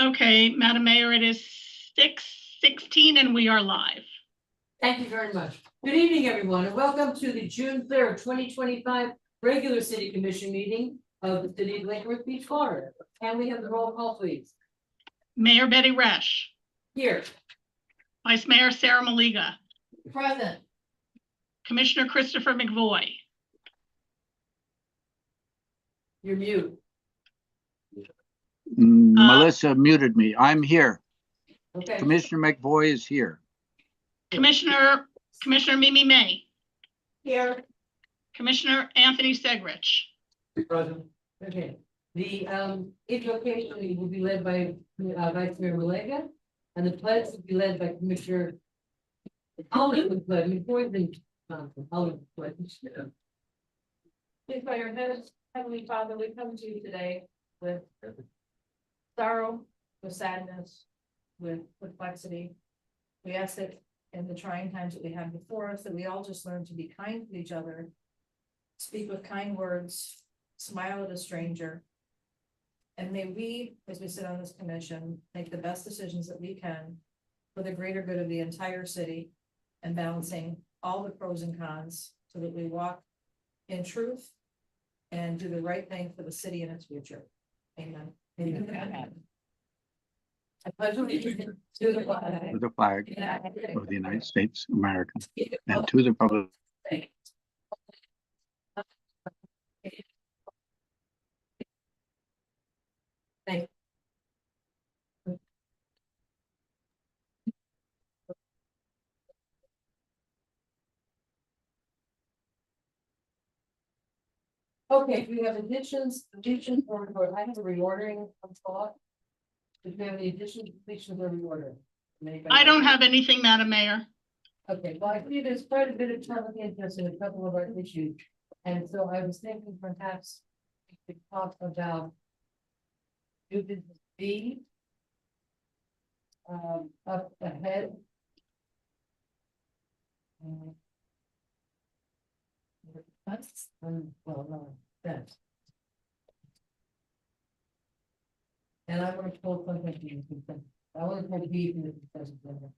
Okay, Madam Mayor, it is 6:16 and we are live. Thank you very much. Good evening, everyone, and welcome to the June 3rd, 2025 regular city commission meeting of the city of Lake Worth Beach, Florida. Can we have the roll call, please? Mayor Betty Resch, Here. Vice Mayor Sarah Maliga, Present. Commissioner Christopher McVoy, You're mute. Melissa muted me. I'm here. Okay. Commissioner McVoy is here. Commissioner Mimi May, Here. Commissioner Anthony Segrich. Present. Okay. The invocation will be led by Vice Mayor Malega, and the pledge will be led by Commissioner. Please by your head, Heavenly Father, we come to you today with sorrow, with sadness, with perplexity. We ask that in the trying times that we have before us, that we all just learn to be kind to each other, speak with kind words, smile at a stranger. And may we, as we sit on this commission, make the best decisions that we can for the greater good of the entire city and balancing all the pros and cons so that we walk in truth and do the right thing for the city and its future. Amen. Amen. I pledge allegiance to the flag To the flag of the United States of America and to the republic. Thank you. Okay, we have additions, or I have a reordering of thought. If we have any additions, deletions, or reordering? I don't have anything, Madam Mayor. Okay, well, I see there's quite a bit of public interest in a couple of our issues, and so I was thinking perhaps we could talk about new business B. Up ahead. That's, well, no, that's. And I want to pull something to you. I want to pull B from the consent agenda.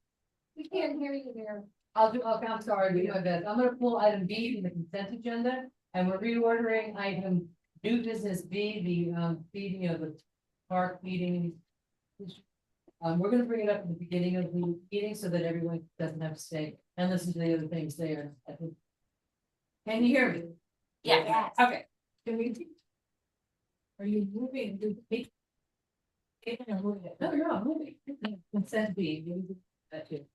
We can't hear you there. Okay, I'm sorry, we do my best. I'm gonna pull item B from the consent agenda, and we're reordering item new business B, the feeding of the park meeting. We're gonna bring it up at the beginning of the meeting so that everyone doesn't have to stay and listen to the other things there. Can you hear me? Yeah. Okay. Can we? Are you moving? No, you're not moving. Consent B. you do that too.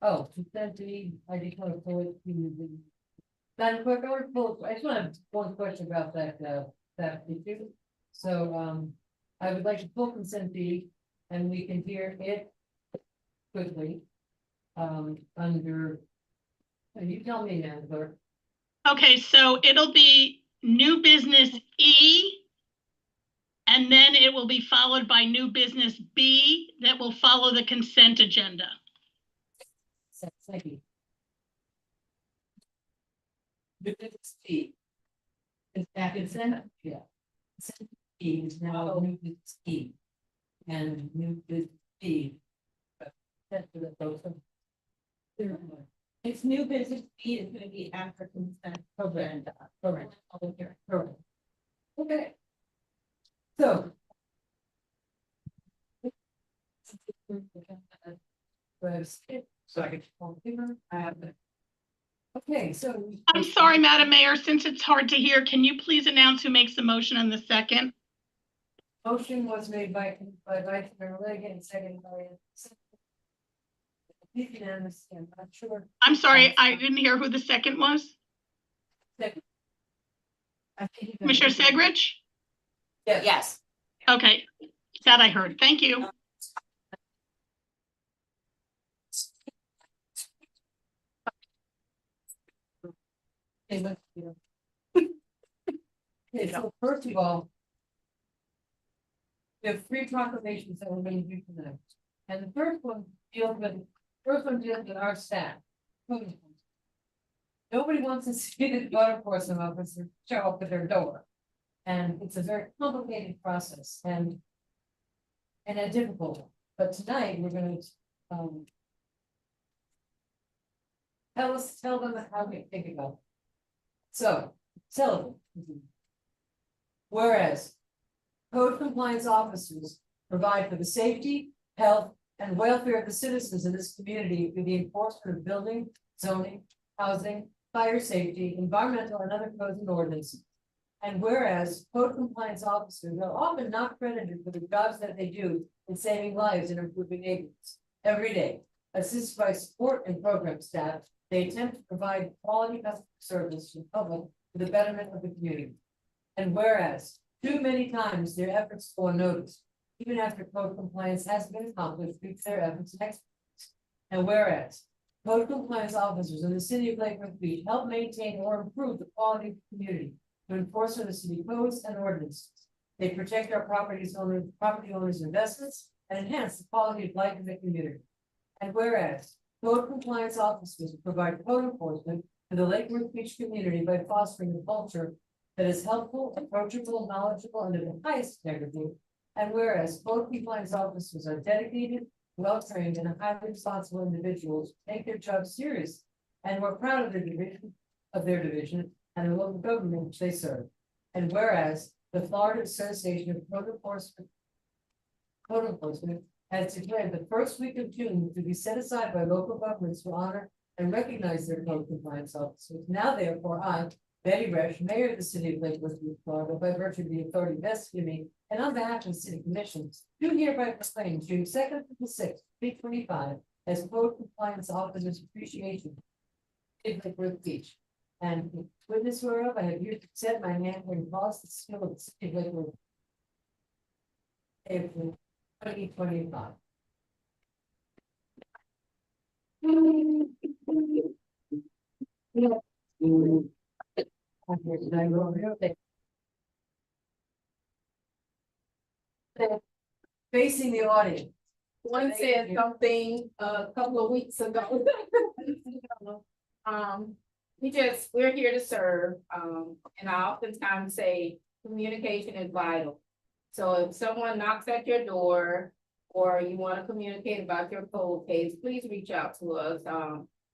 Oh, consent B, I just want to pull it to the. Madam Clerk, I just want to have one question about that issue. So, I would like to pull consent B and we can hear it quickly. Under. You tell me, Madam Clerk. Okay, so it'll be new business E. And then it will be followed by new business B that will follow the consent agenda. Thank you. New business B. Is that consent? Yeah. Consent B is now new business E. And new business B. That's for the both of them. It's new business B is gonna be after consent. Correct. Correct. Correct. Okay. So. Second. Okay, so. I'm sorry, Madam Mayor, since it's hard to hear, can you please announce who makes the motion on the second? Motion was made by Vice Mayor Leg and seconded by. Unanimous, I'm not sure. I'm sorry, I didn't hear who the second was. Second. Commissioner Segrich? Yes. Okay, that I heard. Thank you. Okay, so first of all. We have three proclamations that we're going to do tonight. And the first one deals with our staff. Nobody wants to see the law enforcement officer show up at their door. And it's a very complicated process, and and a difficult one. But tonight, we're gonna, tell them how we think about it. So, tell them. Whereas, code compliance officers provide for the safety, health, and welfare of the citizens in this community through the enforcement of building, zoning, housing, fire safety, environmental and other codes and ordinances. And whereas code compliance officers are often not credited for the jobs that they do in saving lives and improving neighborhoods. Every day, assisted by support and program staff, they attempt to provide quality customer service to the public for the betterment of the community. And whereas too many times their efforts go unnoticed, even after code compliance has been accomplished due to their efforts and expertise. And whereas code compliance officers in the city of Lake Worth Beach help maintain or improve the quality of the community to enforce the city codes and ordinances. They protect our property owners' investments and enhance the quality of life in the community. And whereas code compliance officers provide code enforcement to the Lake Worth Beach community by fostering a culture that is helpful, approachable, knowledgeable, and of the highest integrity. And whereas code compliance officers are dedicated, well-trained, and highly responsible individuals who take their job serious, and we're proud of their division and the local government which they serve. And whereas the Florida Association of Code Enforcement has declared the first week of June to be set aside by local governments to honor and recognize their code compliance officers. Now therefore, I, Betty Resch, Mayor of the City of Lake Worth Beach, Florida, by virtue of the authority vested in me, and on behalf of the City Commission, do hereby proclaim June 2nd to the 6th, 2025, as Code Compliance Officers Appreciation in Lake Worth Beach. And witness whereof I have here to set my hand and cause the skill of the City of Lake Worth. April 2025. Facing the audience. One said something a couple of weeks ago. We're here to serve, and I oftentimes say communication is vital. So if someone knocks at your door or you want to communicate about your cold case, please reach out to us.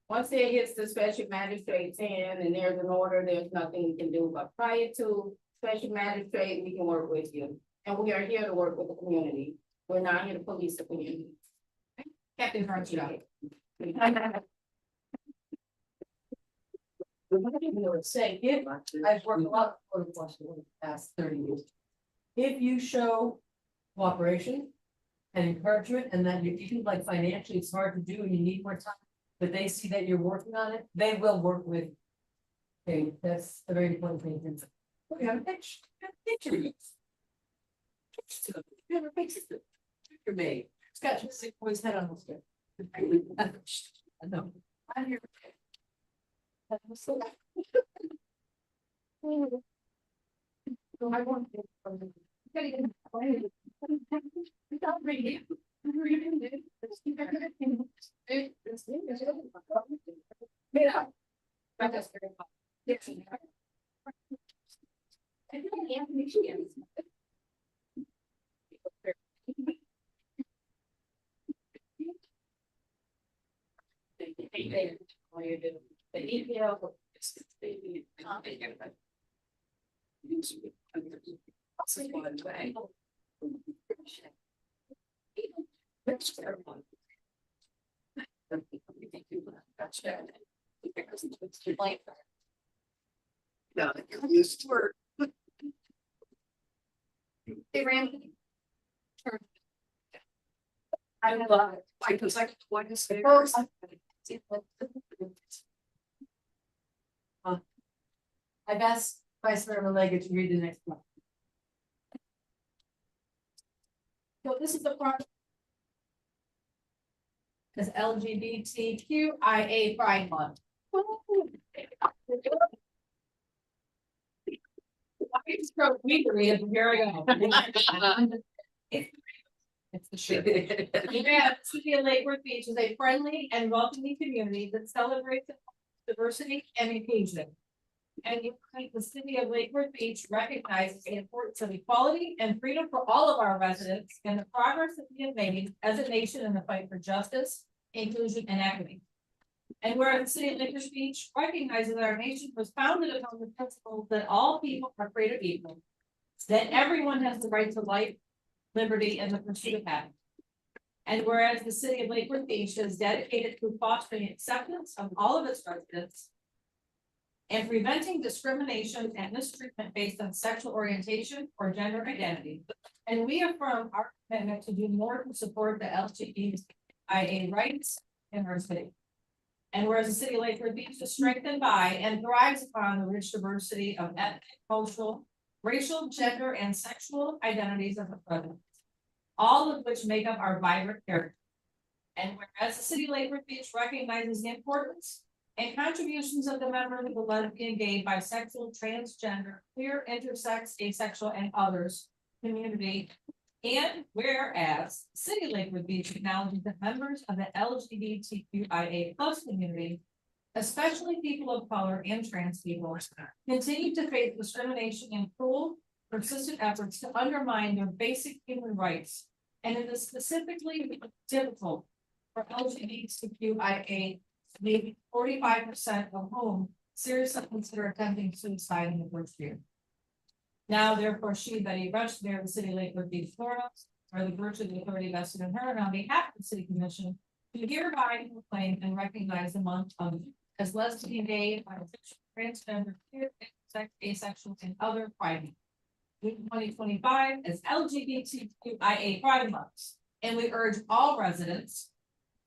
Once it hits the special magistrate's hand and there's an order, there's nothing we can do. But prior to special magistrate, we can work with you. And we are here to work with the community. We're not here to police the community. Captain Hartshaw. Say, if I've worked a lot with code enforcement in the past 30 years. If you show cooperation and encouragement, and that you even like financially, it's hard to do and you need more time, but they see that you're working on it, they will work with you. Okay, that's a very important thing. We have a picture. Never fixes it. You're made. It's got your sick boy's head on the strip. I know. I'm here. I want No, you're used to work. They ran. I love it. Like the second one is the first. I've asked Vice Mayor Malega to read the next one. So this is the part. Because LGBTQIA Pride Month. We can read it from here I go. It's the shit. Yeah, City of Lake Worth Beach is a friendly and welcoming community that celebrates diversity and inclusion. And the city of Lake Worth Beach recognizes the importance of equality and freedom for all of our residents and the progress that we have made as a nation in the fight for justice, inclusion, and equity. And whereas the city of Lake Worth Beach recognizes that our nation was founded upon the principle that all people are created equal, that everyone has the right to life, liberty, and the pursuit of happiness. And whereas the city of Lake Worth Beach is dedicated to fostering acceptance of all of its residents and preventing discrimination and mistreatment based on sexual orientation or gender identity. And we affirm our commitment to do more to support the LGBTIA rights in our city. And whereas the city of Lake Worth Beach is strengthened by and thrives upon the rich diversity of ethnic, cultural, racial, gender, and sexual identities of the residents, all of which make up our vibrant character. And whereas the city of Lake Worth Beach recognizes the importance and contributions of the members of the lesbian, gay, bisexual, transgender, queer, intersex, asexual, and others community. And whereas the city of Lake Worth Beach acknowledges that members of the LGBTQIA+ community, especially people of color and trans people, continue to face discrimination and cruel, persistent efforts to undermine their basic human rights. And it is specifically difficult for LGBTQIA, maybe 45% of whom seriously consider attempting suicide in the first year. Now, therefore, she, Betty Rush, Mayor of the City of Lake Worth Beach, Florida, or the virtue of the authority vested in her, and on behalf of the City Commission, to hereby proclaim and recognize the month of as lesbian, gay, bisexual, transgender, queer, intersex, asexual, and other Pride Month. 2025 as LGBTQIA Pride Month, and we urge all residents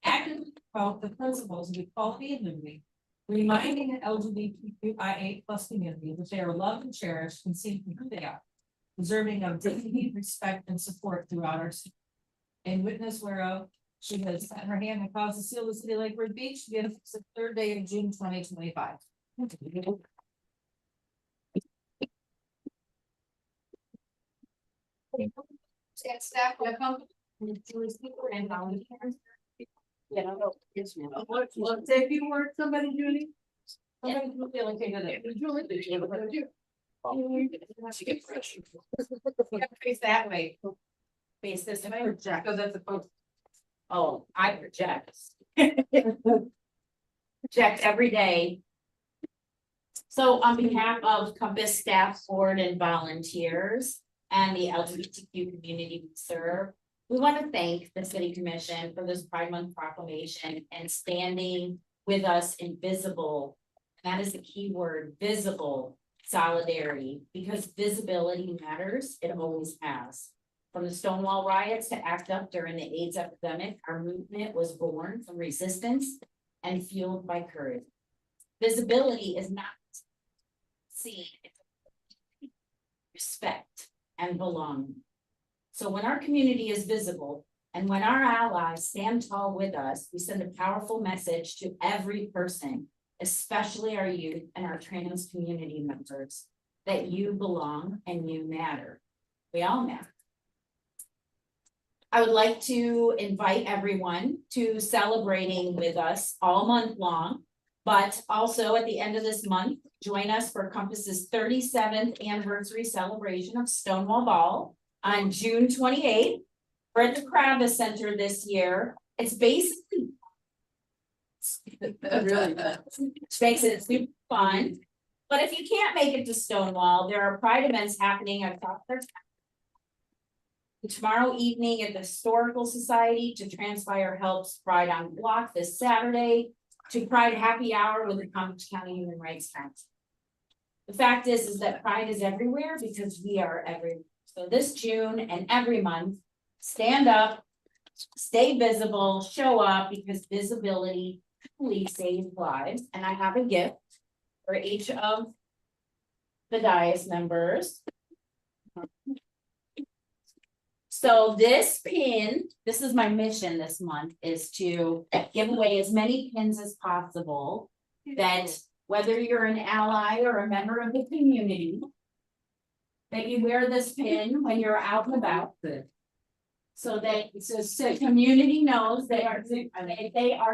actively promote the principles of equality and liberty, reminding the LGBTQIA+ community that they are loved and cherished and seen for who they are, deserving of dignity, respect, and support throughout our city. In witness whereof, she has set her hand and caused the seal of the city of Lake Worth Beach to be affixed the 3rd day of June 2025. And staff will come and volunteers. Yeah, it's let's say a few words, somebody, Julie. Somebody will be allocated it. Julie, did you ever do? Face that way. Face this way. Project. Because that's supposed. Oh, I project. Project every day. So on behalf of Compass staff, board, and volunteers, and the LGBTQ community we serve, we want to thank the City Commission for this Pride Month proclamation and standing with us in visible, and that is the key word, visible solidarity, because visibility matters, it always has. From the Stonewall riots to ACT UP during the AIDS epidemic, our movement was born from resistance and fueled by courage. Visibility is not seen, it's respect and belonging. So when our community is visible and when our allies stand tall with us, we send a powerful message to every person, especially our youth and our trans community members, that you belong and you matter. We all matter. I would like to invite everyone to celebrating with us all month long, but also at the end of this month, join us for Compass's 37th anniversary celebration of Stonewall Ball on June 28th. We're at the Kravis Center this year. It's basically really which makes it super fun. But if you can't make it to Stonewall, there are Pride events happening across their town. Tomorrow evening at the Historical Society, to Transpire Helps Pride on Block this Saturday, to Pride Happy Hour with the Palm County Human Rights Council. The fact is that Pride is everywhere because we are everywhere. So this June and every month, stand up, stay visible, show up, because visibility truly saves lives. And I have a gift for each of the dais members. So this pin, this is my mission this month, is to give away as many pins as possible, that whether you're an ally or a member of the community, that you wear this pin when you're out and about. So that so the community knows they are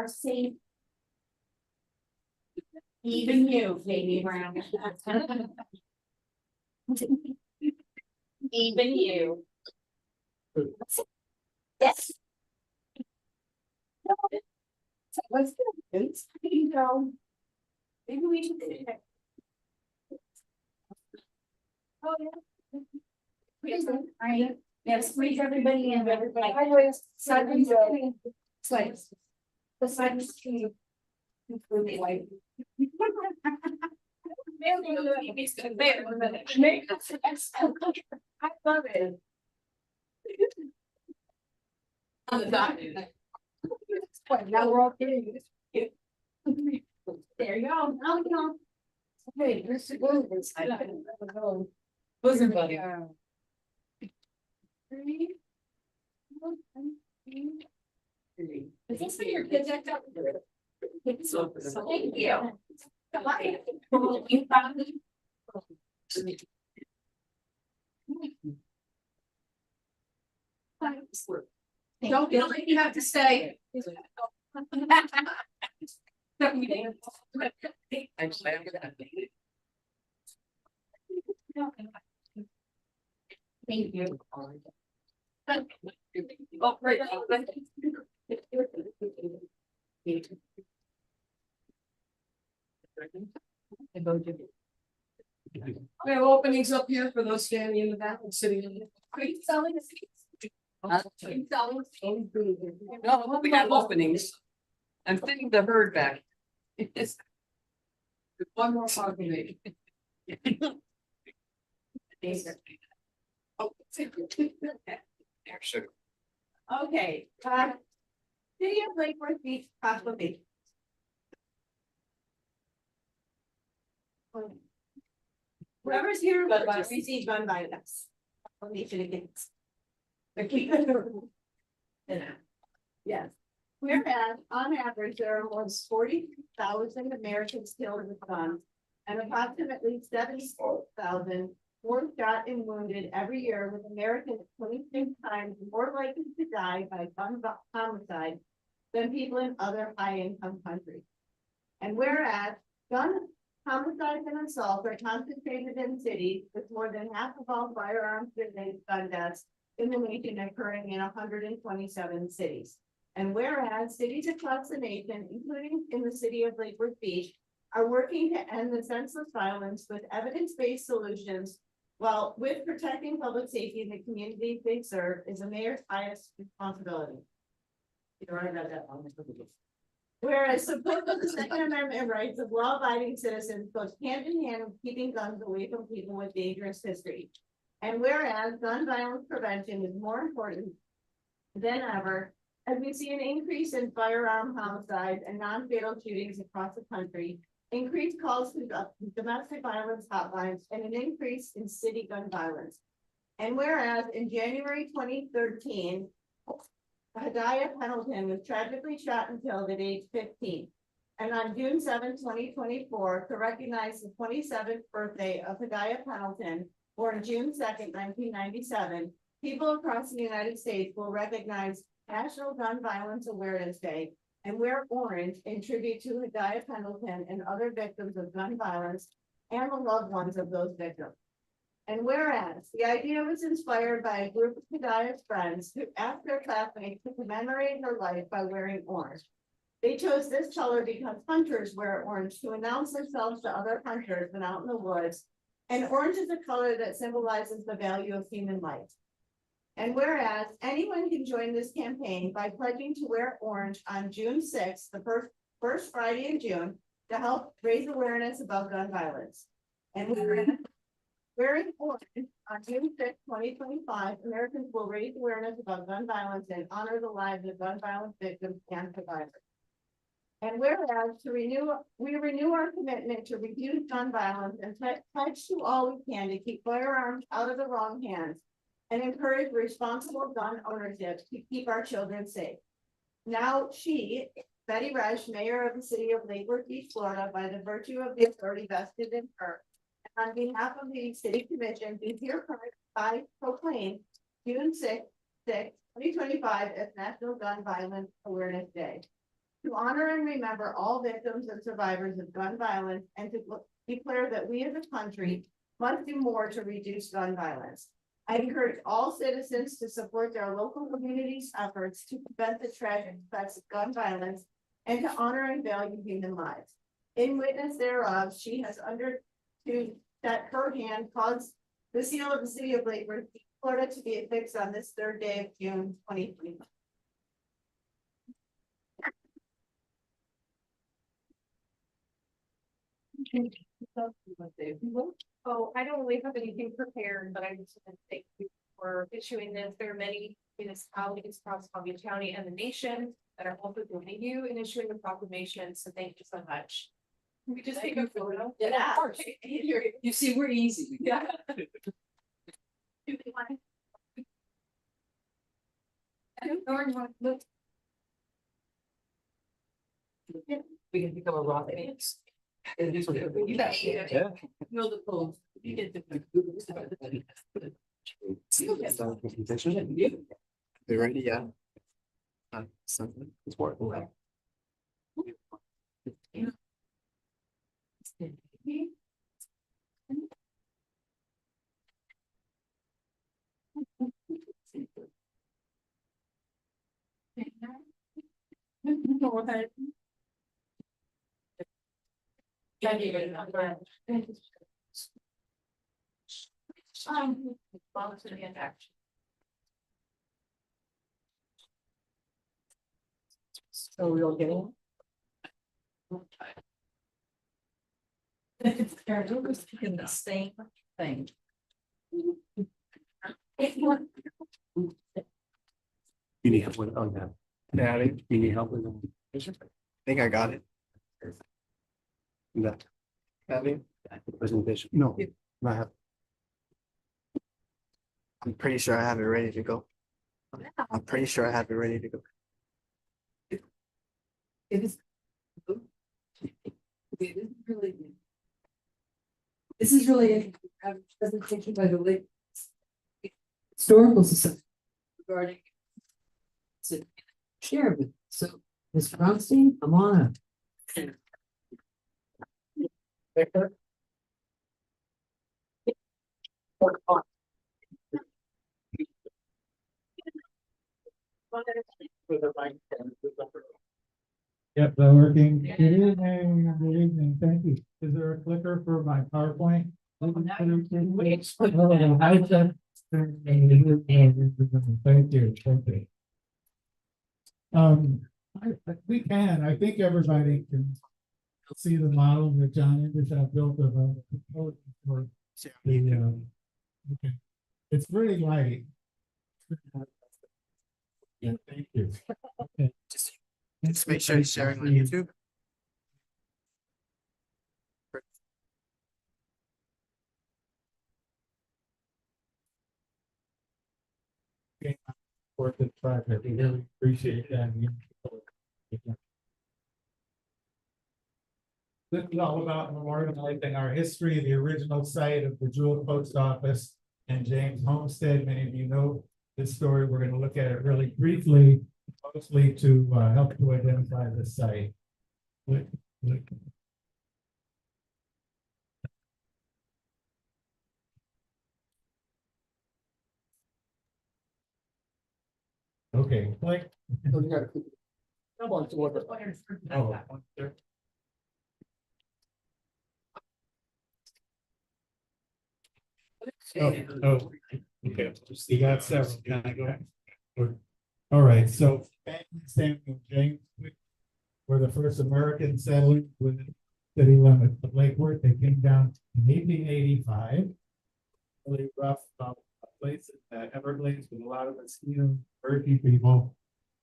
safe. Even you, Katie Brown. Even you. Yes. So what's the, you know, maybe we should. Oh, yeah. Right, yeah, squeeze everybody in, everybody. Slides. The slides. Really white. I love it. Now we're all kidding. There you go. Now we go. Hey, this is good. Bosom buddy. Is this for your kids? Thank you. You found me. Don't feel like you have to stay. Thank you. Oh, right. We have openings up here for those standing in the back and sitting in the. Are you selling the seats? Are you selling? No, we have openings. I'm thinking the herd back. Yes. One more opening. Oh, Okay, City of Lake Worth Beach proclamation. Whoever's here will receive gun violence. Proclamation against. Yes. Whereas on average, there are almost 40,000 Americans killed with guns and approximately 70,000 more shot and wounded every year, with Americans 26 times more likely to die by gun homicide than people in other high-income countries. And whereas gun homicides and assaults are concentrated in cities, with more than half of all firearms-related gun deaths in the nation occurring in 127 cities. And whereas cities across the nation, including in the city of Lake Worth Beach, are working to end the senseless violence with evidence-based solutions, while with protecting public safety in the communities they serve is the mayor's highest responsibility. You know, I read that on the. Whereas support for the Second Amendment rights of law-abiding citizens goes hand in hand with keeping guns away from people with dangerous history. And whereas gun violence prevention is more important than ever, as we see an increase in firearm homicides and non-fatal shootings across the country, increased calls to domestic violence hotlines, and an increase in city gun violence. And whereas in January 2013, Hadiah Pendleton was tragically shot and killed at age 15. And on June 7, 2024, to recognize the 27th birthday of Hadiah Pendleton, born June 2nd, 1997, people across the United States will recognize National Gun Violence Awareness Day and wear orange in tribute to Hadiah Pendleton and other victims of gun violence and the loved ones of those victims. And whereas the idea was inspired by a group of Hadiah's friends who asked their classmates to commemorate her life by wearing orange. They chose this color because hunters wear orange to announce themselves to other hunters when out in the woods. And orange is a color that symbolizes the value of human life. And whereas anyone can join this campaign by pledging to wear orange on June 6th, the first Friday in June, to help raise awareness about gun violence. And wearing orange on June 6th, 2025, Americans will raise awareness about gun violence and honor the lives of gun violence victims and survivors. And whereas we renew our commitment to reduce gun violence and pledge to all we can to keep firearms out of the wrong hands and encourage responsible gun ownership to keep our children safe. Now Betty Resch, Mayor of the City of Lake Worth Beach, Florida, by the virtue of the authority vested in her, and on behalf of the City Commission, do hereby proclaim June 6th, 2025 as National Gun Violence Awareness Day. to honor and remember all victims and survivors of gun violence and to declare that we as a country must do more to reduce gun violence. I encourage all citizens to support their local communities' efforts to prevent the tragic effects of gun violence and to honor and value human lives. In witness thereof, she has to that her hand caused the seal of the city of Lake Worth, Florida to be affixed on this 3rd day of June 2020. Oh, I don't really have anything prepared, but I just want to thank you for issuing this. There are many municipalities across Palm Beach County and the nation that are also joining you in issuing the proclamation, so thank you so much. We just take a photo. Yeah, of course. You see, we're easy. Yeah. We can become a rock band. Yeah. Know the pose. You get the. They ready? Yeah. Something. It's working well. So we all getting? It's the same thing. You need help with, oh, yeah. Daddy, you need help with them. I think I got it. That. Daddy? Presentation. No, I have. I'm pretty sure I have it ready to go. I'm pretty sure I have it ready to go. It is. It is really. This is really a presentation by the Lake Historical Society regarding. To share with, so Ms. Bronstein, I'm on up. Victor? Yep, they're working. Good evening, thank you. Is there a clicker for my PowerPoint? Thank you, thank you. We can, I think everybody can see the model that John Ingersoll built of a proposal for the, okay. It's really light. Yeah, thank you. Okay. Just make sure it's sharing on YouTube. For the project, we really appreciate that. This is all about memorializing our history, the original site of the Jewel Post Office and James Homestead. Many of you know this story. We're going to look at it really briefly, mostly to help to identify the site. Okay, click. Oh, oh, okay, you got several, can I go? All right, so Samuel James were the first American settlers within the city limits of Lake Worth. They came down in 1885. Really rough place in the Everglades with a lot of mosquito Berkey people.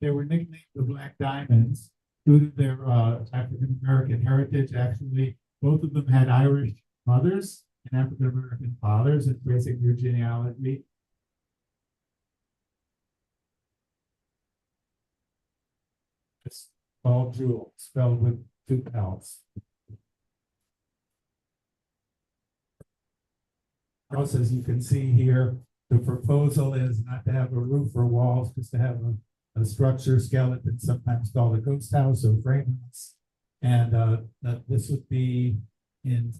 They were nicknamed the Black Diamonds due to their African American heritage. Actually, both of them had Irish mothers and African American fathers. It's basic their genealogy. It's all Jewel, spelled with two L's. Also, as you can see here, the proposal is not to have a roof or walls, just to have a structure skeleton, sometimes called a ghost house or frame house. And this would be in.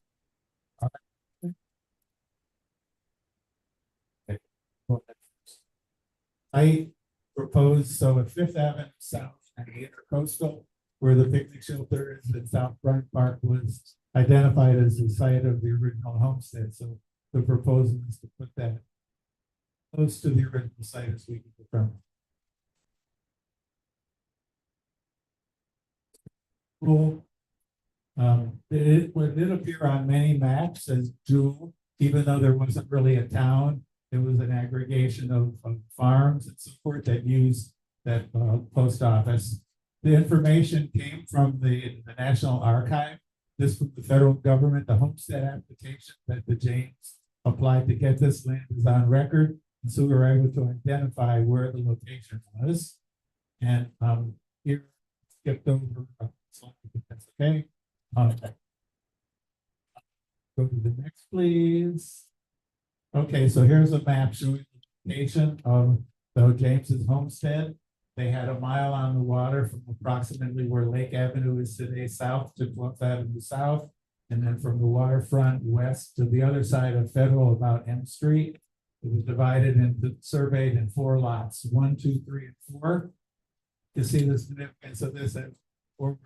I propose, so at Fifth Avenue South and the Intercoastal, where the picnic shelter is at South Bryant Park, was identified as the site of the original homestead. So the proposal is to put that close to the original site as we can confirm. Cool. It did appear on many maps as Jewel, even though there wasn't really a town. It was an aggregation of farms and so forth that used that post office. The information came from the National Archive. This was the federal government. The homestead application that the James applied to get this land is on record. And so we were able to identify where the location was. And here, skipped over. That's okay. Go to the next, please. Okay, so here's a map showing the location of the James's homestead. They had a mile on the water from approximately where Lake Avenue is today south to 12th Avenue South. And then from the waterfront west to the other side of Federal about M Street. It was divided into, surveyed in 4 lots, 1, 2, 3, and 4. You see the significance of this at forward.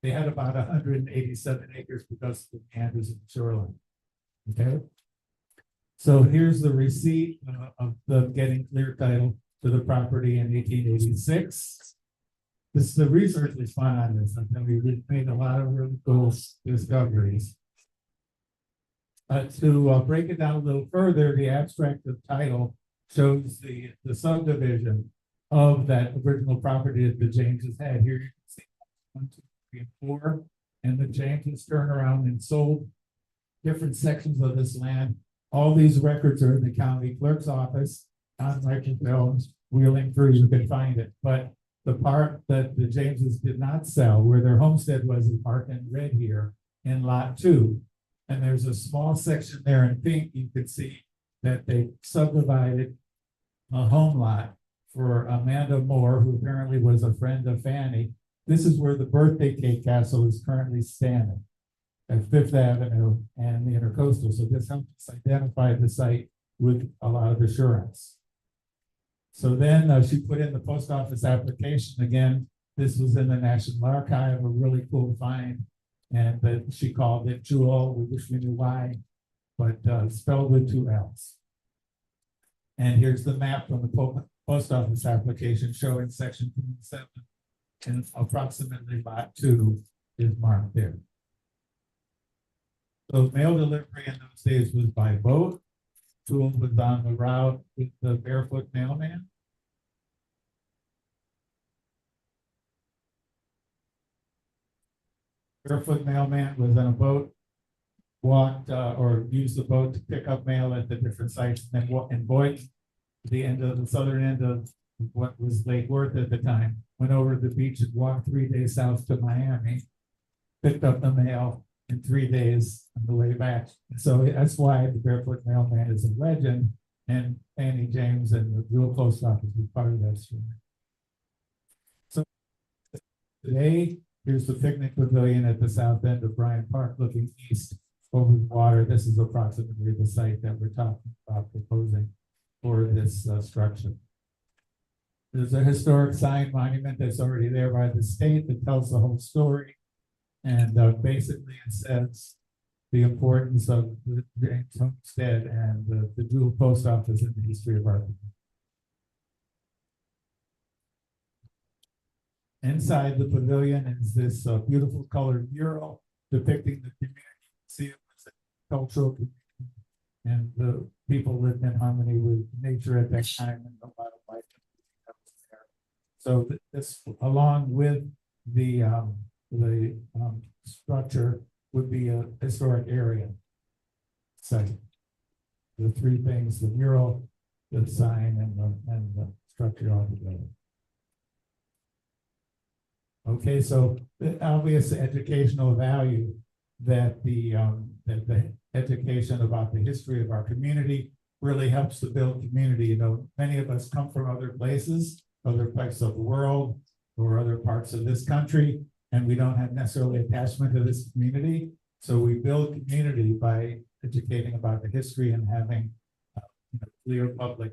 They had about 187 acres because of the meanders of the shoreline. Okay. So here's the receipt of the getting clear title to the property in 1886. The research was fun on this. I tell you, we made a lot of really cool discoveries. To break it down a little further, the abstract of title shows the subdivision of that original property that the Jameses had. Here you can see 1, 2, 3, and 4, and the Jameses turned around and sold different sections of this land. All these records are in the county clerk's office on microfilms, wheeling through, you can find it. But the part that the Jameses did not sell, where their homestead was, is marked in red here in lot 2. And there's a small section there in pink. You can see that they subdivided a home lot for Amanda Moore, who apparently was a friend of Fanny. This is where the birthday cake castle is currently standing at Fifth Avenue and the Intercoastal. So this helps us identify the site with a lot of assurance. So then she put in the post office application again. This was in the National Archive, a really cool find. And that she called it Jewel. We wish we knew why, but spelled with 2 L's. And here's the map from the post office application showing section 27, and approximately lot 2 is marked there. So mail delivery in those days was by boat. Jewel was on the route with the barefoot mailman. Barefoot mailman was on a boat, walked or used the boat to pick up mail at the different sites, and then walked in Boyd, the end of the southern end of what was Lake Worth at the time, went over to the beach and walked 3 days south to Miami, picked up the mail in 3 days on the way back. So that's why the barefoot mailman is a legend, and Fanny James and the Jewel Post Office was part of that story. So today, here's the picnic pavilion at the south end of Bryant Park, looking east over the water. This is approximately the site that we're talking about proposing for this structure. There's a historic sign monument that's already there by the state that tells the whole story. And basically it says the importance of the James Homestead and the Jewel Post Office in the history of our community. Inside the pavilion is this beautiful colored mural depicting the community. See, it was a cultural community, and the people lived in harmony with nature at that time, and a lot of life that was there. So this, along with the structure, would be a historic area. So the 3 things: the mural, the sign, and the structure all together. Okay, so the obvious educational value that the education about the history of our community really helps to build community. You know, many of us come from other places, other parts of the world or other parts of this country, and we don't have necessarily attachment to this community. So we build community by educating about the history and having clear public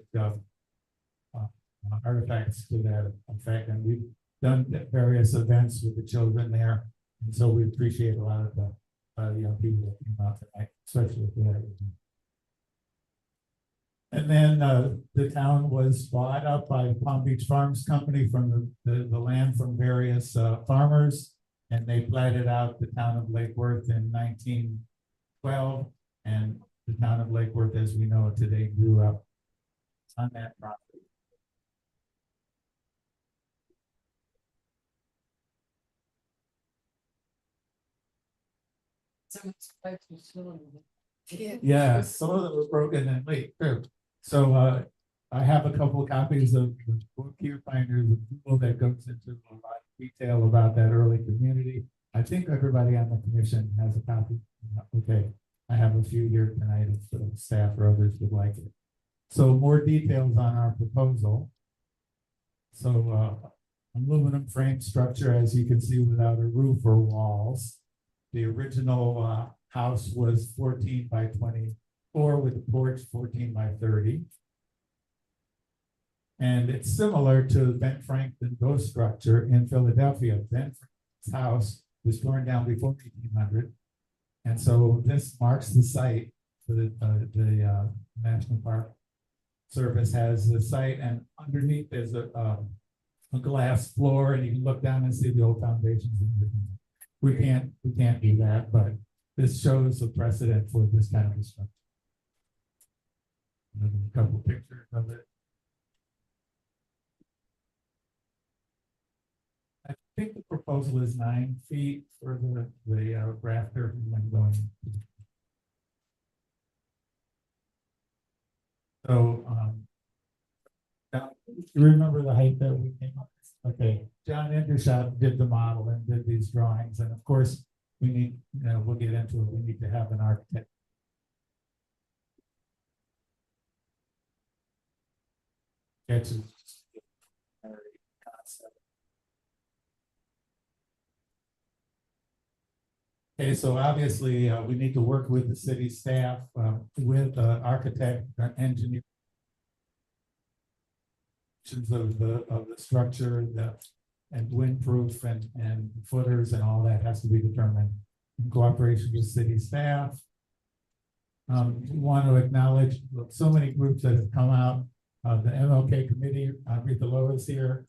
artifacts to that effect. And we've done various events with the children there, and so we appreciate a lot of the young people that came out tonight, especially with that. And then the town was bought up by Palm Beach Farms Company from the land from various farmers, and they platted out the town of Lake Worth in 1912, and the town of Lake Worth, as we know it today, grew up on that property. Yeah, some of them were broken and late too. So I have a couple of copies of the book here, Finders of Google, that goes into a lot of detail about that early community. I think everybody on the commission has a copy. Okay, I have a few here tonight if the staff or others would like it. So more details on our proposal. So aluminum frame structure, as you can see, without a roof or walls. The original house was 14 by 24 with the porch 14 by 30. And it's similar to Ben Franklin ghost structure in Philadelphia. Ben Franklin's house was torn down before 1800. And so this marks the site for the National Park Service has the site, and underneath there's a glass floor, and you can look down and see the old foundations. We can't do that, but this shows a precedent for this kind of structure. A couple pictures of it. I think the proposal is 9 feet for the rafter and going. So, you remember the height that we came up with? Okay, John Endershot did the model and did these drawings, and of course, we need, we'll get into it, we need to have an architect. Okay, so obviously, we need to work with the city staff, with architect, engineer. Of the structure, and windproof and footers and all that has to be determined in cooperation with city staff. We want to acknowledge so many groups that have come out. The MLK committee, Rita Lois here.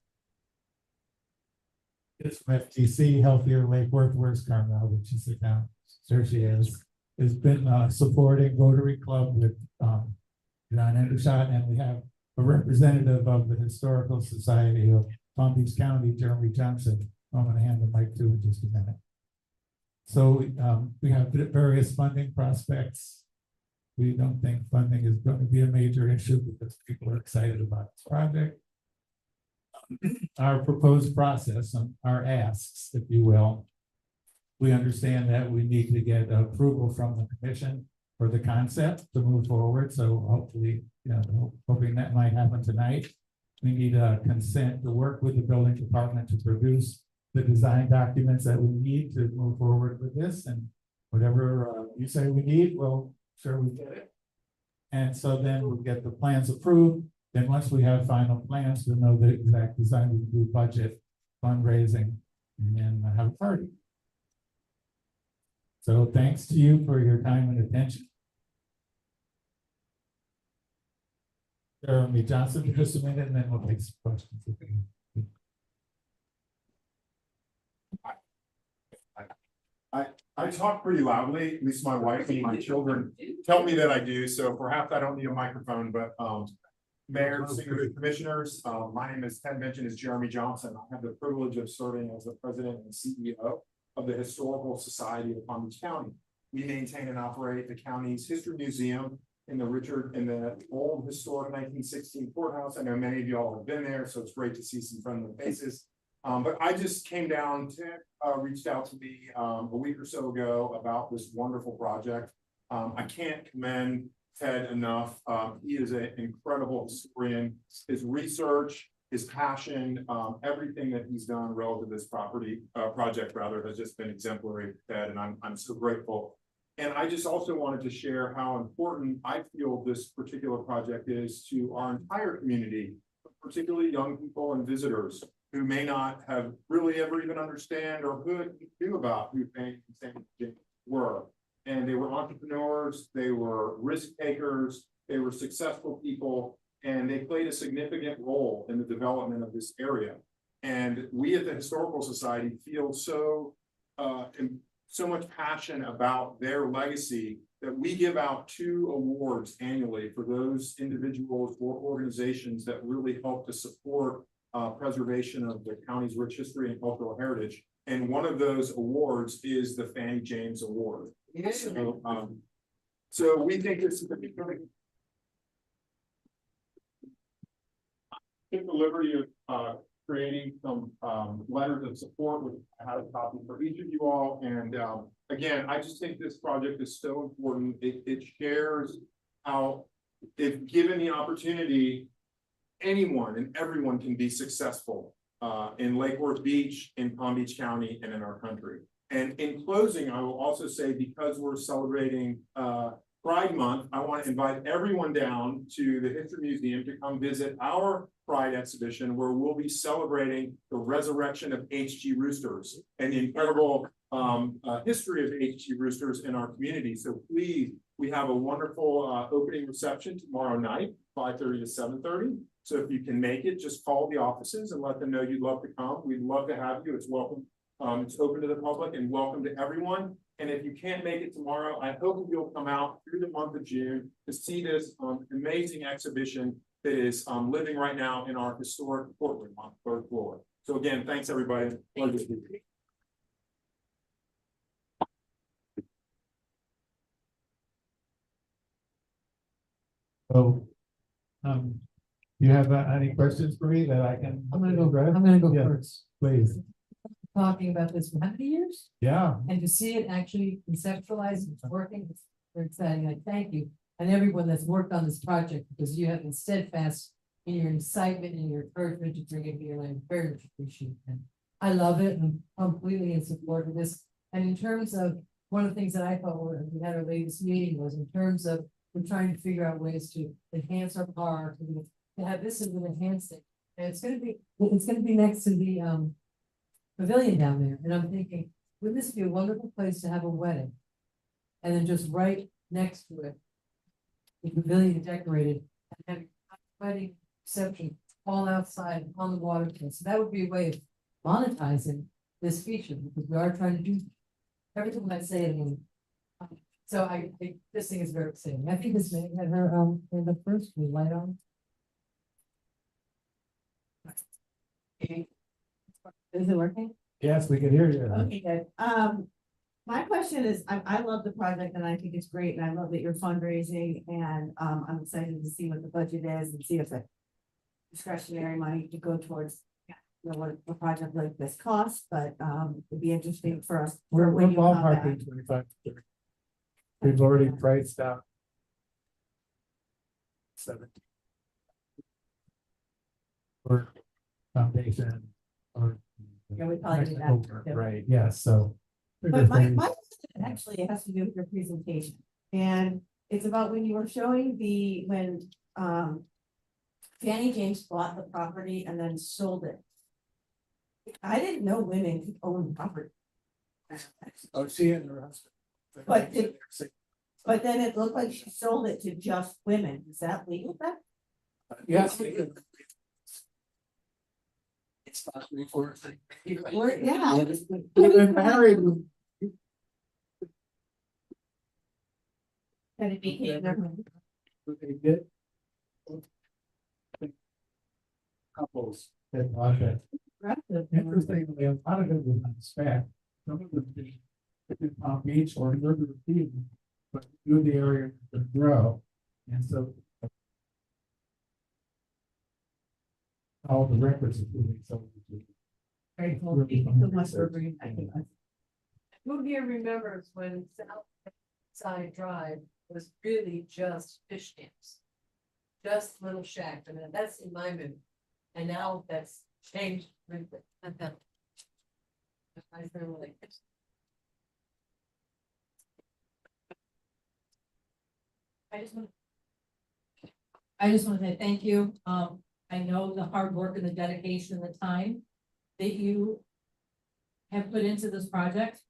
It's from FTC, Healthier Lake Worth. Where's Carmel? Did she sit down? There she is. Has been supporting Rotary Club with John Endershot, and we have a representative of the Historical Society of Palm Beach County, Jeremy Johnson. I'm going to hand the mic to in just a minute. So we have various funding prospects. We don't think funding is going to be a major issue because people are excited about this project. Our proposed process, our asks, if you will, we understand that we need to get approval from the commission for the concept to move forward. So hopefully, hoping that might happen tonight. We need a consent to work with the building department to produce the design documents that we need to move forward with this, and whatever you say we need, well, sure we get it. And so then we'll get the plans approved. Then once we have final plans, we'll know the exact design, we can do budget, fundraising, and then have a party. So thanks to you for your time and attention. Jeremy Johnson for just a minute, and then we'll take some questions. I talk pretty loudly, at least my wife and my children tell me that I do, so perhaps I don't need a microphone, but Mayor, Commissioners, my name is Ted mentioned is Jeremy Johnson. I have the privilege of serving as the president and CEO of the Historical Society of Palm Beach County. We maintain and operate the county's history museum in the old historic 1916 courthouse. I know many of y'all have been there, so it's great to see some friendly faces. But I just came down to, reached out to me a week or so ago about this wonderful project. I can't commend Ted enough. He is an incredible historian. His research his passion, everything that he's done relative to this project rather, has just been exemplary, Ted, and I'm so grateful. And I just also wanted to share how important I feel this particular project is to our entire community, particularly young people and visitors who may not have really ever even understand or knew about who Fannie and Sammy James were. And they were entrepreneurs, they were risk takers, they were successful people, and they played a significant role in the development of this area. And we at the Historical Society feel so much passion about their legacy that we give out 2 awards annually for those individuals or organizations that really help to support preservation of the county's rich history and cultural heritage. And one of those awards is the Fannie James Award. So we think this is took the liberty of creating some letters of support, which I have a copy for each of you all. And again, I just think this project is so important. It shares how, if given the opportunity, anyone and everyone can be successful in Lake Worth Beach, in Palm Beach County, and in our country. And in closing, I will also say, because we're celebrating Pride Month, I want to invite everyone down to the History Museum to come visit our Pride exhibition, where we'll be celebrating the resurrection of H.G. Roosters and the incredible history of H.G. Roosters in our community. So please, we have a wonderful opening reception tomorrow night, 5:30 to 7:30. So if you can make it, just call the offices and let them know you'd love to come. We'd love to have you. It's welcome. It's open to the public and welcome to everyone. And if you can't make it tomorrow, I hope you'll come out through the month of June to see this amazing exhibition that is living right now in our historic courtroom on the 3rd floor. So again, thanks everybody. Pleasure to be here. So, you have any questions for me that I can? I'm gonna go Yeah. first. Please. Talking about this for how many years? Yeah. And to see it actually conceptualized, it's working, it's very exciting. I thank you and everyone that's worked on this project, because you have been steadfast in your incitement and your encouragement to bring it here, and I very much appreciate that. I love it and I'm completely in support of this. And in terms of, one of the things that I thought when we had our latest meeting was in terms of, we're trying to figure out ways to enhance our park, to have this as an enhancing. And it's gonna be next to the pavilion down there, and I'm thinking, wouldn't this be a wonderful place to have a wedding? And then just right next to it, the pavilion decorated, and have a wedding reception all outside on the water. So that would be a way of monetizing this feature, because we are trying to do everything when I say it. I mean, so I think this thing is very exciting. I think this may have her in the first with light on. Is it working? Yes, we can hear you. Okay, good. My question is, I love the project and I think it's great, and I love that you're fundraising, and I'm excited to see what the budget is and see if the discretionary money to go towards, you know, what a project like this costs, but it'd be interesting for us. We're when you come back. ballparking 25 to 30. We've already priced out 70. For foundation or. Yeah, we probably do that, technical work, too. right, yeah, so. But my question actually has to do with your presentation, and it's about when you were showing when Fannie James bought the property and then sold it. I didn't know women could own property. Oh, she and her husband. But then it looked like she sold it to just women. Is that legal then? Yes. It's possibly for. Yeah. They're married. And it became their. They get. Couples. That project. Interestingly, a lot of it was on spec. Some of them in Palm Beach or River Beach, but do the area to grow. And so. All the records, including some. Very cool. Thank you so much for bringing that to us. Who here remembers when Southside Drive was really just fish camps? Just little shacks, I mean, that's in my memory. And now that's changed. I just want to say thank you. I know the hard work and the dedication and the time that you have put into this project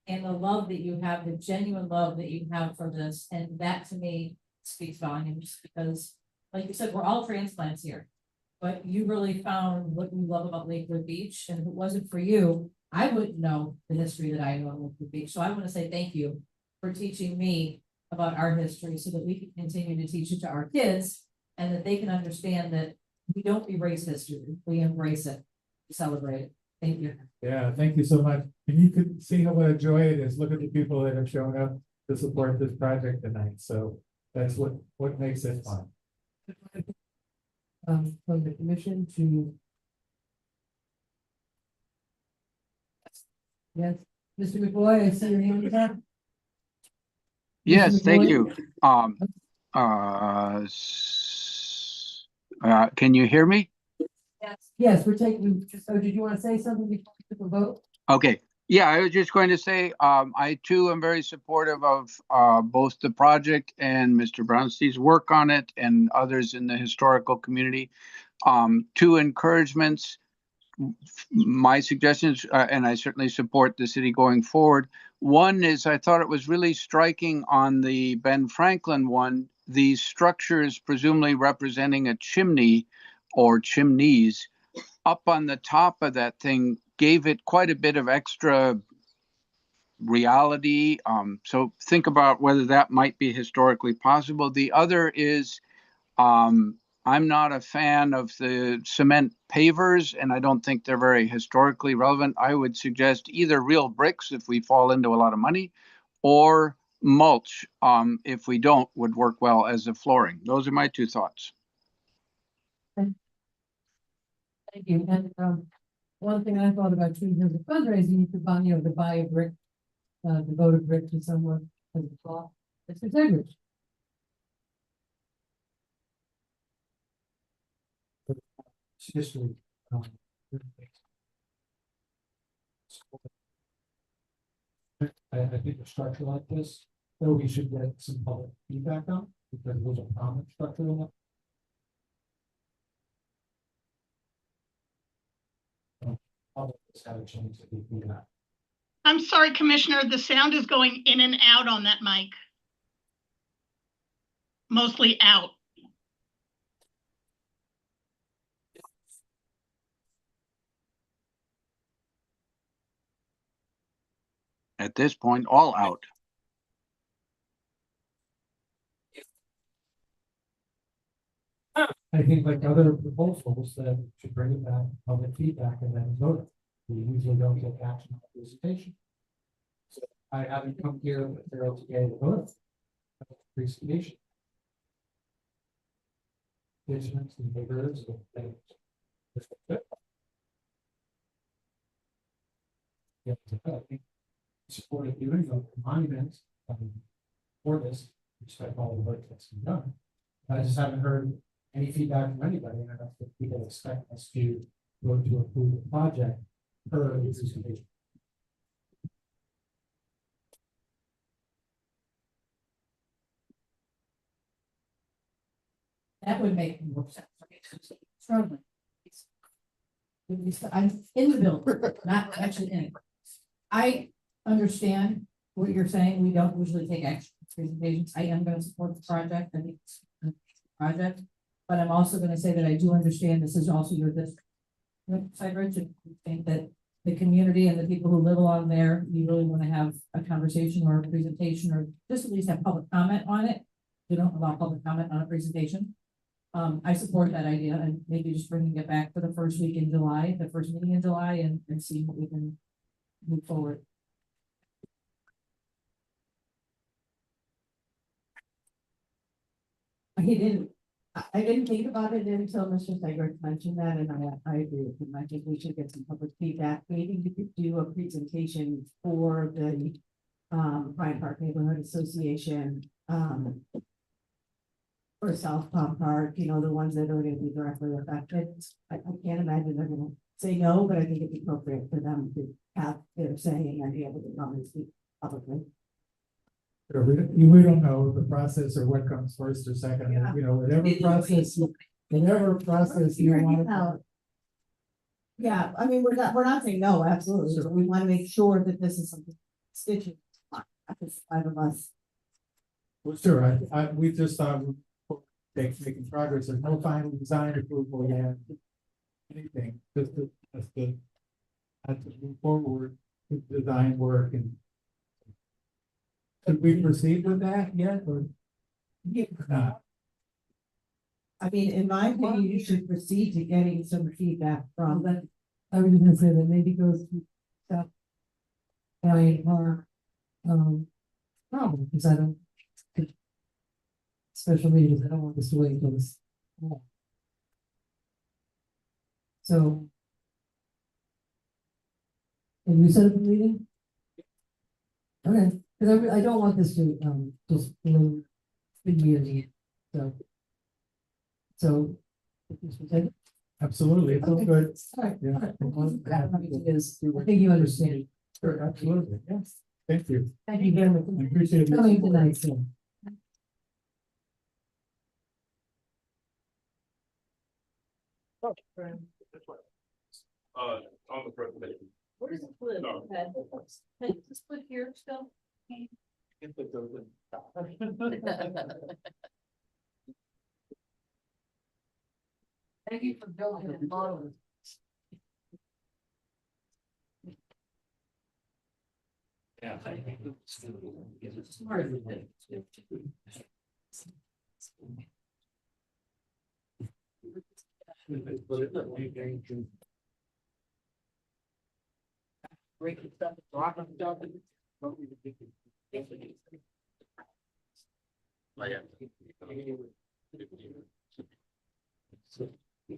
and the love that you have, the genuine love that you have for this. And that to me speaks volumes because like you said, we're all transplants here. But you really found what you love about Lakewood Beach. And if it wasn't for you, I wouldn't know the history that I know of Lakewood Beach. So I want to say thank you for teaching me about our history so that we can continue to teach it to our kids and that they can understand that we don't erase history, we embrace it, celebrate it. Thank you. Yeah, thank you so much. And you can see what a joy it is. Look at the people that have shown up to support this project tonight. So that's what makes it fun. From the commission to. Yes, Mr. McBoy, I see your hand up. Yes, Mr. thank McBoy? you. Can you hear me? Yes, we're taking, so did you want to say something before we took a vote? Okay, yeah, I was just going to say, I too am very supportive of both the project and Mr. Brownstein's work on it and others in the historical community. Two encouragements, my suggestions, and I certainly support the city going forward. One is I thought it was really striking on the Ben Franklin one, these structures presumably representing a chimney or chimneys up on the top of that thing gave it quite a bit of extra reality. So think about whether that might be historically possible. The other is I'm not a fan of the cement pavers, and I don't think they're very historically relevant. I would suggest either real bricks if we fall into a lot of money, or mulch if we don't, would work well as a flooring. Those are my two thoughts. Thank you. And one thing I thought about too, in the fundraising, you could buy, to buy a brick, devote a brick to someone as a cloth. It's integrity. History. I think a structure like this, though, we should get some public feedback on, because there's a common structure in it. Public has had a chance to do that. I'm sorry, Commissioner, the sound is going in and out on that mic. Mostly out. At this point, all out. I think like other proposals that should bring it back, public feedback and then vote. We usually don't get action on the presentation. So I haven't come here with Farrell to get a vote. Presentation. Constituents and neighbors and things. Yeah, I think supportive viewing of monuments for this, respect all the work that's been done. I just haven't heard any feedback from anybody, and I don't think people expect us to vote to approve the project per this condition. That would make more sense. Struggling. I'm in the building, not actually in it. I understand what you're saying. We don't usually take action presentations. I am going to support the project. I think it's a project, but I'm also going to say that I do understand this is also your district. I think that the community and the people who live along there, you really want to have a conversation or a presentation, or just at least have public comment on it. You don't allow public comment on a presentation. I support that idea, and maybe just bringing it back for the first week in July, the first meeting in July, and see what we can move forward. I didn't think about it until Mr. Segrich mentioned that, and I agree with him. I think we should get some public feedback. Maybe we could do a presentation for the Bryant Park Neighborhood Association. or South Palm Park, you know, the ones that are gonna be directly affected. I can't imagine they're gonna say no, but I think it'd be appropriate for them to have their say and be able to come and speak publicly. Or we don't know the process or what comes first or second, Yeah. you know, whatever process you want. Yeah, I mean, we're not saying no, absolutely, but we wanna make sure that this is something stitching. Five of us. Well, sure, we just thought making progress, there's no final design approval yet. Anything, just to move forward with design work and. Should we proceed with that yet, or? Not? I mean, in my opinion, you should proceed to getting some feedback from them. I was gonna say that maybe goes to stuff. Or, problem, because I don't. Special meetings, I don't want this to wait until this. So. Can you set up a meeting? Okay, because I don't want this to, just, big meeting, so. So. Absolutely, it's all good. Alright, Yeah. I think you understand. Sure, absolutely, yes, thank you. Thank you very much. I appreciate it. Coming tonight, so. On the presentation. Where does it live? No. Hey, is this put here still? Thank you for building a model. Yeah. Smart.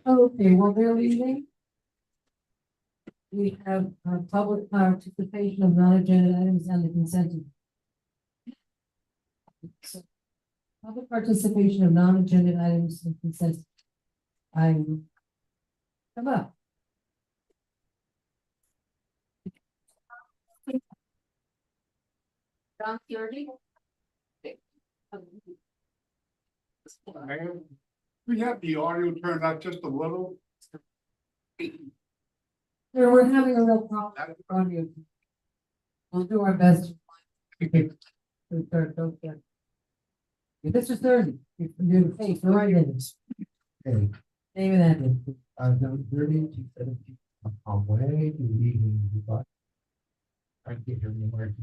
Okay, well, they're leaving. We have public participation of non-agenda items on the consent. Public participation of non-agenda items and consent. I'm. Come up. John Theurgy? We have the audio turned up just a little. We're having a real problem with audio. We'll do our best. This is 30. Hey, go right in. Okay. Name and address. Down 30 to 17. I'm way to leaving Dubai. I get your number.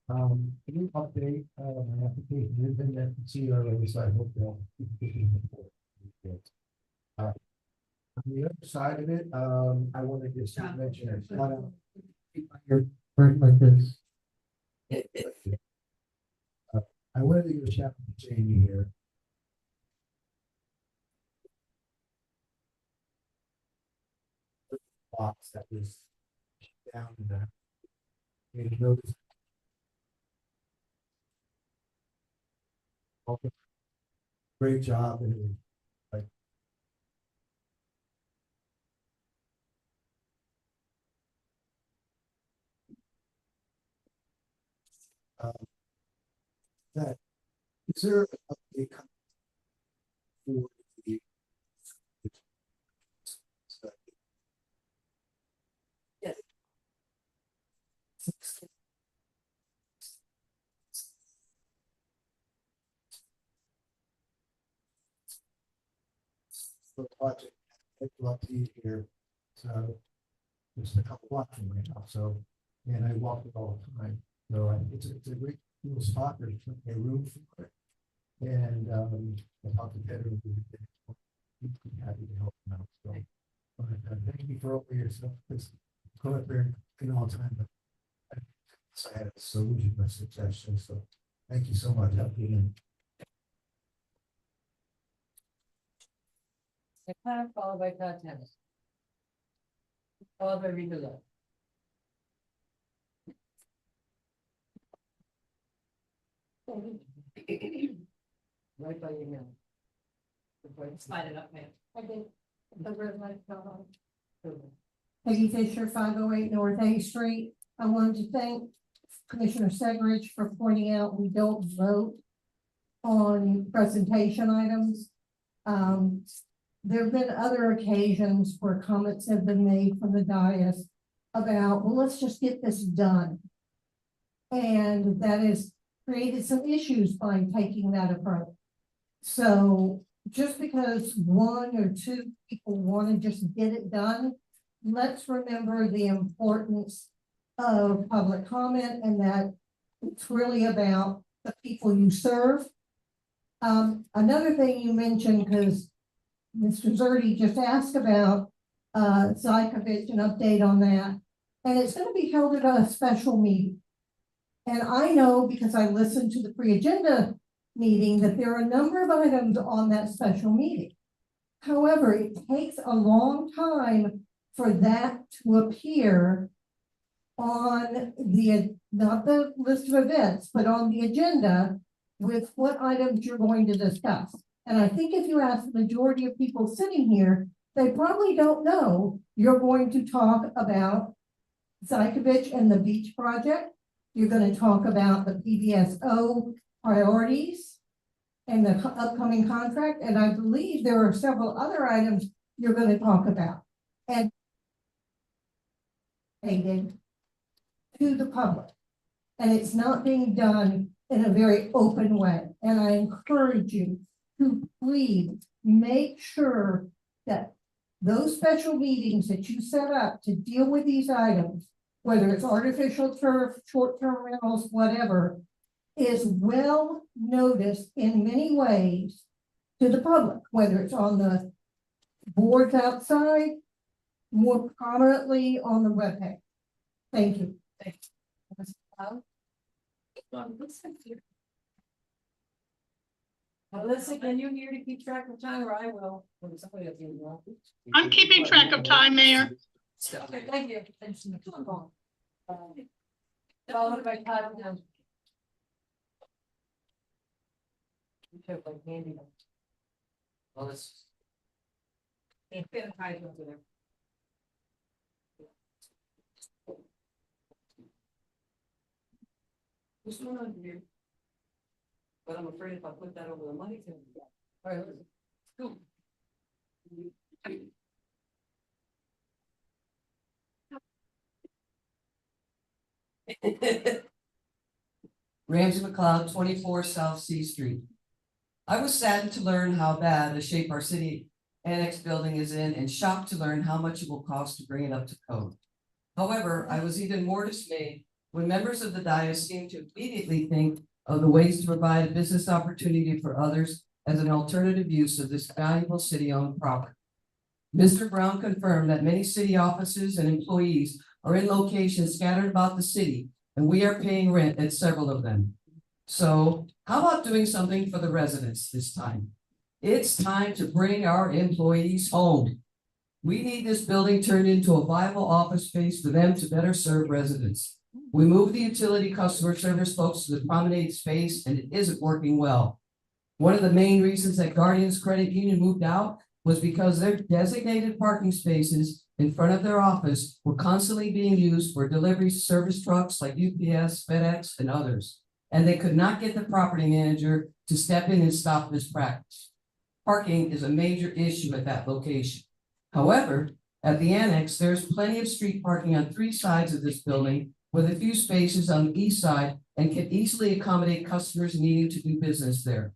Can you update, my application, you've been there to see already, so I hope they'll. keep pushing it forward. On the other side of it, I want to just mention, it's not a. Your work like this. I wanted to give a shout out to Jamie here. Box that was down in there. And you notice. Okay. Great job and it was like. That is there a for the Yes. the project, it's a lot easier, so. Just a couple blocks from my house, so, and I walk it all the time, so it's a great little spot, there's plenty of room for it. And, I talked to Pedro. He'd be happy to help him out, so. But, thank you for all your stuff, because go up there and all the time, but. I had a solution, my suggestion, so, thank you so much, Followed by Todd Tennis. Followed by Rita Lowe. Right by your mail. Slide it up, man. I think the red light go on. Peggy Fisher, 508 North A Street. I wanted to thank Commissioner Segridge for pointing out we don't vote on presentation items. There have been other occasions where comments have been made from the dais about, well, let's just get this done. And that has created some issues by taking that approach. So just because one or two people want to just get it done, let's remember the importance of public comment and that it's really about the people you serve. Another thing you mentioned, because Mr. Zerdy just asked about Zykovich, an update on that, and it's going to be held at a special meeting. And I know because I listened to the pre-agenda meeting that there are a number of items on that special meeting. However, it takes a long time for that to appear on the, not the list of events, but on the agenda with what items you're going to discuss. And I think if you ask the majority of people sitting here, they probably don't know you're going to talk about Zykovich and the beach project. You're going to talk about the PBSO priorities and the upcoming contract. And I believe there are several other items you're going to talk about. And to the public. And it's not being done in a very open way. And I encourage you to please make sure that those special meetings that you set up to deal with these items, whether it's artificial turf, short-term rentals, whatever, is well noticed in many ways to the public, whether it's on the boards outside, more prominently on the webpage. Thank you. Melissa, can you here to keep track of time, or I will? Somebody else will. I'm keeping track of time, Mayor. Okay, thank you. Followed by Todd Jones. You took like handy. Well, this. Can't fit a high over there. What's going on here? But I'm afraid if I put that over the money. All right, let's go. Ramsey McLeod, 24 South C Street. I was saddened to learn how bad a shape our city annex building is in and shocked to learn how much it will cost to bring it up to code. However, I was even more dismayed when members of the dais seemed to immediately think of the ways to provide a business opportunity for others as an alternative use of this valuable city-owned property. Mr. Brown confirmed that many city offices and employees are in locations scattered about the city, and we are paying rent at several of them. So how about doing something for the residents this time? It's time to bring our employees home. We need this building turned into a viable office space for them to better serve residents. We moved the utility customer service folks to the promenade space and it isn't working well. One of the main reasons that Guardians Credit Union moved out was because their designated parking spaces in front of their office were constantly being used for delivery service trucks like UPS, FedEx, and others. And they could not get the property manager to step in and stop this practice. Parking is a major issue at that location. However, at the annex, there's plenty of street parking on 3 sides of this building with a few spaces on the east side and can easily accommodate customers needing to do business there.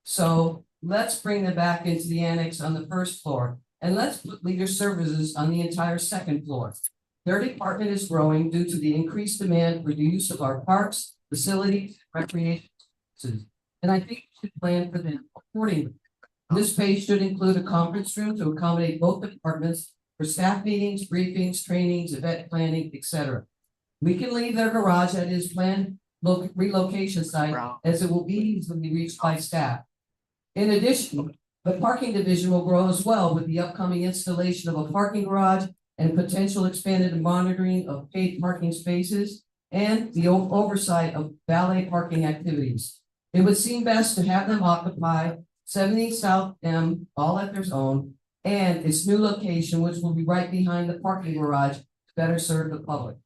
So let's bring them back into the annex on the 1st floor and let's put leader services on the entire 2nd floor. Their department is growing due to the increased demand for the use of our parks, facilities, recreation services. And I think we should plan for them accordingly. This space should include a conference room to accommodate both departments for staff meetings, briefings, trainings, event planning, etc. We can leave their garage at his planned relocation site as it will be easily reached by staff. In addition, the parking division will grow as well with the upcoming installation of a parking garage and potential expanded monitoring of paid parking spaces and the oversight of valet parking activities. It would seem best to have them occupy 70 South M all at their own and its new location, which will be right behind the parking garage to better serve the public.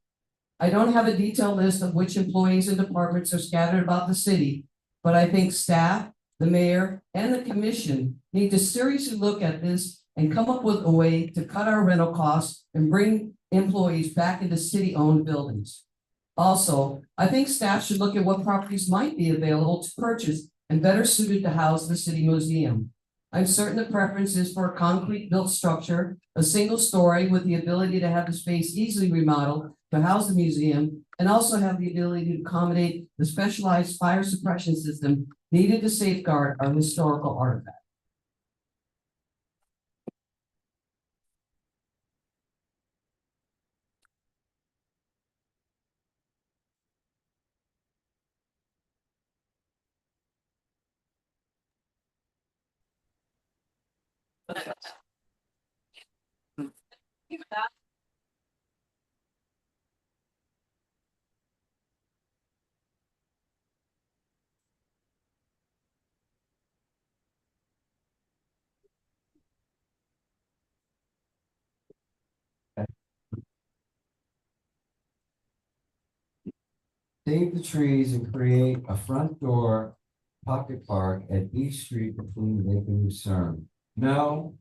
I don't have a detailed list of which employees and departments are scattered about the city, but I think staff, the mayor, and the commission need to seriously look at this and come up with a way to cut our rental costs and bring employees back into city-owned buildings. Also, I think staff should look at what properties might be available to purchase and better suited to house the city museum. I'm certain the preference is for a concrete built structure, a single story with the ability to have the space easily remodeled to house the museum, and also have the ability to accommodate the specialized fire suppression system needed to safeguard our historical artifacts. Save the trees and create a front door pocket park at East Street between Lake and Lucerne. No,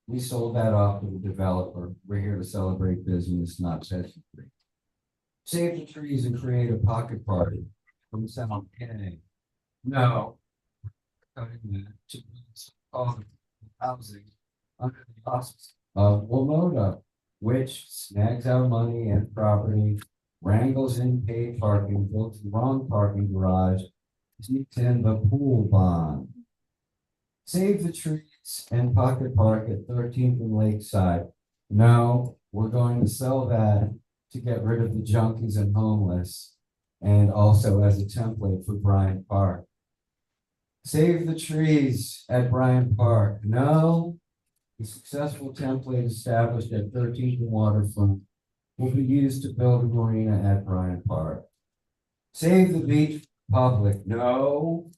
we sold that off to the developer. We're here to celebrate business, not peasantry. Save the trees and create a pocket party from South K. No. Cutting that to all the housing under the auspices of WMODA, which snags our money and property, wrangles in paid parking, builds the wrong parking garage, sneaks in the pool bond. Save the trees and pocket park at 13th and Lakeside. No, we're going to sell that to get rid of the junkies and homeless, and also as a template for Bryant Park. Save the trees at Bryant Park. No, the successful template established at 13th and Waterfront will be used to build a marina at Bryant Park. Save the beach public. No,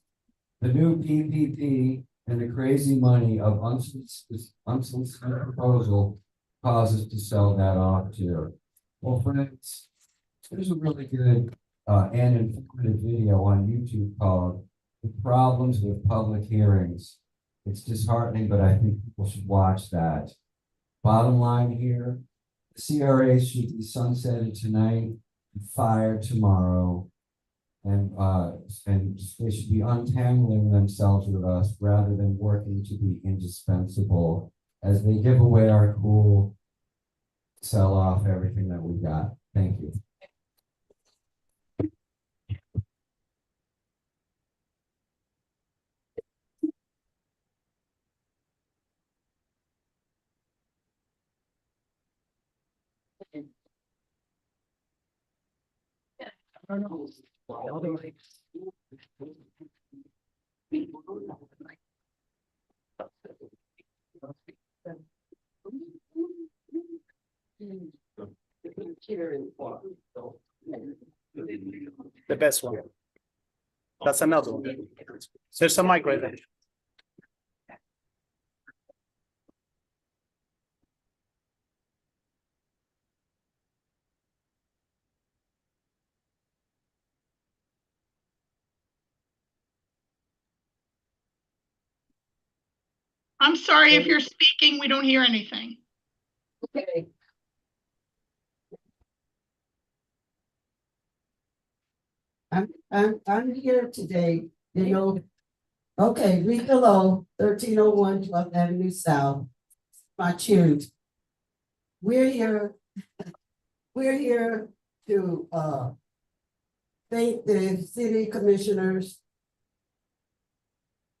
the new PPP and the crazy money of unsolicited proposal causes to sell that off too. Well, friends, there's a really good and informative video on YouTube called "The Problems with Public Hearings." It's disheartening, but I think people should watch that. Bottom line here, the CRA should be sunsetted tonight and fired tomorrow. And they should be untangling themselves with us rather than working to be indispensable as they give away our cool, sell off everything that we got. Thank you. The best one. That's another one. There's a mic right there. I'm sorry, if you're speaking, we don't hear anything. Okay. I'm here today, you know. Okay, read below, 1301 12th Avenue South, my cheers. We're here to thank the city commissioners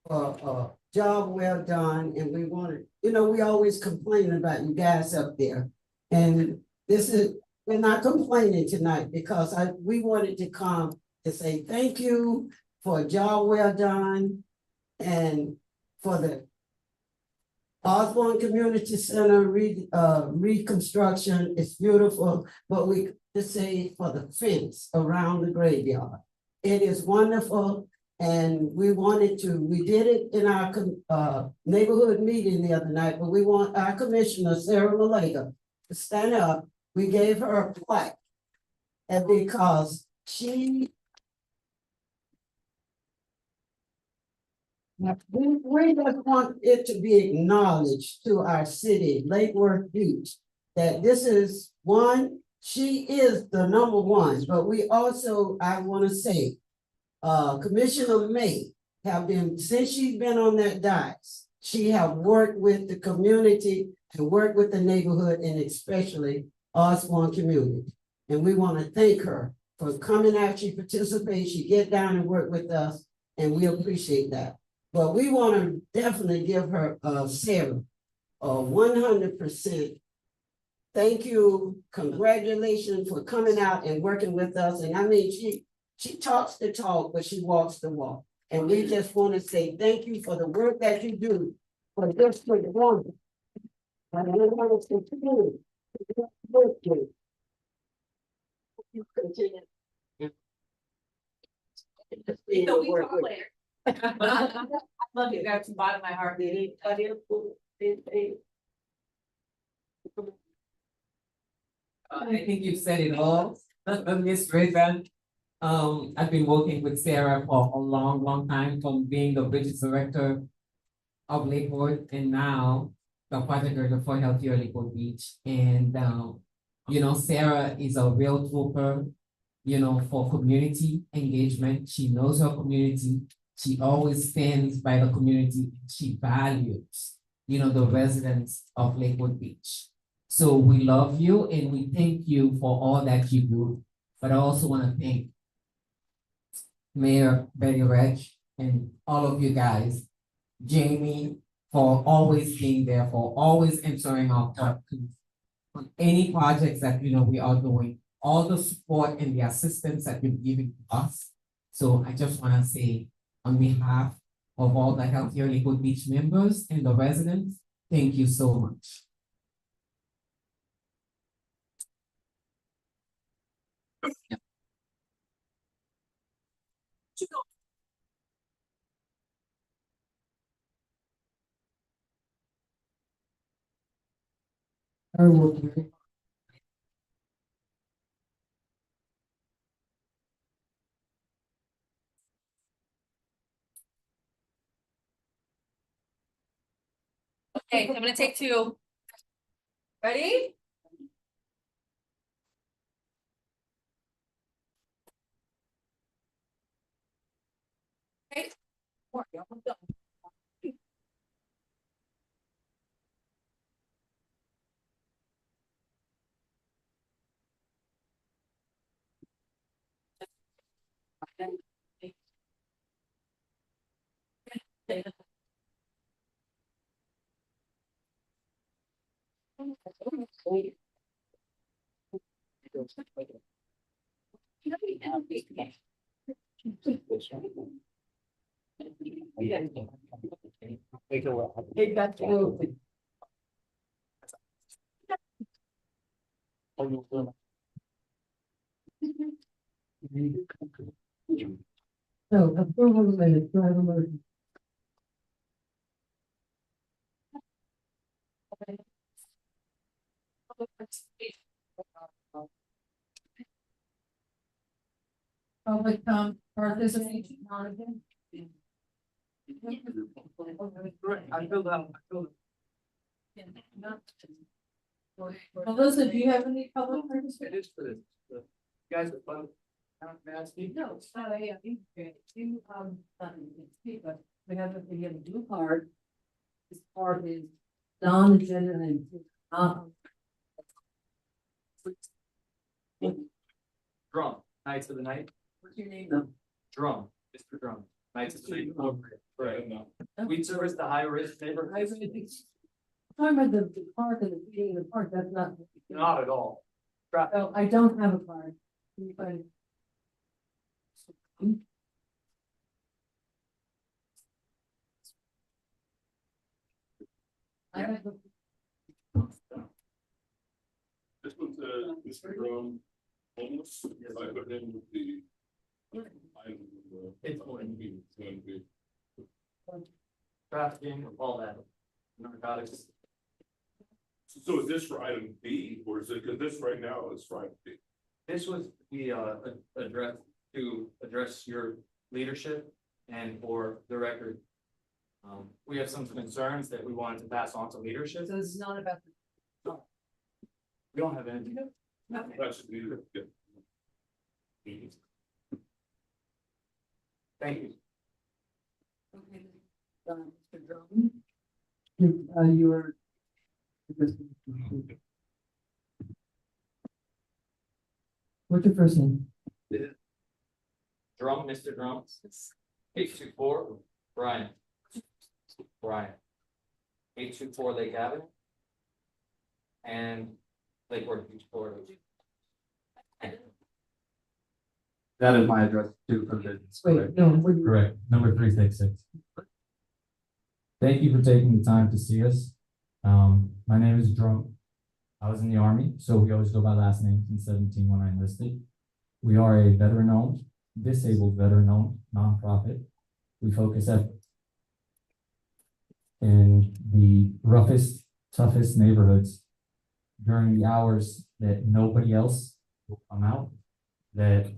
for job well done, and we wanted, you know, we always complain about you guys up there. And we're not complaining tonight because we wanted to come to say thank you for a job well done and for the Osborne Community Center reconstruction. It's beautiful, but we just say for the fence around the graveyard. It is wonderful. And we did it in our neighborhood meeting the other night, but we want our commissioner, Sarah Malega, to stand up. We gave her a plaque. And because we just want it to be acknowledged to our city, Lake Worth Beach, that this is one, she is the number one, but we also, I want to say, Commissioner May have been, since she's been on that dais, she have worked with the community and worked with the neighborhood and especially Osborne community. And we want to thank her for coming out, she participates, she get down and work with us, and we appreciate that. But we want to definitely give her, Sarah, 100%. Thank you, congratulations for coming out and working with us. And I mean, she talks the talk, but she walks the walk. And we just want to say thank you for the work that you do for this for the woman. And I want to continue. You continue. So we talk later. I love you, that's the bottom of my heart. I think you've said it all, Ms. Raven. I've been working with Sarah for a long time, from being the Bridges Director of Lakewood and now the project director for Healthier Lakewood Beach. And, you know, Sarah is a real trooper, you know, for community engagement. She knows her community. She always stands by the community. She values, you know, the residents of Lakewood Beach. So we love you and we thank you for all that you do. But I also want to thank Mayor Betty Reg and all of you guys, Jamie, for always being there, for always answering our questions on any projects that, you know, we are doing, all the support and the assistance that you're giving to us. So I just want to say, on behalf of all the Healthier Lakewood Beach members and the residents, thank you so much. Okay, I'm gonna take two. Ready? Okay. It got to. So approval of minutes, do I have a motion? Public participation. Melissa, do you have any public participation? It is for the guys that fun. No, it's not a, you, speak, but we have to get a blue card. This card is non-agenda and, Drum, Knights of the Night. what's your name though? Drum, Mr. Drum. Knights of the Night. Right, no. We service the high risk neighborhoods. Talking about the park and the beginning of the park, that's not. Not at all. So I don't have a card. Can you find it? I have the. This one's Mr. Drum, homeless, I put in with the item It's going to be. Trafficking, all that, narcotics. So is this for item B, or is it, because this right now is for item B? This was the address to address your leadership and for the record. We have some concerns that we wanted to pass on to leadership. So it's not about. We don't have anything. That should be it. Yeah. Thank you. Okay. Mr. Drummond? Your. What's your first name? Drum, Mr. Drum. 824, Brian. Brian. 824 Lake Avenue. And Lakewood Beach, Florida. That is my address too for business. Wait, no, Correct, number 366. Thank you for taking the time to see us. My name is Drum. I was in the Army, so we always go by last name since 17 when I enlisted. We are a veteran-owned, disabled veteran-owned nonprofit. We focus in the roughest, toughest neighborhoods during the hours that nobody else will come out, that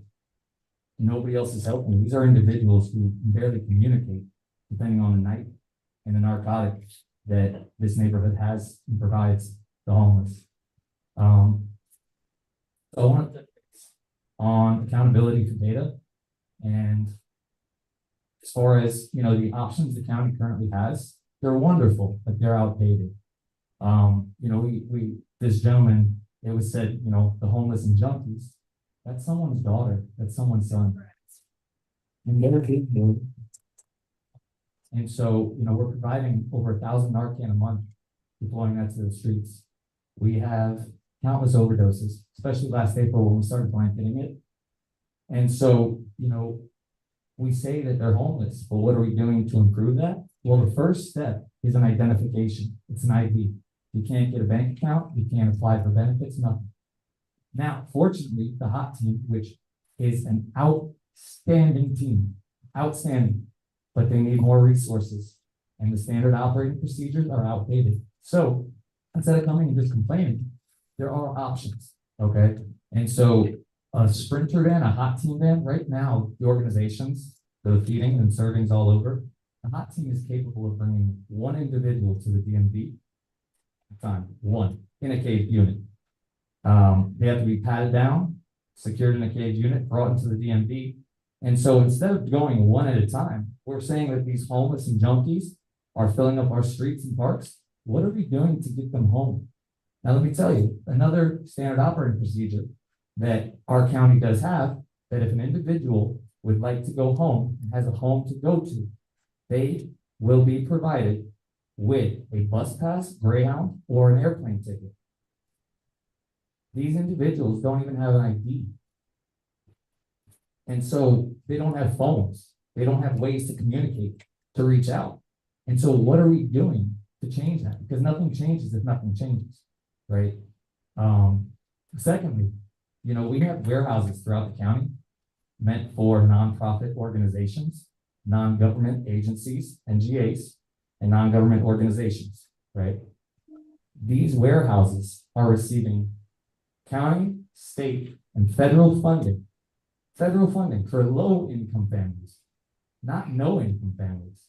nobody else is helping. These are individuals who barely communicate, depending on the night and the narcotics that this neighborhood has and provides the homeless. So I want to focus on accountability for data, and as far as the options the county currently has, they're wonderful, but they're outdated. This gentleman, it was said, the homeless and junkies, that's someone's daughter, that's someone's son. And they're being moved. And so, we're providing over 1,000 Narcan a month, deploying that to the streets. We have countless overdoses, especially last April when we started blanketing it. And so, we say that they're homeless, but what are we doing to improve that? Well, the first step is an identification. It's an ID. You can't get a bank account, you can't apply for benefits, nothing. Now, fortunately, the HOT team, which is an outstanding team, outstanding, but they need more resources, and the standard operating procedures are outdated. So instead of coming and just complaining, there are options, okay? And so a Sprinter van, a HOT team van, right now, the organizations, the feeding and servings all over, the HOT team is capable of bringing one individual to the DMV at a time, one, in a caged unit. They have to be patted down, secured in a caged unit, brought into the DMV. And so instead of going one at a time, we're saying that these homeless and junkies are filling up our streets and parks. What are we doing to get them home? Now, let me tell you, another standard operating procedure that our county does have, that if an individual would like to go home and has a home to go to, they will be provided with a bus pass, Greyhound, or an airplane ticket. These individuals don't even have an ID. And so they don't have phones. They don't have ways to communicate, to reach out. And so what are we doing to change that? Because nothing changes if nothing changes, right? Secondly, we have warehouses throughout the county meant for nonprofit organizations, non-government agencies, NGAs, and non-government organizations, right? These warehouses are receiving county, state, and federal funding for low-income families, not no-income families.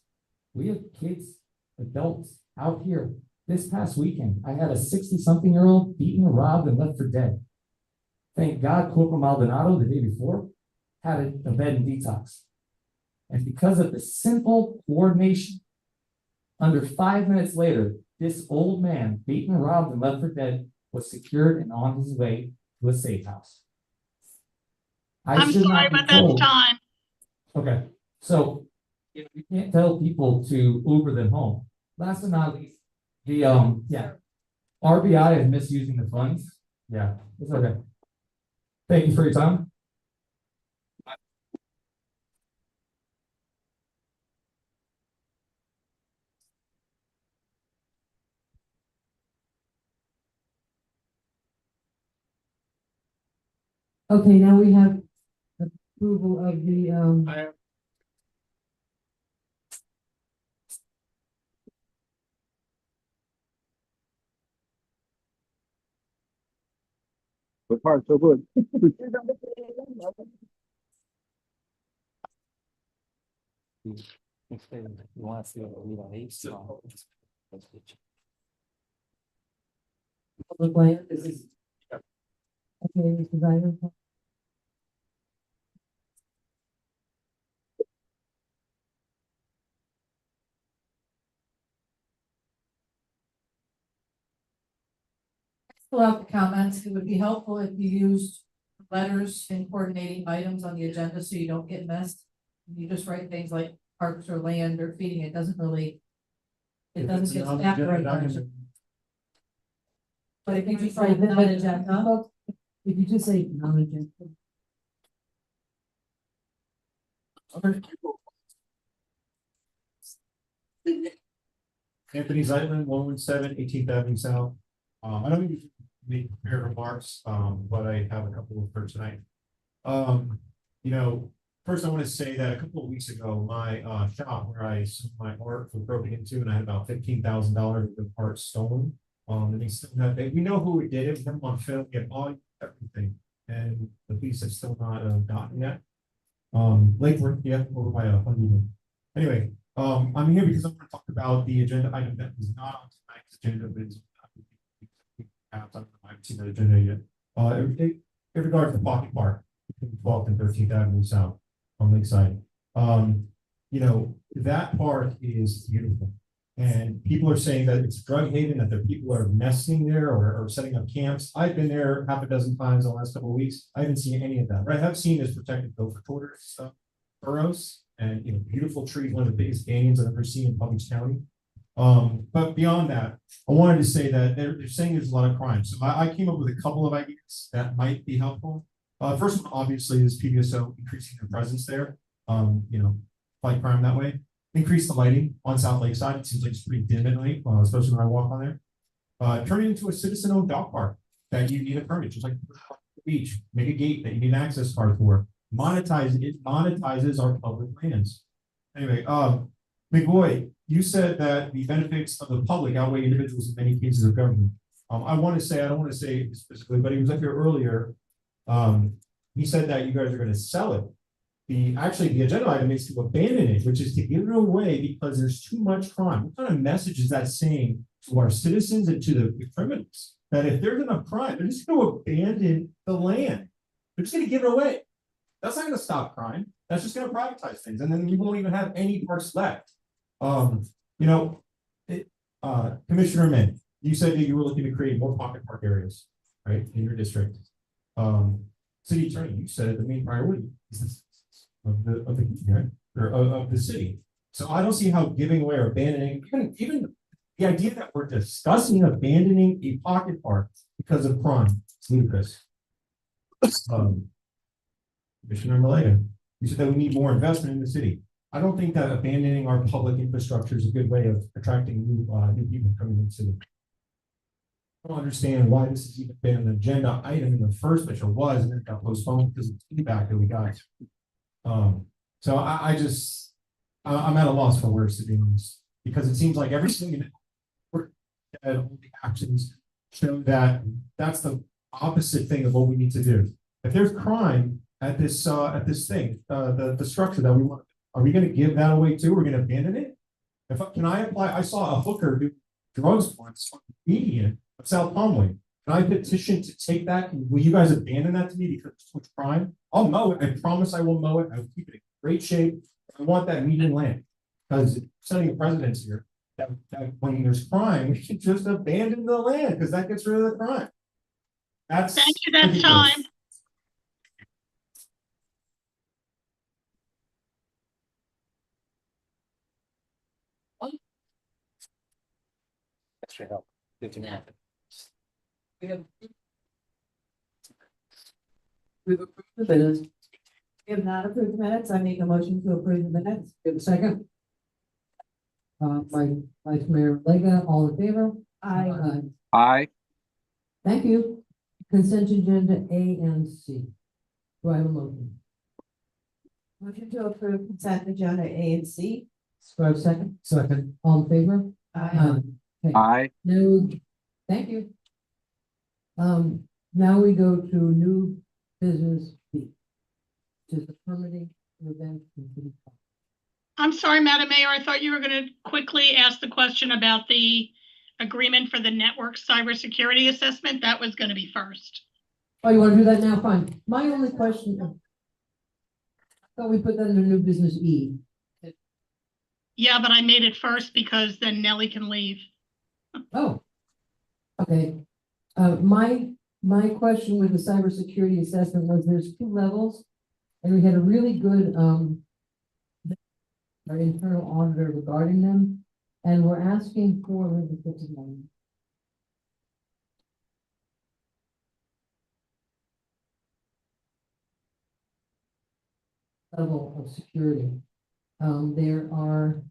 We have kids, adults out here. This past weekend, I had a 60-something-year-old beaten, robbed, and left for dead. Thank God Corporal Maldonado, the day before, had a bed in detox. And because of the simple coordination, under 5 minutes later, this old man, beaten, robbed, and left for dead, was secured and on his way to a safe house. I'm sorry, but that's time. Okay, so you can't tell people to Uber them home. Last but not least, the RBI is misusing the funds. Yeah, it's okay. Thank you for your time. Okay, now we have approval of the So far, so good. Public land, this is. Okay, Mr. Zion. Fill out the comments. It would be helpful if you used letters in coordinating items on the agenda so you don't get missed. You just write things like parks or land or feeding, it doesn't really. It doesn't get stacked right. But if you just write non-agenda. If you just say non-agenda. Anthony Zeitman, 117 18th Avenue South. I don't usually make prepared remarks, but I have a couple for tonight. You know, first I want to say that a couple of weeks ago, my shop where I sold my art was broken into, and I had about $15,000 of the parts stolen. And they still have, we know who we did it, we have them on film, we have all everything, and the police have still not gotten yet. Lake Worth, yeah, over by Honeymoon. Anyway, I'm here because I want to talk about the agenda item that is not on tonight's agenda, but is I haven't seen the agenda yet. In regards to the pocket park between 12th and 13th Avenue South on Lakeside. You know, that park is beautiful. And people are saying that it's a drug haven, that the people are nesting there or setting up camps. I've been there half a dozen times in the last couple of weeks. I haven't seen any of that. What I have seen is protected gopher tortoise burrows and, you know, beautiful trees, one of the biggest canyons I've ever seen in Palm Beach County. But beyond that, I wanted to say that they're saying there's a lot of crime. So I came up with a couple of ideas that might be helpful. First one, obviously, is PBSO increasing their presence there. You know, fight crime that way. Increase the lighting on South Lakeside. It seems like it's pretty dim at night, especially when I walk on there. Turn it into a citizen-owned dog park that you need a permit, just like the beach. Make a gate that you need an access card for. Monetize it. Monetizes our public lands. Anyway, McBoy, you said that the benefits of the public outweigh individuals in many cases of government. I want to say, I don't want to say it specifically, but he was up here earlier. He said that you guys are going to sell it. Actually, the agenda item is to abandon it, which is to give it away because there's too much crime. What kind of message is that saying to our citizens and to the criminals? That if there's enough crime, they're just going to abandon the land. They're just going to give it away. That's not going to stop crime. That's just going to privatize things, and then we won't even have any parks left. You know, Commissioner Min, you said that you were looking to create more pocket park areas, right, in your district. City Attorney, you said the main priority is of the city. So I don't see how giving away or abandoning, even the idea that we're discussing abandoning a pocket park because of crime, it's ludicrous. Commissioner Maleta, you said that we need more investment in the city. I don't think that abandoning our public infrastructure is a good way of attracting new people coming into the city. I don't understand why this has even been an agenda item in the first place, or was, and it got postponed because of the feedback that we got. So I'm at a loss for words, to be honest, because it seems like everything all the actions show that that's the opposite thing of what we need to do. If there's crime at this thing, the structure that we want, are we going to give that away too? We're going to abandon it? Can I apply? I saw a hooker do drugs once on the median of South Palmway. Can I petition to take that? Will you guys abandon that to me because it's too much crime? I'll mow it. I promise I will mow it. I will keep it in great shape. I want that median land because setting a precedence here that when there's crime, we should just abandon the land because that gets rid of the crime. Thank you, that's time. That's your help. Good to know. We've approved the minutes. We have not approved the minutes. I make a motion to approve the minutes. Give a second. Vice Mayor Lega, all in favor? Aye. Aye. Thank you. Consent agenda A and C. Do I have a motion? Motion to approve consent agenda A and C. Do I have a second? Second. All in favor? Aye. Okay. Aye. No, thank you. Now we go to new business B. Which is the permitting event. I'm sorry, Madam Mayor, I thought you were gonna quickly ask the question about the agreement for the network cybersecurity assessment. That was gonna be first. Oh, you wanna do that now? Fine. My only question. Thought we put that under new business E. Yeah, but I made it first because then Nellie can leave. Oh. Okay. My question with the cybersecurity assessment was there's 2 levels. And we had a really good, our internal auditor regarding them. And we're asking for, let me put it on. Level of security. There are.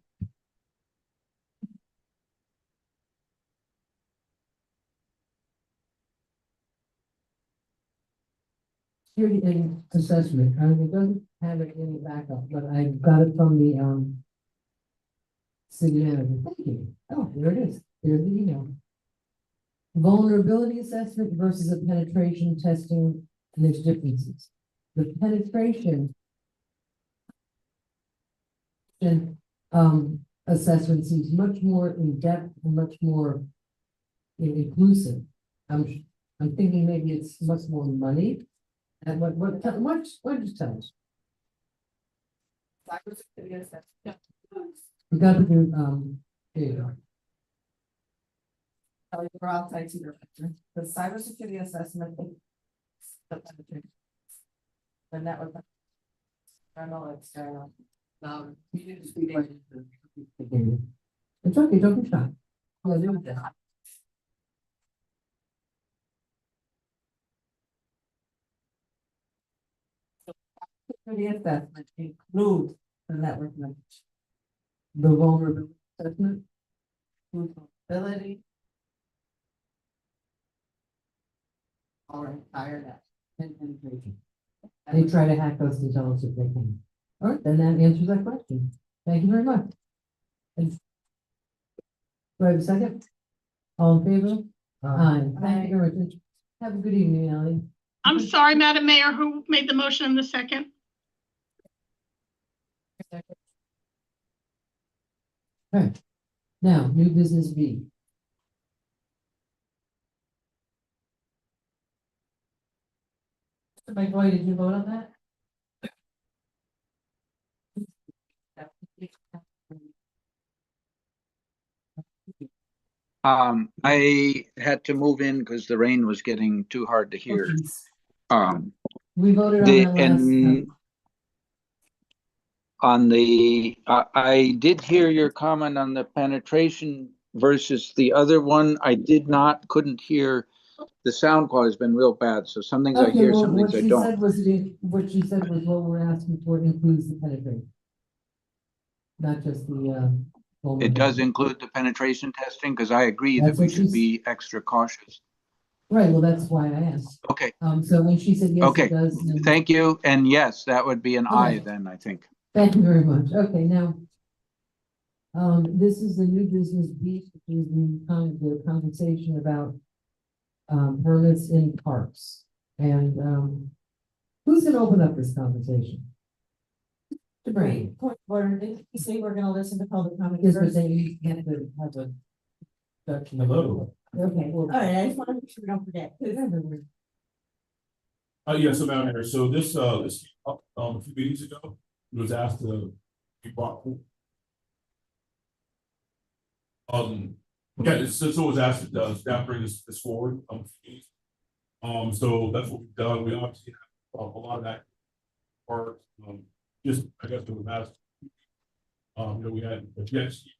Security and assessment, it doesn't have it in the backup, but I got it from the, city manager. Thank you. Oh, there it is. There's the email. Vulnerability assessment versus a penetration testing, and there's differences. The penetration assessment seems much more in depth and much more inclusive. I'm thinking maybe it's much more money. And what did you tell us? Cybersecurity assessment. We got to do, there you go. We're all tied to your picture. The cybersecurity assessment. The network. Internal, external. You didn't speak right into the. It's okay, don't be shy. Yeah, do that. The assessment includes the network knowledge, The vulnerability assessment. vulnerability. Our entire net and penetration. They try to hack us to tell us if they can. All right, then that answers that question. Thank you very much. And do I have a second? All in favor? Aye. Thank you very much. Have a good evening, Ally. I'm sorry, Madam Mayor, who made the motion in the second? Okay. Now, new business B. Mr. McVoy, did you vote on that? I had to move in because the rain was getting too hard to hear. We voted on The, that last and on the, I did hear your comment on the penetration versus the other one. I couldn't hear. The sound quality has been real bad, so some things I hear, well, some things I don't. What she said was what we're asking for includes the penetration. Not just the, It does include the penetration testing, because I agree that That's we what should be extra cautious. Right, well, that's why I asked. Okay, So when she said yes, okay, it does. then- thank you, and yes, that would be an aye Okay. then, I think. Thank you very much. Okay, now. This is the new business B, which is the conversation about. Permits in parks. And, who's gonna open up this conversation? Great. Point order, did you say we're gonna listen to public comment Yes, but first? then you have to have a. Hello. Okay, well. All right, I just want to make sure we don't forget. Yeah, so Madam Mayor, so this a few meetings ago, it was asked to be brought. Yeah, so it was asked to staff bring this forward, so that's what we've done. We obviously have a lot of that part, just, I guess, in the past. We had a jet ski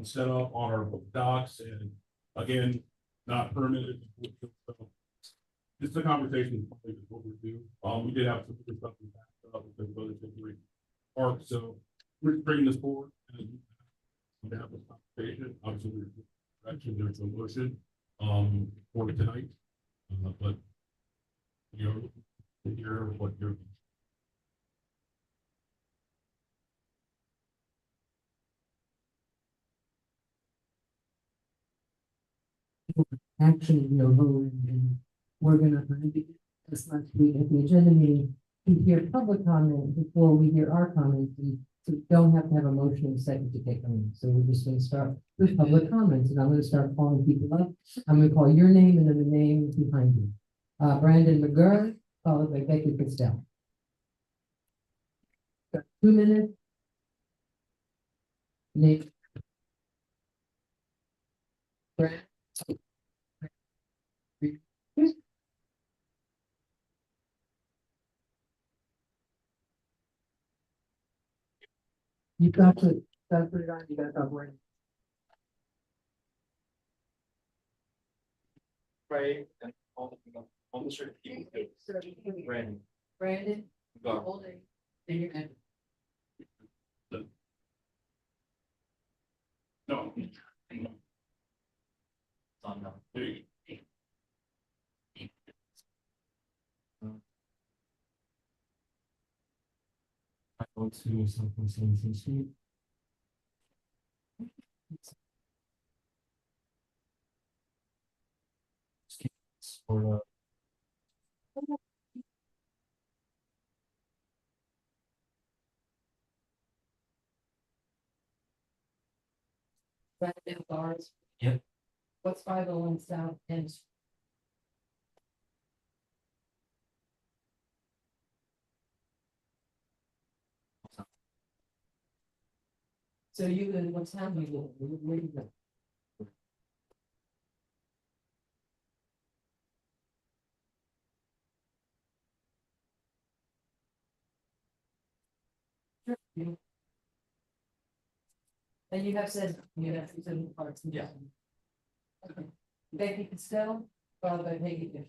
set up on our docks, and again, not permitted. Just a conversation is what we do. We did have some good stuff in the past, with the other temporary park, so we're bringing this forward and to have this conversation. Obviously, there's a motion for tonight, but to hear what you're. Actually, go and we're gonna, this month, we, at the agenda meeting, we hear public comment before we hear our comments. We don't have to have a motion and second to take them. So we're just gonna start with public comments, and I'm gonna start calling people up. I'm gonna call your name and then the name behind you. Brandon McGurr, followed by Becky Christel. 2 minutes. Nick. Brand. You got to put it on, you gotta stop worrying. Right, and all the certain people do. Brandon. Brandon, Go. holding, and you're good. No. It's on now. There you I go to something 17th Street. Or Brandon bars. Yep. What's 501 South End? So you can, what time you go? Where you go? And you have said, you have some parts. Yeah. Okay. Becky Costello, followed by Peggy Fish.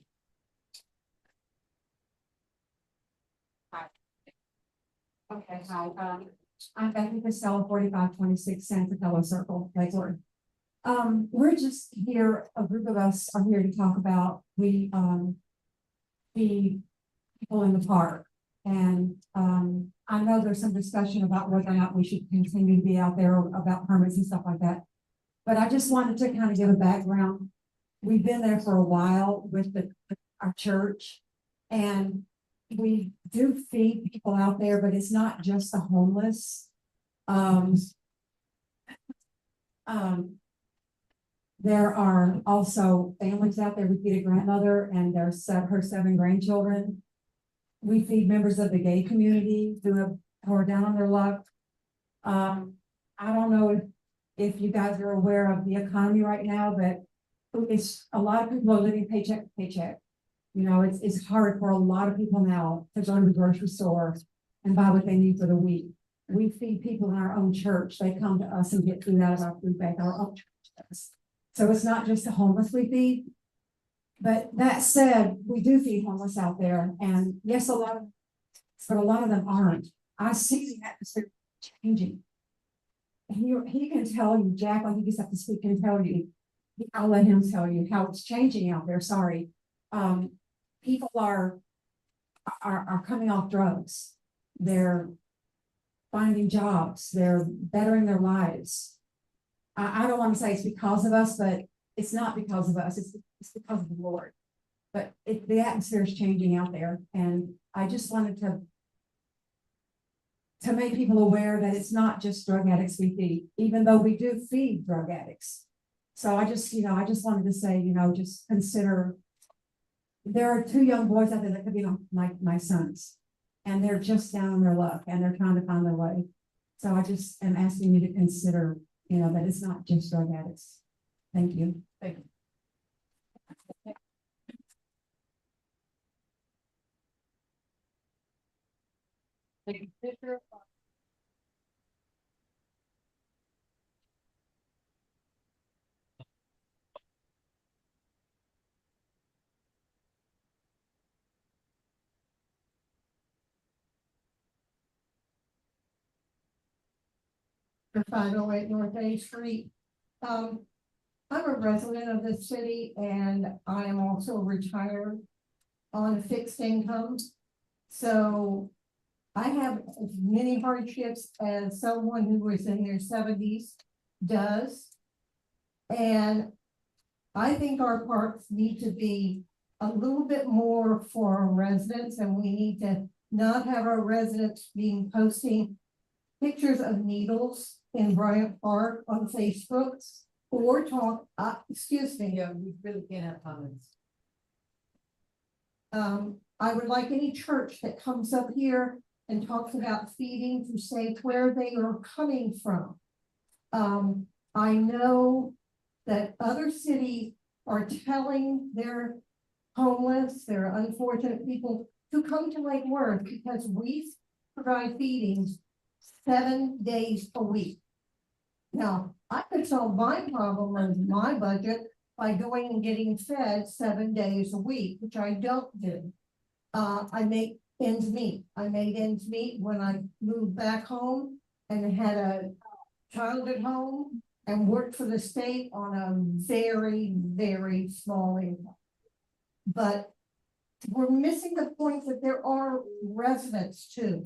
Okay, hi, I'm Becky Costello, 4526 Santa Fe Circle, Lakewood. We're just here, a group of us are here to talk about the people in the park. And, I know there's some discussion about whether or not we should continue to be out there about permits and stuff like that. But I just wanted to kind of give a background. We've been there for a while with our church, and we do feed people out there, but it's not just the homeless. There are also families out there. We feed a grandmother and her 7 grandchildren. We feed members of the gay community who are down on their luck. I don't know if you guys are aware of the economy right now, but it's a lot of people are living paycheck to paycheck. You know, it's hard for a lot of people now to go to the grocery store and buy what they need for the week. We feed people in our own church. They come to us and get food out of our food bank, our own church does. So it's not just the homeless we feed. But that said, we do feed homeless out there, and yes, but a lot of them aren't. I see the atmosphere changing. He can tell you, Jack, like he gets up to speak and tell you. I'll let him tell you how it's changing out there. Sorry, people are coming off drugs. They're finding jobs. They're bettering their lives. I don't want to say it's because of us, but it's not because of us. It's because of the Lord. But the atmosphere is changing out there, and I just wanted to make people aware that it's not just drug addicts we feed, even though we do feed drug addicts. So I just wanted to say, just consider. There are 2 young boys out there that could be my sons, and they're just down on their luck, and they're trying to find their way. So I just am asking you to consider, that it's not just drug addicts. Thank you. Thank you. Thank you, Fisher. For 508 North A Street. I'm a resident of this city, and I am also retired on a fixed income. So I have as many hardships as someone who was in their 70s does. And I think our parks need to be a little bit more for our residents, and we need to not have our residents being posting pictures of needles in Bryant Park on Facebook or talk, excuse me. Yeah, we really can't have comments. I would like any church that comes up here and talks about feeding to say where they are coming from. I know that other cities are telling their homeless, their unfortunate people to come to Lake Worth because we provide feedings 7 days a week. Now, I could solve my problem and my budget by going and getting fed 7 days a week, which I don't do. I make ends meet. I made ends meet when I moved back home and had a child at home and worked for the state on a very, very small income. But we're missing the point that there are residents too.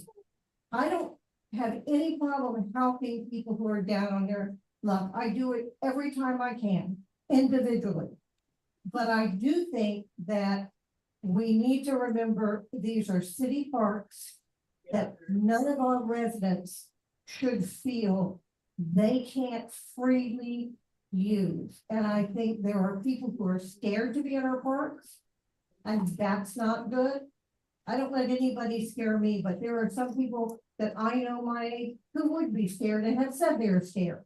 I don't have any problem helping people who are down on their luck. I do it every time I can, individually. But I do think that we need to remember these are city parks that none of our residents should feel they can't freely use. And I think there are people who are scared to be in our parks, and that's not good. I don't let anybody scare me, but there are some people that I know my age who would be scared and have said they're scared.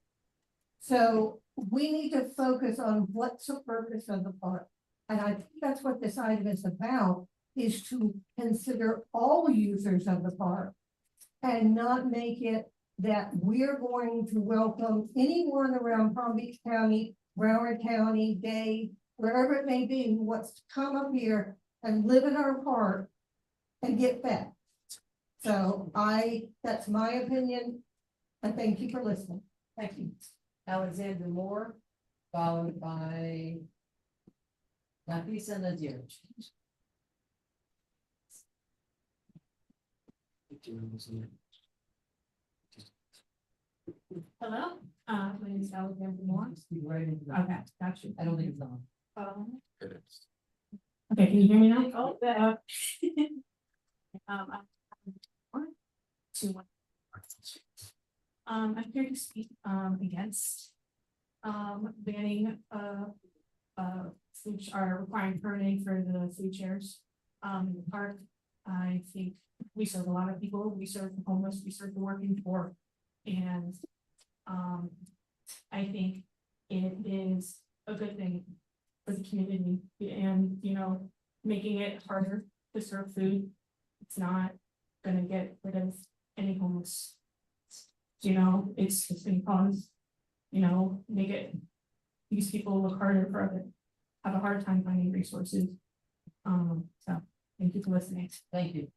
So we need to focus on what's the purpose of the park. And I think that's what this item is about, is to consider all users of the park and not make it that we're going to welcome anyone around Palm Beach County, Broward County, Dade, wherever it may be, who wants to come up here and live in our park and get fed. So that's my opinion. And thank you for listening. Thank you. Alexander Moore, followed by Nafisa Nadir. Hello, my name is Alexander Moore. Okay, got you. I don't think it's on. Okay, can you hear me now? Oh, I'm here to speak against banning food are requiring permitting for the food chairs in the park. I think we serve a lot of people. We serve the homeless, we serve the working poor, and I think it is a good thing for the community, and making it harder to serve food. It's not gonna get rid of any homeless. It's just gonna cause, make it, these people look harder for it, have a hard time finding resources. So thank you for listening. Thank you.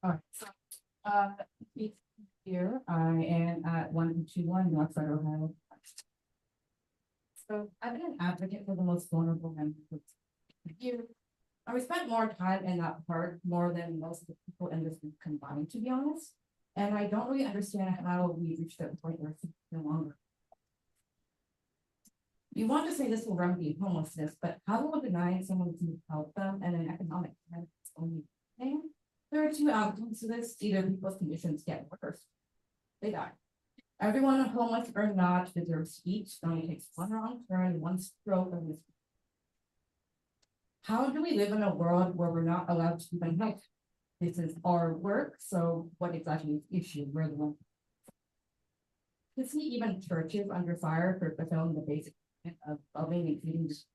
All right, so, here I am at 121 Northside, Ohio. So I've been an advocate for the most vulnerable members of here. We spent more time in that park more than most of the people in this group combined, to be honest. And I don't really understand how we reached that point where it's no longer. You want to say this will remedy homelessness, but how will deny someone to help them and an economic benefits only thing? There are two outcomes to this. Either people's conditions get worse, they die. Everyone homeless or not deserves to eat. It only takes one wrong turn, one stroke of this. How do we live in a world where we're not allowed to even help? This is our work, so what exactly is the issue? We're the one. To see even churches under fire for fulfilling the basic of loving and feeding is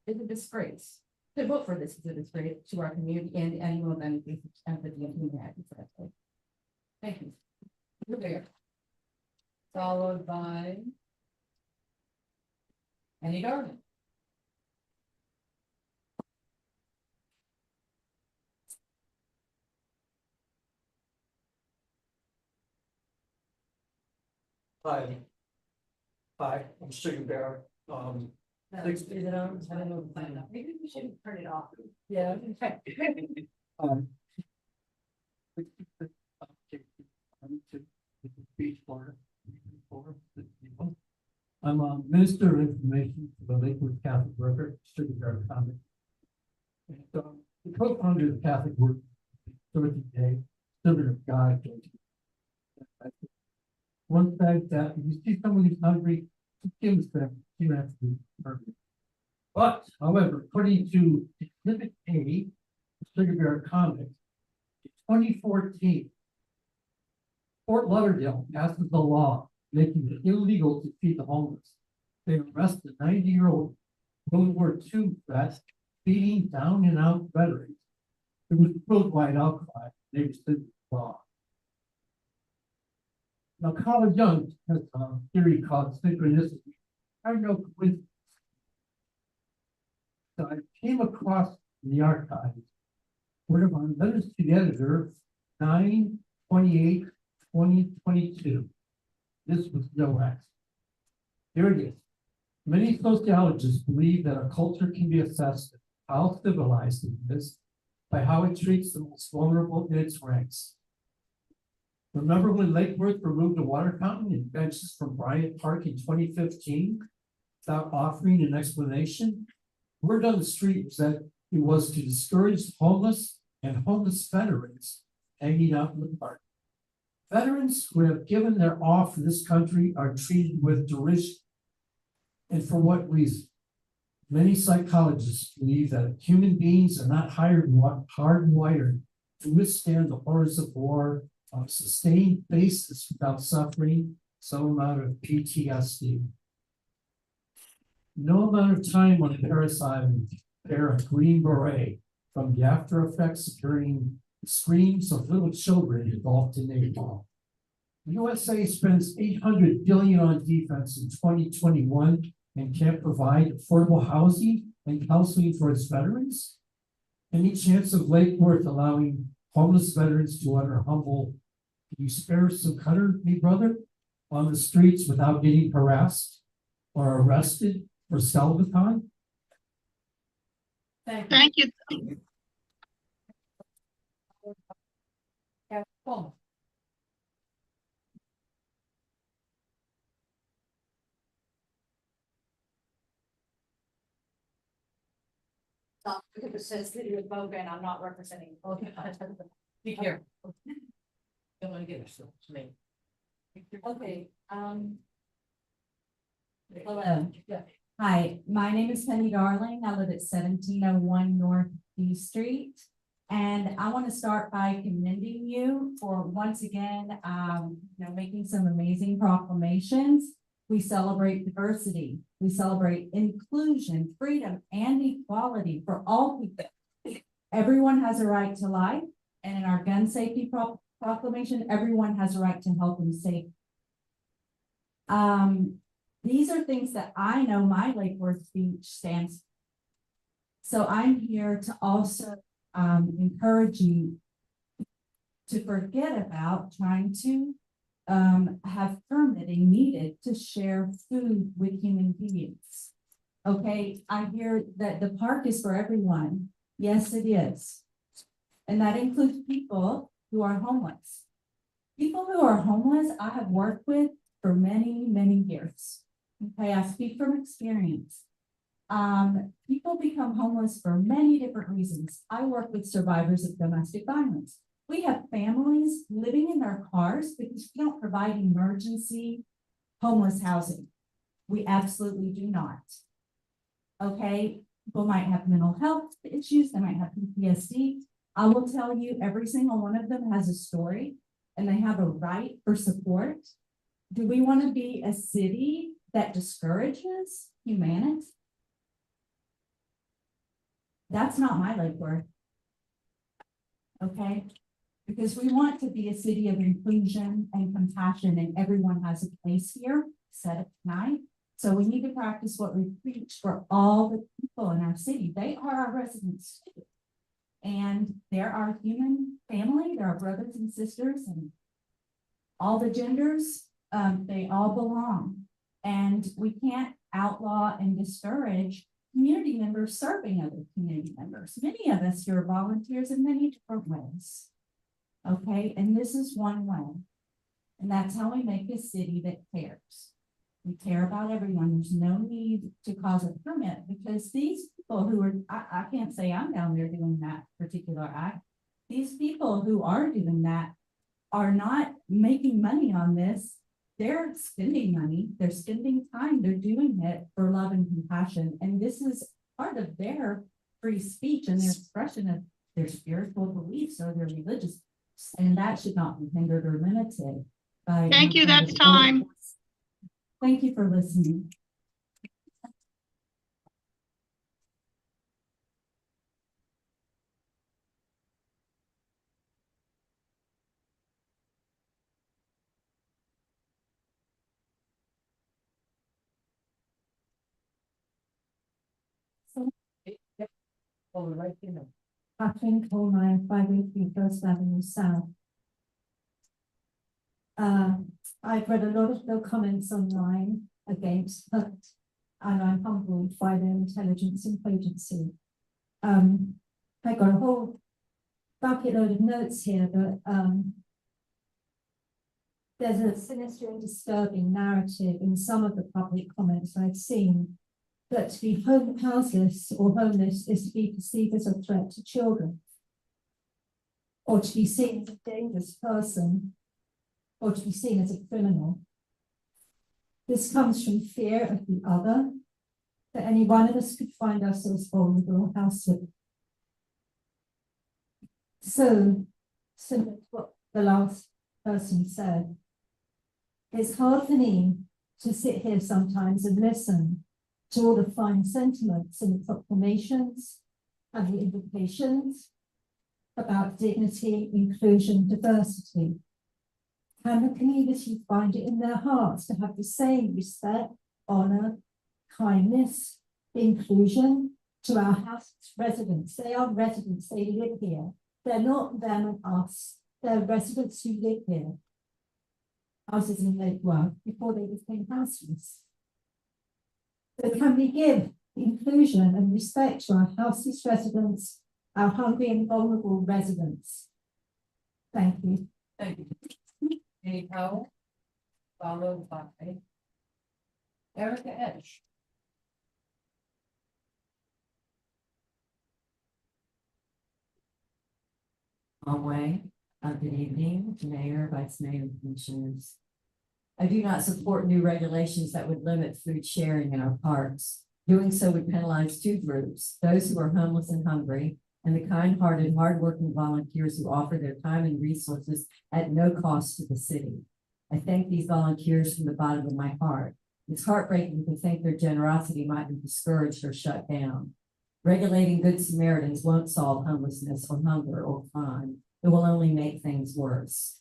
a disgrace. To vote for this is a disgrace to our community and anyone that is empathy and humanity. Thank you. You're there. Followed by Annie Garvin. Hi. Hi, I'm Stephen Bear. Is it on? I don't know. Maybe we should turn it off. Yeah. Um, I'm a Minister of Information for the Lakewood Catholic Record, Sugar Comic. And the co-founder of the Catholic Work, Dorothy Day, Servant of God. One said that if you see someone who's hungry, give them, you don't have to be perfect. But, however, according to Exhibit A, Sugar Bear Comic, in 2014, Fort Lauderdale passes a law making it illegal to feed the homeless. They arrested a 90-year-old World War II vet feeding down and out veterans. It was worldwide outcry. They rescinded the law. Now, College Young has a theory called synchronicity. I know coincidence. So I came across the archives word of our letters to the editor, 9/28/2022. This was no accident. Here it is. Many sociologists believe that a culture can be assessed how civilized it is by how it treats the most vulnerable in its ranks. Remember when Lake Worth removed a water fountain and benches from Bryant Park in 2015 without offering an explanation? Word on the street was that it was to discourage homeless and homeless veterans hanging out in the park. Veterans who have given their all for this country are treated with derision. And for what reason? Many psychologists believe that human beings are not hardwired to withstand the horrors of war on a sustained basis without suffering some amount of PTSD. No amount of time on Paris Island bear a green beret from the after effects occurring the screams of little children engulfed in napalm. The USA spends $800 billion on defense in 2021 and can't provide affordable housing and counseling for its veterans. Any chance of Lake Worth allowing homeless veterans to utter humble, "Can you spare some cutter, me brother?" on the streets without getting harassed or arrested for Salvathon? Thank you. Yeah, cool. Because it says City of Boca and I'm not representing. Be careful. Don't want to get yourself to me. Okay, hello. Hi, my name is Penny Darling. I live at 1701 North D Street. And I want to start by commending you for once again, making some amazing proclamations. We celebrate diversity. We celebrate inclusion, freedom, and equality for all people. Everyone has a right to life. And in our gun safety proclamation, everyone has a right to health and safety. These are things that I know my Lake Worth speech stands for. So I'm here to also encourage you to forget about trying to have permitting needed to share food with human beings. Okay, I hear that the park is for everyone. Yes, it is. And that includes people who are homeless. People who are homeless, I have worked with for many, many years. Okay, I speak from experience. People become homeless for many different reasons. I work with survivors of domestic violence. We have families living in their cars because we don't provide emergency homeless housing. We absolutely do not. Okay, people might have mental health issues, they might have PTSD. I will tell you, every single one of them has a story and they have a right for support. Do we want to be a city that discourages humanity? That's not my Lake Worth. Okay, because we want to be a city of inclusion and compassion, and everyone has a place here, said it tonight. So we need to practice what we preach for all the people in our city. They are our residents too. And they're our human family, they're our brothers and sisters, and all the genders, they all belong. And we can't outlaw and discourage community members serving other community members. Many of us here are volunteers in many different ways. Okay, and this is one way. And that's how we make a city that cares. We care about everyone. There's no need to cause a permit because these people who are, I can't say I'm down there doing that particular act. These people who are doing that are not making money on this. They're spending money, they're spending time, they're doing it for love and compassion. And this is part of their free speech and their expression of their spiritual beliefs or their religious. And that should not be hindered or limited by. Thank you, that's time. Thank you for listening. Catherine Coleman, 583 First Avenue South. I've read a lot of the comments online against her, and I'm humbled by their intelligence and agency. I got a whole bucket load of notes here, but there's a sinister and disturbing narrative in some of the public comments I've seen that to be houseless or homeless is to be perceived as a threat to children, or to be seen as a dangerous person, or to be seen as a criminal. This comes from fear of the other, that any one of us could find ourselves vulnerable or houseless. So, similar to what the last person said, it's hard for me to sit here sometimes and listen to all the fine sentiments and the proclamations and the invocations about dignity, inclusion, diversity. Can the community find it in their hearts to have the same respect, honor, kindness, inclusion to our house residents? They are residents, they live here. They're not them and us, they're residents who live here. Houses in Lakeworth before they became houseless. So can we give inclusion and respect to our houseless residents, our hungry and vulnerable residents? Thank you. Thank you. Jenny Powell, followed by Erica Edge. Way. Good evening, Mayor, Vice Mayor, Commissioners. I do not support new regulations that would limit food sharing in our parks. Doing so would penalize two groups, those who are homeless and hungry, and the kind-hearted, hardworking volunteers who offer their time and resources at no cost to the city. I thank these volunteers from the bottom of my heart. It's heartbreaking to think their generosity might be discouraged or shut down. Regulating Good Samaritans won't solve homelessness or hunger or crime. It will only make things worse.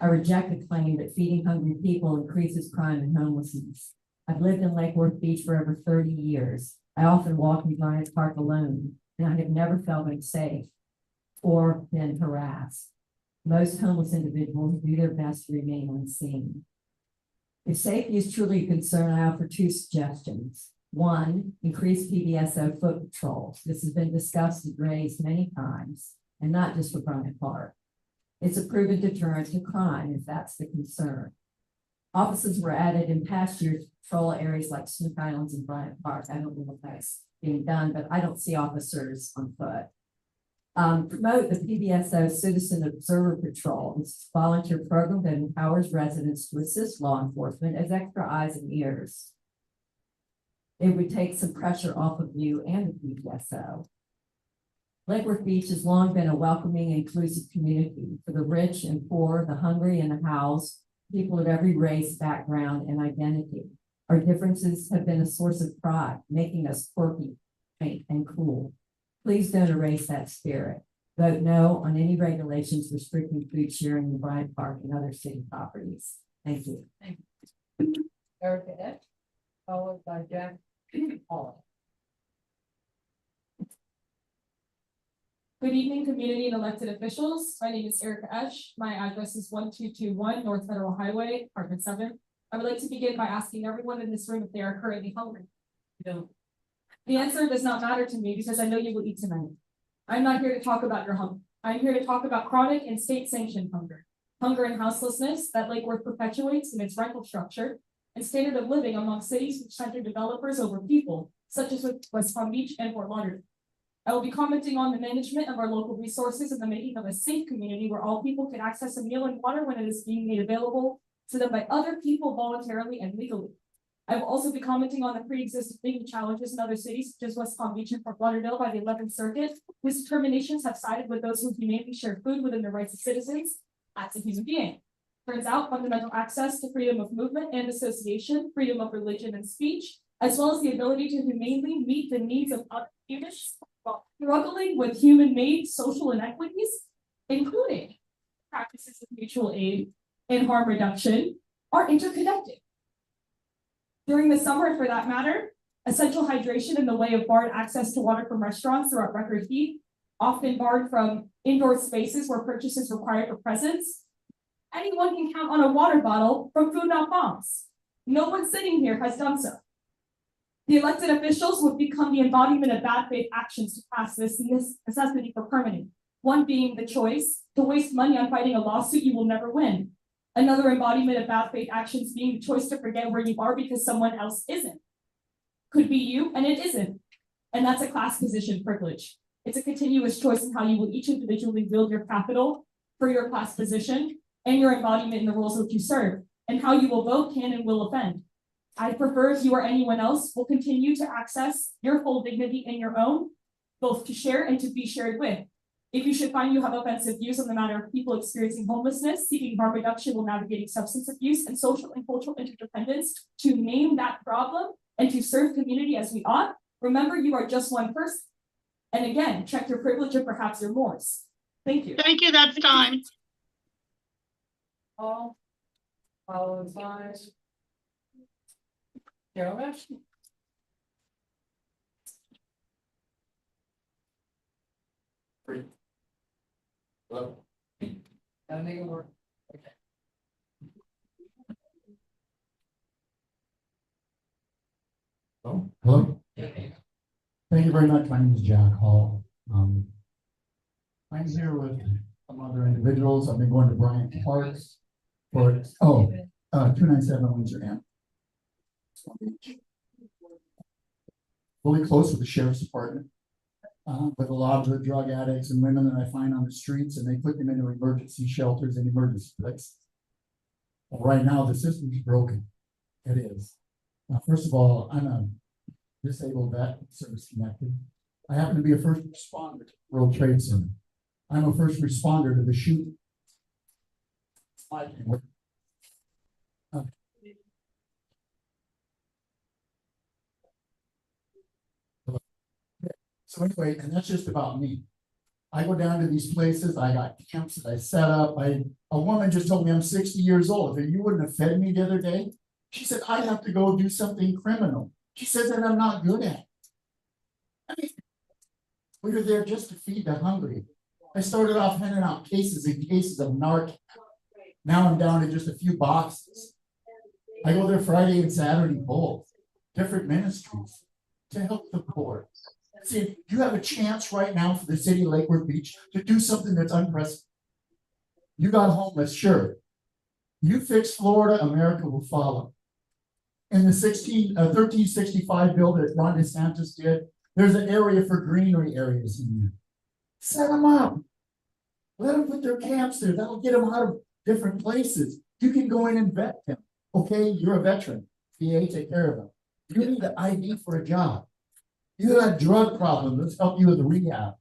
I reject the claim that feeding hungry people increases crime and homelessness. I've lived in Lake Worth Beach for over 30 years. I often walk in Bryant Park alone, and I have never felt unsafe or been harassed. Most homeless individuals do their best to remain unseen. If safety is truly a concern, I offer two suggestions. One, increase PBSO foot patrols. This has been discussed and raised many times, and not just for Bryant Park. It's a proven deterrent to crime if that's the concern. Officers were added in past years to patrol areas like Snook Islands and Bryant Park. I don't know if that's being done, but I don't see officers on foot. Promote the PBSO Citizen Observer Patrol. It's a volunteer program that empowers residents to assist law enforcement as extra eyes and ears. It would take some pressure off of you and the PBSO. Lake Worth Beach has long been a welcoming, inclusive community for the rich and poor, the hungry and the housed, people of every race, background, and identity. Our differences have been a source of pride, making us quirky, quaint, and cool. Please don't erase that spirit. Vote no on any regulations restricting food sharing in Bryant Park and other city properties. Thank you. Thank you. Erica Edge, followed by Jack Hall. Good evening, community and elected officials. My name is Erica Esch. My address is 1221 North Federal Highway, apartment 7. I would like to begin by asking everyone in this room if they are currently hungry. No. The answer does not matter to me because I know you will eat tonight. I'm not here to talk about your hunger. I'm here to talk about chronic and state-sanctioned hunger. Hunger and houselessness that Lake Worth perpetuates in its rental structure and standard of living among cities which center developers over people, such as with West Palm Beach and Fort Lauderdale. I will be commenting on the management of our local resources and the making of a safe community where all people can access a meal and water when it is being made available to them by other people voluntarily and legally. I will also be commenting on the pre-existing legal challenges in other cities, such as West Palm Beach and Fort Lauderdale by the 11th Circuit, whose determinations have sided with those who humanely share food within the rights of citizens as a human being. Turns out fundamental access to freedom of movement and association, freedom of religion and speech, as well as the ability to humanely meet the needs of other humans while struggling with human-made social inequities, including practices of mutual aid and harm reduction, are interconnected. During the summer, for that matter, essential hydration in the way of barred access to water from restaurants throughout record heat, often barred from indoor spaces where purchase is required for presence. Anyone can count on a water bottle from Food Not Bombs. No one sitting here has done so. The elected officials would become the embodiment of bad faith actions to pass this necessity for permanent. One being the choice to waste money on fighting a lawsuit you will never win. Another embodiment of bad faith actions being the choice to forget where you are because someone else isn't. Could be you and it isn't. And that's a class position privilege. It's a continuous choice in how you will each individually build your capital for your class position and your embodiment in the roles which you serve, and how you will vote, can, and will offend. I prefer if you or anyone else will continue to access your full dignity in your own, both to share and to be shared with. If you should find you have offensive views on the matter of people experiencing homelessness, seeking harm reduction while navigating substance abuse and social and cultural interdependence, to name that problem and to serve community as we ought, remember you are just one person. And again, check your privilege or perhaps your remorse. Thank you. Thank you, that's time. All, followed by Carol Mash. Hello. Gotta make it work. Okay. Oh, hello. Thank you very much. My name is Jack Hall. I'm here with some other individuals. I've been going to Bryant Parks for 297 Windsor Ave. Really close with the sheriff's department. With a lot of the drug addicts and women that I find on the streets, and they put them into emergency shelters and emergency places. Well, right now the system is broken. It is. First of all, I'm a disabled vet, service connected. I happen to be a first responder to World Trade Center. I'm a first responder to the shooting. So anyway, and that's just about me. I go down to these places, I got camps that I set up. A woman just told me I'm 60 years old. If you wouldn't have fed me the other day, she said, I'd have to go do something criminal. She says that I'm not good at it. I mean, we were there just to feed the hungry. I started off handing out cases and cases of Narcan. Now I'm down to just a few boxes. I go there Friday and Saturday both, different ministries to help the poor. See, you have a chance right now for the city of Lake Worth Beach to do something that's unprecedented. You got homeless, sure. You fix Florida, America will follow. In the 1365 bill that Ron DeSantis did, there's an area for greenery areas in there. Set them up. Let them put their camps there. That'll get them out of different places. You can go in and vet them. Okay, you're a veteran. VA, take care of them. You need an ID for a job. You got a drug problem. Let's help you with the rehab.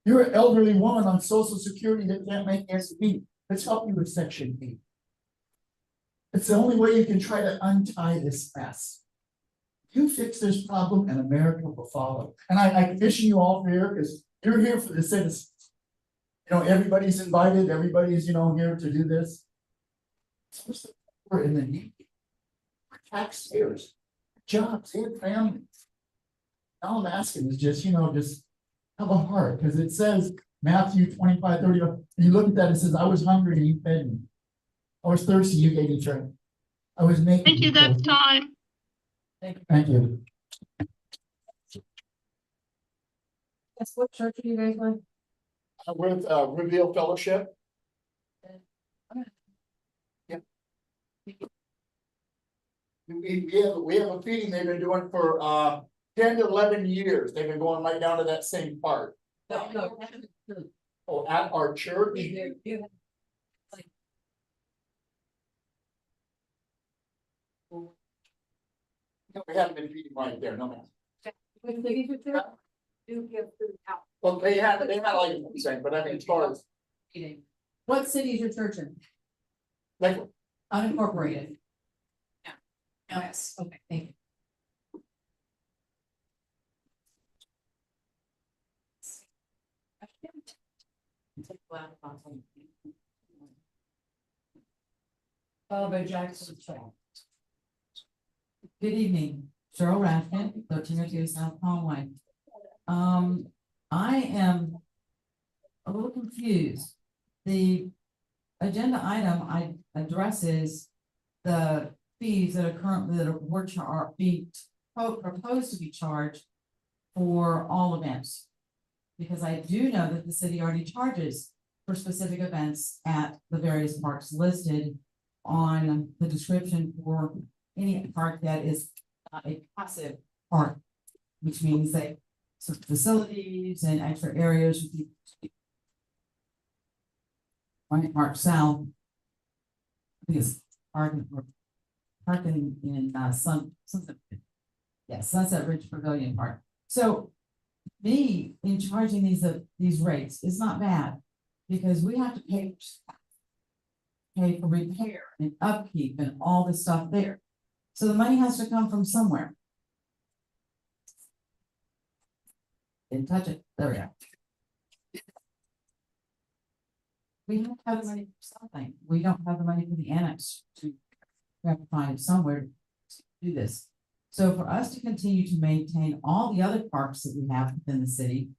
You're an elderly woman on Social Security that can't make ends meet. Let's help you with Section 8. It's the only way you can try to untie this mess. You fix this problem and America will follow. And I commission you all here because you're here for the citizens. You know, everybody's invited, everybody's, here to do this. So we're in the need. We're taxpayers, jobs, and families. All I'm asking is just, just have a heart, because it says Matthew 25:30. You look at that, it says, I was hungry and you fed me. I was thirsty, you gave me drink. I was making. Thank you, that's time. Thank you. Yes, what church are you guys with? With Reveal Fellowship. Yep. We have a feeding they've been doing for 10 to 11 years. They've been going right down to that same part. No. Oh, at our church. No, we haven't been feeding right there, no, ma'am. Do give food out. Well, they had like a saying, but I mean, as far as What city is your church in? like, Unincorporated. Yes, okay, thank you. Followed by Jackson Shaw. Good evening, Cheryl Rathkin, 1302 South Conway. I am a little confused. The agenda item addresses the fees that are currently are being proposed to be charged for all events. Because I do know that the city already charges for specific events at the various parks listed on the description for any park that is a passive park, which means that some facilities and extra areas would be Bryant Park South. I think it's parking in Sunset Ridge Pavilion Park. So me in charging these rates is not bad because we have to pay for repair and upkeep and all this stuff there. So the money has to come from somewhere. Didn't touch it. There we go. We have to have the money for something. We don't have the money for the annex to have to find somewhere to do this. So for us to continue to maintain all the other parks that we have within the city,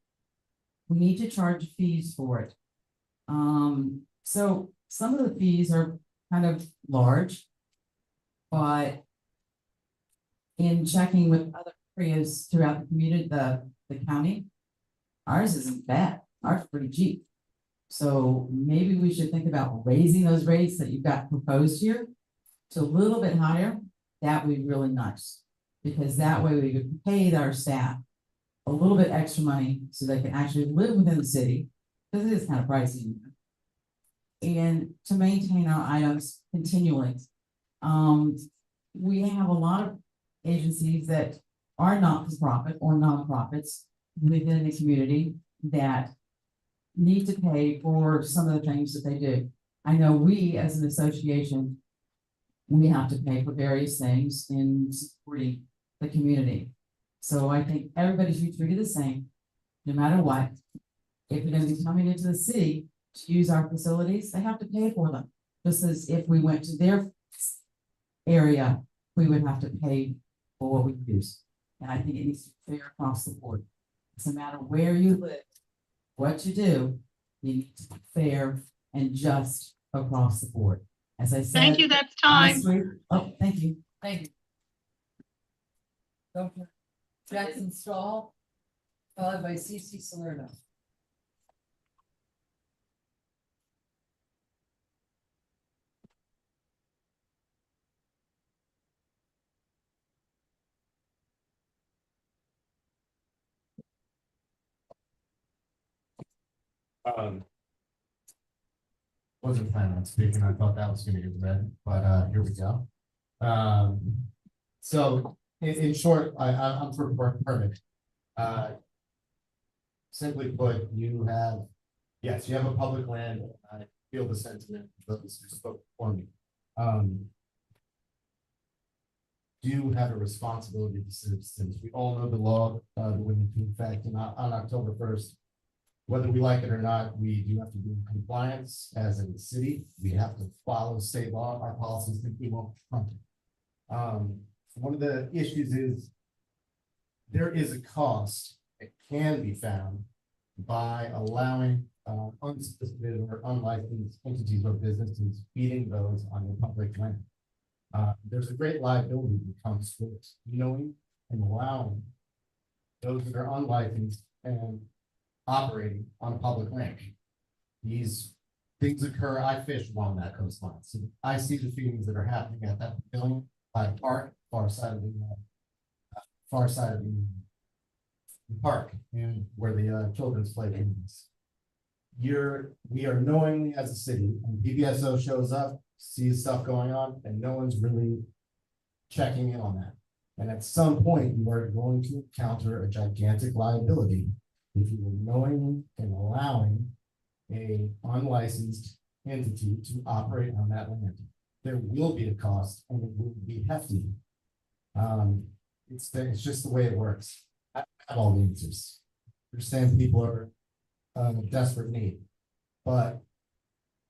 we need to charge fees for it. So some of the fees are kind of large, but in checking with other areas throughout the community, the county, ours isn't bad. Ours is pretty cheap. So maybe we should think about raising those rates that you've got proposed here to a little bit higher. That would be really nice, because that way we could pay our staff a little bit extra money so they can actually live within the city, because it is kind of pricey. And to maintain our items continually. We have a lot of agencies that are not-for-profit or nonprofits within the community that need to pay for some of the things that they do. I know we, as an association, we have to pay for various things in supporting the community. So I think everybody should be treated the same, no matter what. If they're gonna be coming into the city to use our facilities, they have to pay for them. Just as if we went to their area, we would have to pay for what we use. And I think it needs to be fair across the board. It's no matter where you live, what you do, you need to be fair and just across the board. As I said. Thank you, that's time. last week- Oh, thank you. Thank you. Dr. Jackson Straw, followed by CC Salerno. Wasn't planning on speaking, I thought that was gonna get read, but here we go. So in short, I'm for permit. Simply put, you have a public land, I feel the sentiment of those who spoke for me. Do have a responsibility to citizens. We all know the law, went into effect on October 1st. Whether we like it or not, we do have to be in compliance as a city. We have to follow state law, our policies that we won't trump. One of the issues is there is a cost that can be found by allowing unsolicited or unlicensed entities or businesses feeding those on your public land. There's a great liability that comes with knowing and allowing those that are unlicensed and operating on public land. These things occur, I fish along that coastline, so I see the things that are happening at that pavilion by the park, far side of the park, and where the children's play is. We are knowingly as a city, and PBSO shows up, sees stuff going on, and no one's really checking in on that. And at some point, you are going to encounter a gigantic liability if you are knowingly and allowing a unlicensed entity to operate on that land. There will be a cost, and it will be hefty. It's just the way it works. I have all the answers. I understand people are in desperate need, but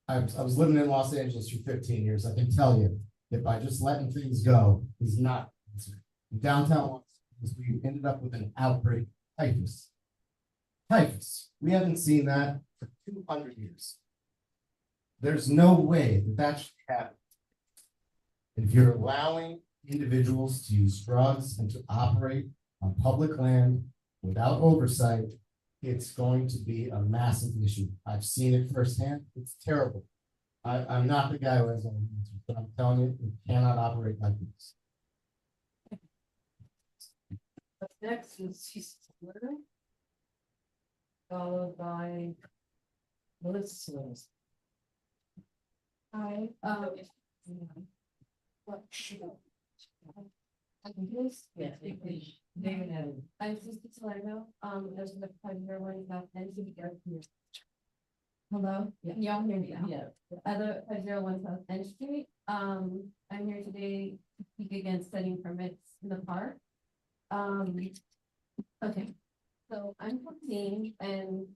I was living in Los Angeles for 15 years. I can tell you that by just letting things go is not the answer. In downtown Los Angeles, we ended up with an outbreak of typhus. Typhus. We haven't seen that for 200 years. There's no way that that should happen. If you're allowing individuals to use drugs and to operate on public land without oversight, it's going to be a massive issue. I've seen it firsthand. It's terrible. I'm not the guy who has all the answers, but I'm telling you, it cannot operate like this. Up next is Cecil Salerno, followed by Melissa. Hi, what? I can do this? Yes, David Evan. I'm Susie Salerno, as the president of South End City here. Hello, can y'all hear me now? Yeah. Other 501 South End Street. I'm here today to speak against setting permits in the park. Okay, so I'm 14 and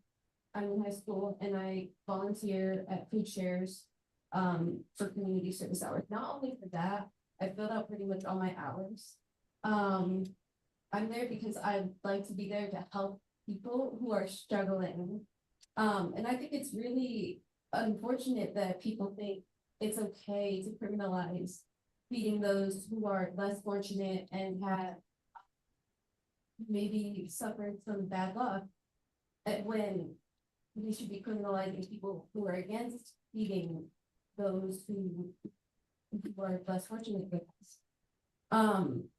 I'm in high school and I volunteer at Food Shares for community service hours. Not only for that, I filled out pretty much all my hours. I'm there because I'd like to be there to help people who are struggling. And I think it's really unfortunate that people think it's okay to criminalize feeding those who are less fortunate and have maybe suffered some bad luck, when we should be criminalizing people who are against feeding those who are less fortunate with us.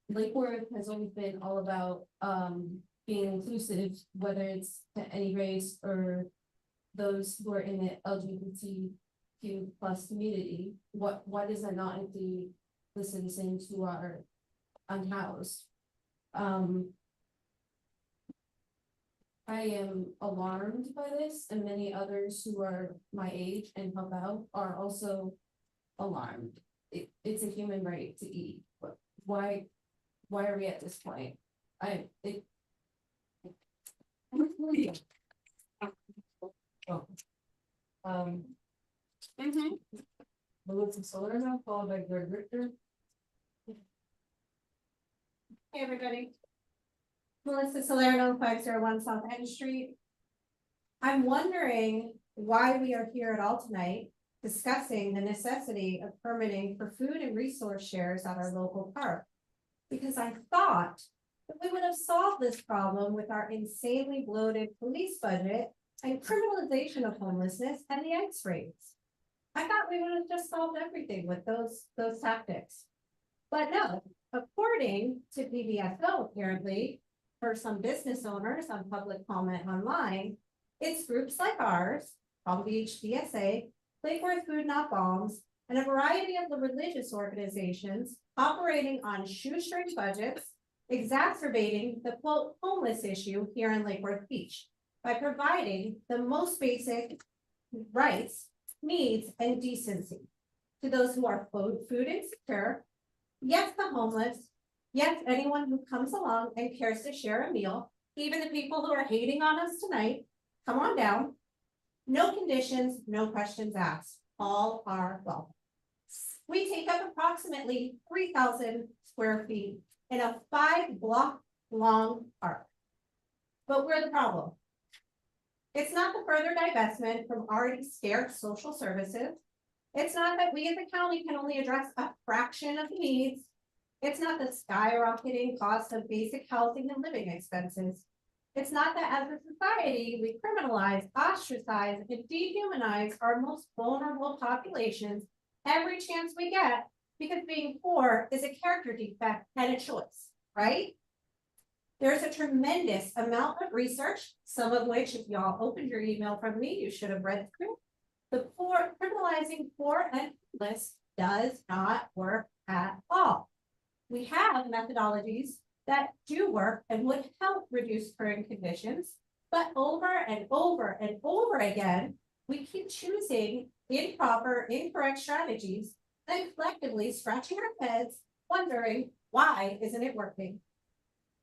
Lake Worth has always been all about being inclusive, whether it's to any race or those who are in the LGBTQ plus community. Why does that not include the citizens who are unhoused? I am alarmed by this, and many others who are my age and help out are also alarmed. It's a human right to eat, but why are we at this point? Melissa Salerno, followed by Greg Richter. Hey, everybody. Melissa Salerno, 501 South End Street. I'm wondering why we are here at all tonight discussing the necessity of permitting for food and resource shares at our local park. Because I thought that we would have solved this problem with our insanely bloated police budget and criminalization of homelessness and the ICE rates. I thought we would have just solved everything with those tactics. But no, according to PBSO, apparently, for some business owners on public comment online, it's groups like ours, Palm Beach DSA, Lake Worth Food Not Bombs, and a variety of the religious organizations operating on shoestring budgets, exacerbating the quote homeless issue here in Lake Worth Beach by providing the most basic rights, needs, and decency to those who are food insecure, yes, the homeless, yes, anyone who comes along and cares to share a meal, even the people who are hating on us tonight, come on down. No conditions, no questions asked. All are welcome. We take up approximately 3,000 square feet in a 5-block long park. But we're the problem. It's not the further divestment from already scarce social services. It's not that we as a county can only address a fraction of the needs. It's not the skyrocketing cost of basic housing and living expenses. It's not that as a society, we criminalize, ostracize, and dehumanize our most vulnerable populations every chance we get, because being poor is a character defect and a choice, right? There's a tremendous amount of research, some of which, if y'all opened your email from me, you should have read through. The poor, criminalizing poor and homeless does not work at all. We have methodologies that do work and would help reduce current conditions, but over and over and over again, we keep choosing improper, incorrect strategies and collectively scratching our heads, wondering why isn't it working?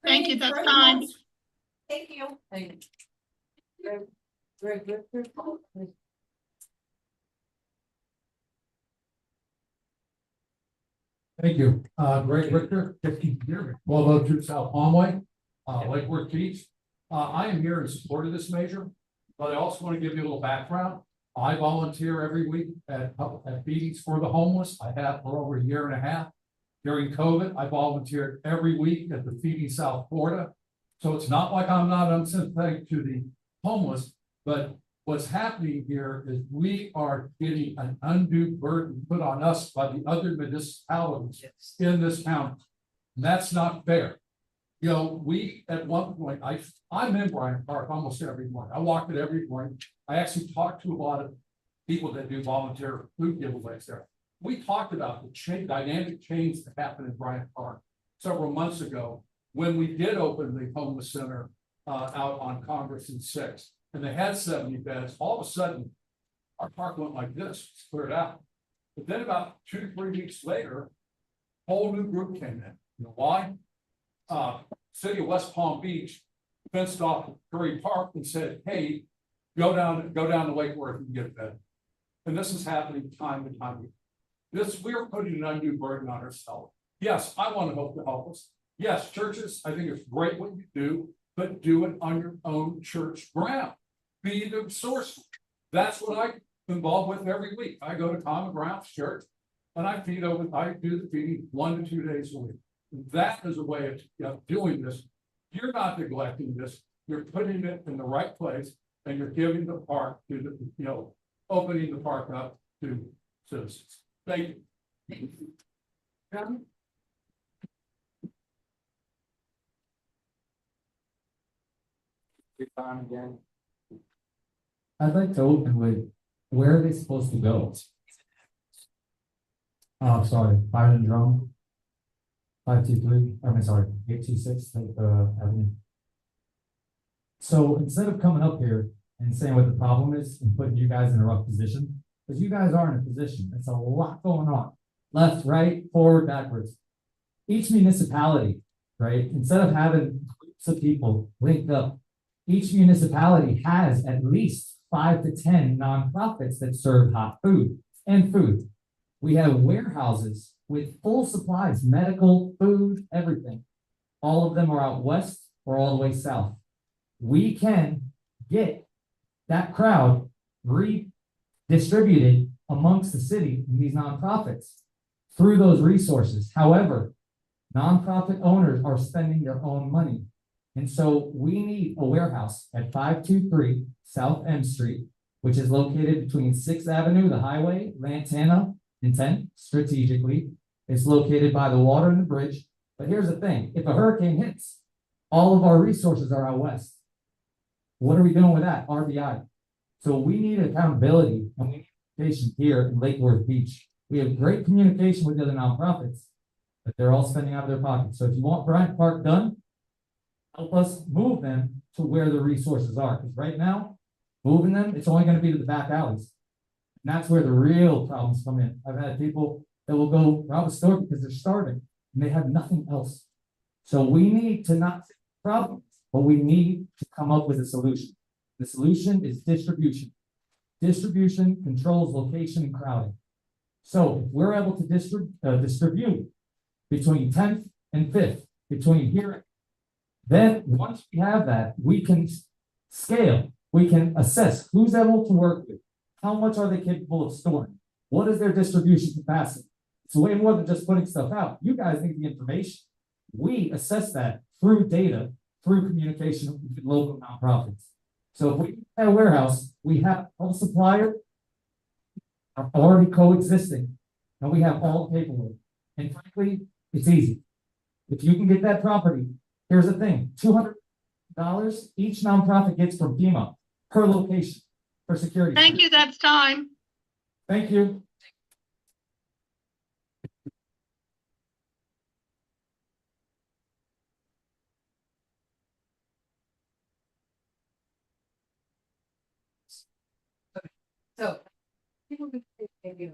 Thank you, that's fine. Thank you. Thank you. Very good. Thank you. Greg Richter, 1202 South Palmway, Lake Worth Beach. I am here in support of this measure, but I also want to give you a little background. I volunteer every week at feedings for the homeless. I have for over a year and a half. During COVID, I volunteered every week at the Feeding South Florida. So it's not like I'm not unsympathetic to the homeless, but what's happening here is we are getting an undue burden put on us by the other municipalities in this county. And that's not fair. You know, we, at one point, I'm in Bryant Park almost every morning. I walk it every morning. I actually talk to a lot of people that do volunteer food giveaways there. We talked about the dynamic change that happened in Bryant Park several months ago when we did open the homeless center out on Congress and 6th, and they had 70 beds. All of a sudden, our park went like this, it's cleared out. But then about 2 to 3 weeks later, a whole new group came in. You know why? City of West Palm Beach fenced off Curry Park and said, hey, go down to Lake Worth and get a bed. And this is happening time to time. We're putting an undue burden on ourselves. Yes, I want to help us. Yes, churches, I think it's great what you do, but do it on your own church ground. Be the source. That's what I'm involved with every week. I go to Common Grounds Church and I do the feeding 1 to 2 days a week. That is a way of doing this. You're not neglecting this. You're putting it in the right place and you're giving the park to the, opening the park up to citizens. Thank you. Thank you. John? Your time again. I'd like to open with, where are they supposed to go? Oh, sorry, Fire and Drum. 826 Avenue. So instead of coming up here and saying what the problem is and putting you guys in a rough position, because you guys are in a position, it's a lot going on. Left, right, forward, backwards. Each municipality, right, instead of having groups of people linked up, each municipality has at least 5 to 10 nonprofits that serve hot food and food. We have warehouses with full supplies, medical, food, everything. All of them are out west or all the way south. We can get that crowd redistributed amongst the city and these nonprofits through those resources. However, nonprofit owners are spending their own money. And so we need a warehouse at 523 South M Street, which is located between 6th Avenue, the highway, Lantana, and 10th, strategically. It's located by the water and the bridge. But here's the thing, if a hurricane hits, all of our resources are out west. What are we doing with that? RBI. So we need accountability and we need communication here in Lake Worth Beach. We have great communication with the other nonprofits, but they're all spending out of their pockets. So if you want Bryant Park done, help us move them to where the resources are. Because right now, moving them, it's only going to be to the back alleys. And that's where the real problems come in. I've had people that will go rob a store because they're starving and they have nothing else. So we need to not fix the problem, but we need to come up with a solution. The solution is distribution. Distribution controls location and crowding. So if we're able to distribute between 10th and 5th, between here, then once we have that, we can scale, we can assess who's able to work with, how much are they capable of storing, What is their distribution capacity? It's way more than just putting stuff out. You guys need the information. We assess that through data, through communication with local nonprofits. So if we have a warehouse, we have all suppliers are already coexisting, and we have all the paperwork. And frankly, it's easy. If you can get that property, here's the thing, $200 each nonprofit gets from FEMA per location for security. Thank you, that's time. Thank you. So. People can take maybe a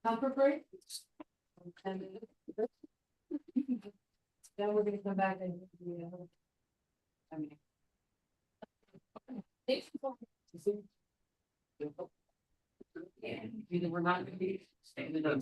comfort break. And then we're gonna come back and. I mean. Either we're not gonna be standing up.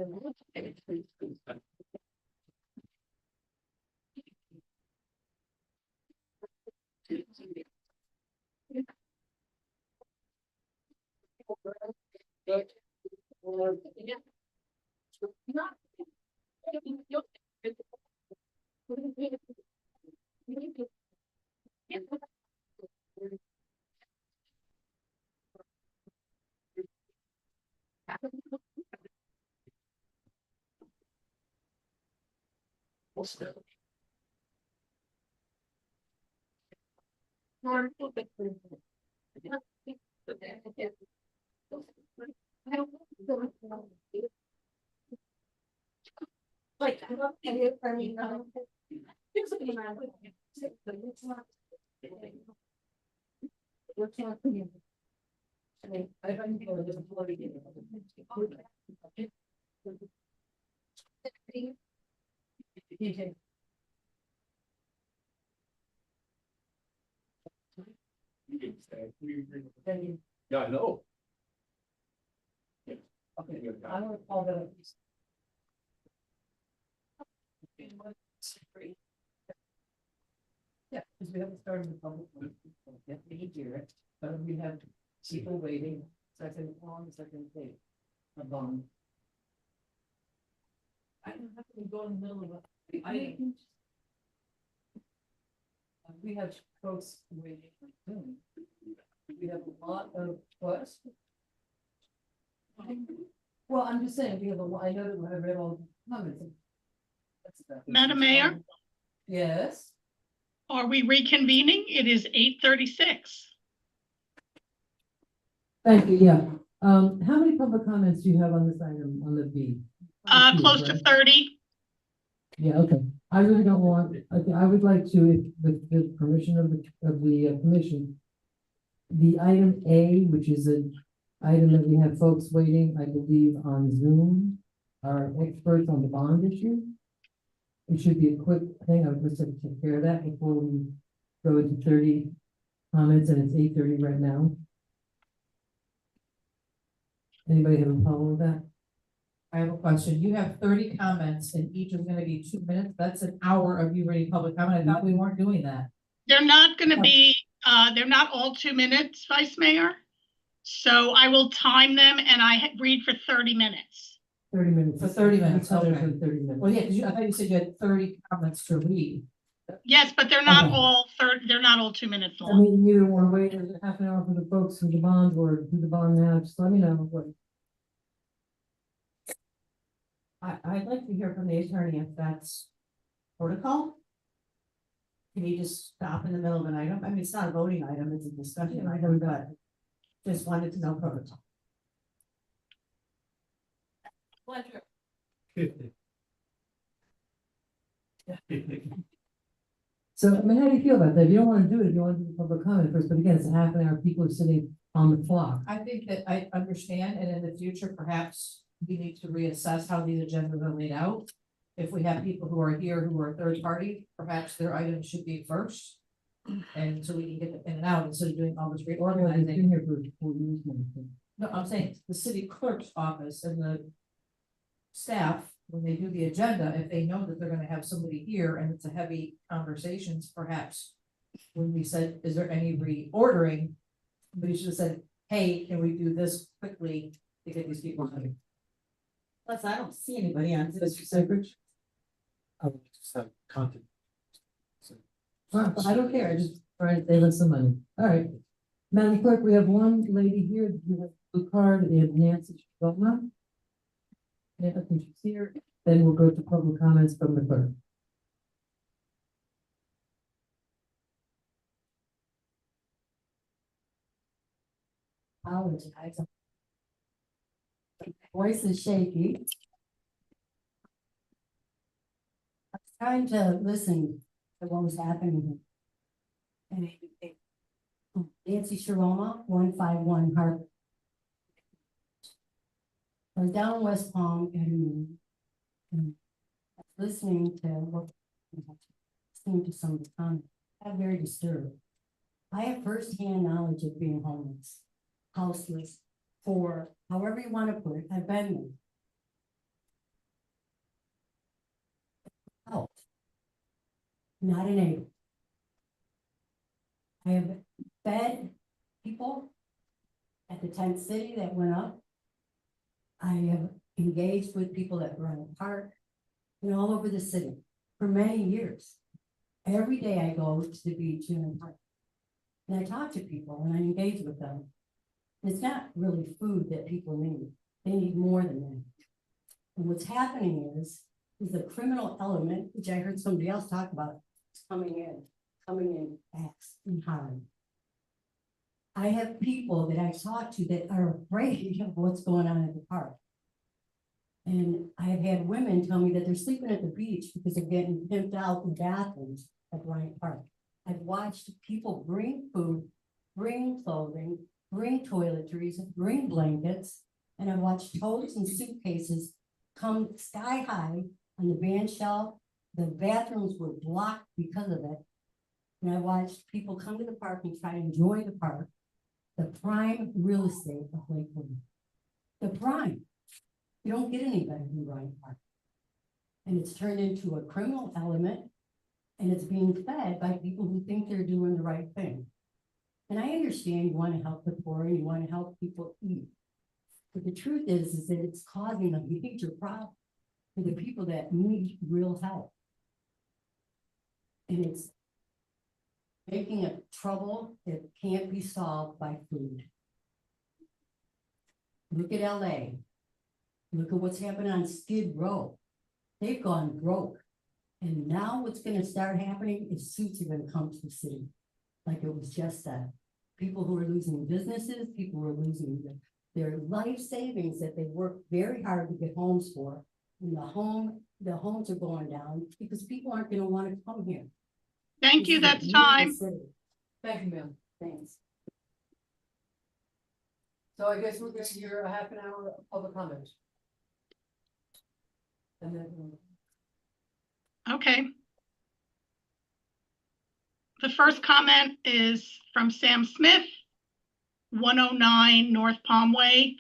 Like, I love you, I mean, Yeah, I know. Okay, I will call the. Yeah, because we haven't started the public. Yet we hear it, but we have people waiting, second on, second date. A bond. I don't have to go in the middle of it. We have folks waiting. We have a lot of what? Well, I'm just saying, we have a lot, I know that I read all the comments. Madam Mayor, Yes. are we reconvening? It is 8:36. Thank you, yeah. How many public comments do you have on this item, on the B? Close to 30. Yeah, okay. I really don't want, I would like to, if, with the permission of the commission, the item A, which is an item that we have folks waiting, I believe, on Zoom, are experts on the bond issue. It should be a quick thing. I would just have to take care of that before we go into 30 comments, and it's 8:30 right now. Anybody have a problem with that? I have a question. You have 30 comments and each is gonna be 2 minutes. That's an hour of you reading public comment. I thought we weren't doing that. They're not going to be, they're not all 2 minutes, Vice Mayor. So I will time them and I read for 30 minutes. 30 minutes. For 30 minutes, It's other okay. than 30 minutes. Well, yeah, because I thought you said you had 30 comments to read. Yes, but they're not Okay. all they're not all 2 minutes I long. mean, you don't want to wait a half an hour for the folks who the bond or who the bond now, just let me know what. I'd like to hear from the attorney if that's protocol. Can you just stop in the middle of an item? I mean, it's not a voting item, it's a discussion item, but just wanted to know protocol. Pleasure. So, I mean, how do you feel about that? If you don't want to do it, if you want to do the public comment first, but again, it's a half an hour, people are sitting on the clock. I think that I understand, and in the future, perhaps we need to reassess how these agendas are laid out. If we have people who are here who are third party, perhaps their items should be first. And so we can get them in and out instead of doing all this I've been reorganizing. here for 4 years now. No, I'm saying the city clerk's office and the staff, when they do the agenda, if they know that they're gonna have somebody here and it's a heavy conversations, perhaps when we said, is there any reordering? We should have said, hey, can we do this quickly to get these people out? Plus, I don't see anybody on this. Mr. Segrich? I would just have content. I don't care, I just try to save us some money. All right. Madam Clerk, we have one lady here, with a blue card, we have Nancy Shigoma. Yeah, I think she's here, then we'll go to public comments from the clerk. Apologize. Voice is shaky. I was trying to listen to what was happening. And Nancy Sharoma, 151 Harvard. I was down in West Palm and listening to some of the comments. I'm very disturbed. I have firsthand knowledge of being homeless, houseless, for however you want to put it. I've been there. not a neighbor. I have fed people at the tent city that went up. I have engaged with people that run a park and all over the city for many years. Every day I go to the beach and the park. And I talk to people and I engage with them. It's not really food that people need. They need more than that. And what's happening is the criminal element, which I heard somebody else talk about, is coming in fast and hard. I have people that I talk to that are afraid of what's going on at the park. And I have had women tell me that they're sleeping at the beach because they're getting pimped out in bathrooms at Bryant Park. I've watched people bring food, bring clothing, bring toiletries, bring blankets, and I've watched totes and suitcases come sky high on the band shelf. The bathrooms were blocked because of it. And I watched people come to the park and try to enjoy the park, the prime real estate of Lakewood. The prime. You don't get any better than Bryant Park. And it's turned into a criminal element, and it's being fed by people who think they're doing the right thing. And I understand you want to help the poor and you want to help people eat. But the truth is that it's causing a major problem for the people that need real help. And it's making a trouble that can't be solved by food. Look at LA. Look at what's happening on Skid Row. They've gone broke. And now what's going to start happening is suits are going to come to the city. Like it was just said. People who are losing businesses, people who are losing their life savings that they worked very hard to get homes for. And the homes are going down because people aren't going to want to come here. Thank you, that's time. Thank you, ma'am. Thanks. So I guess we're gonna hear a half an hour of public comment. And then. Okay. The first comment is from Sam Smith, 109 North Palm Way.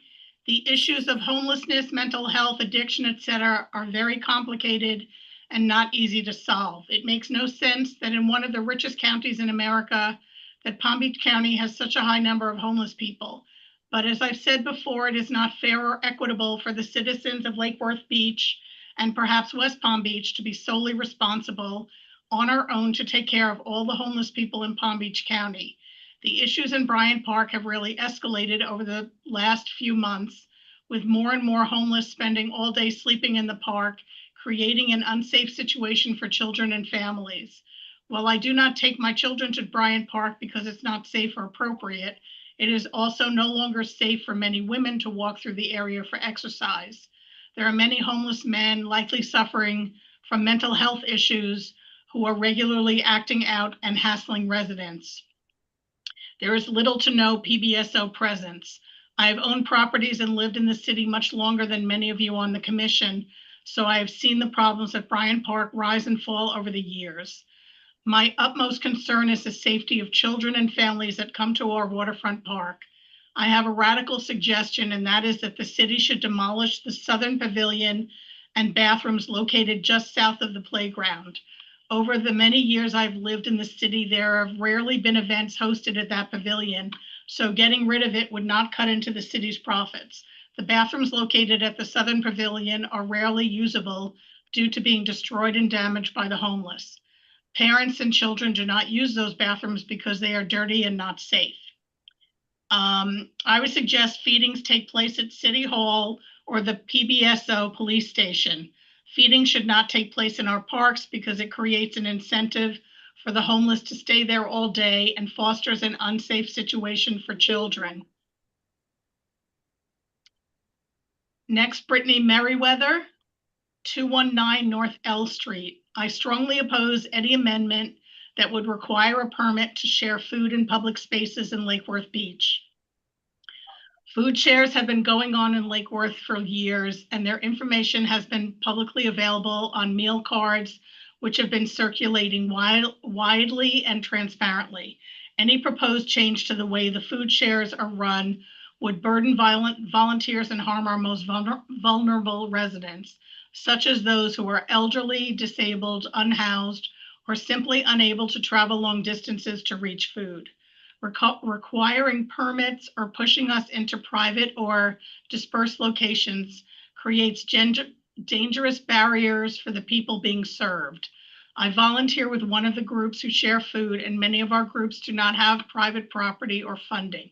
The issues of homelessness, mental health, addiction, etc., are very complicated and not easy to solve. It makes no sense that in one of the richest counties in America, that Palm Beach County has such a high number of homeless people. But as I've said before, it is not fair or equitable for the citizens of Lake Worth Beach and perhaps West Palm Beach to be solely responsible on our own to take care of all the homeless people in Palm Beach County. The issues in Bryant Park have really escalated over the last few months, with more and more homeless spending all day sleeping in the park, creating an unsafe situation for children and families. While I do not take my children to Bryant Park because it's not safe or appropriate, it is also no longer safe for many women to walk through the area for exercise. There are many homeless men likely suffering from mental health issues who are regularly acting out and hassling residents. There is little to no PBSO presence. I have owned properties and lived in the city much longer than many of you on the commission, so I have seen the problems at Bryant Park rise and fall over the years. My utmost concern is the safety of children and families that come to our waterfront park. I have a radical suggestion, and that is that the city should demolish the southern pavilion and bathrooms located just south of the playground. Over the many years I've lived in the city, there have rarely been events hosted at that pavilion, so getting rid of it would not cut into the city's profits. The bathrooms located at the southern pavilion are rarely usable due to being destroyed and damaged by the homeless. Parents and children do not use those bathrooms because they are dirty and not safe. I would suggest feedings take place at City Hall or the PBSO police station. Feeding should not take place in our parks because it creates an incentive for the homeless to stay there all day and fosters an unsafe situation for children. Next, Brittany Merriweather, 219 North L Street. I strongly oppose any amendment that would require a permit to share food in public spaces in Lake Worth Beach. Food shares have been going on in Lake Worth for years, and their information has been publicly available on meal cards, which have been circulating widely and transparently. Any proposed change to the way the food shares are run would burden volunteers and harm our most vulnerable residents, such as those who are elderly, disabled, unhoused, or simply unable to travel long distances to reach food. Requiring permits or pushing us into private or dispersed locations creates dangerous barriers for the people being served. I volunteer with one of the groups who share food, and many of our groups do not have private property or funding.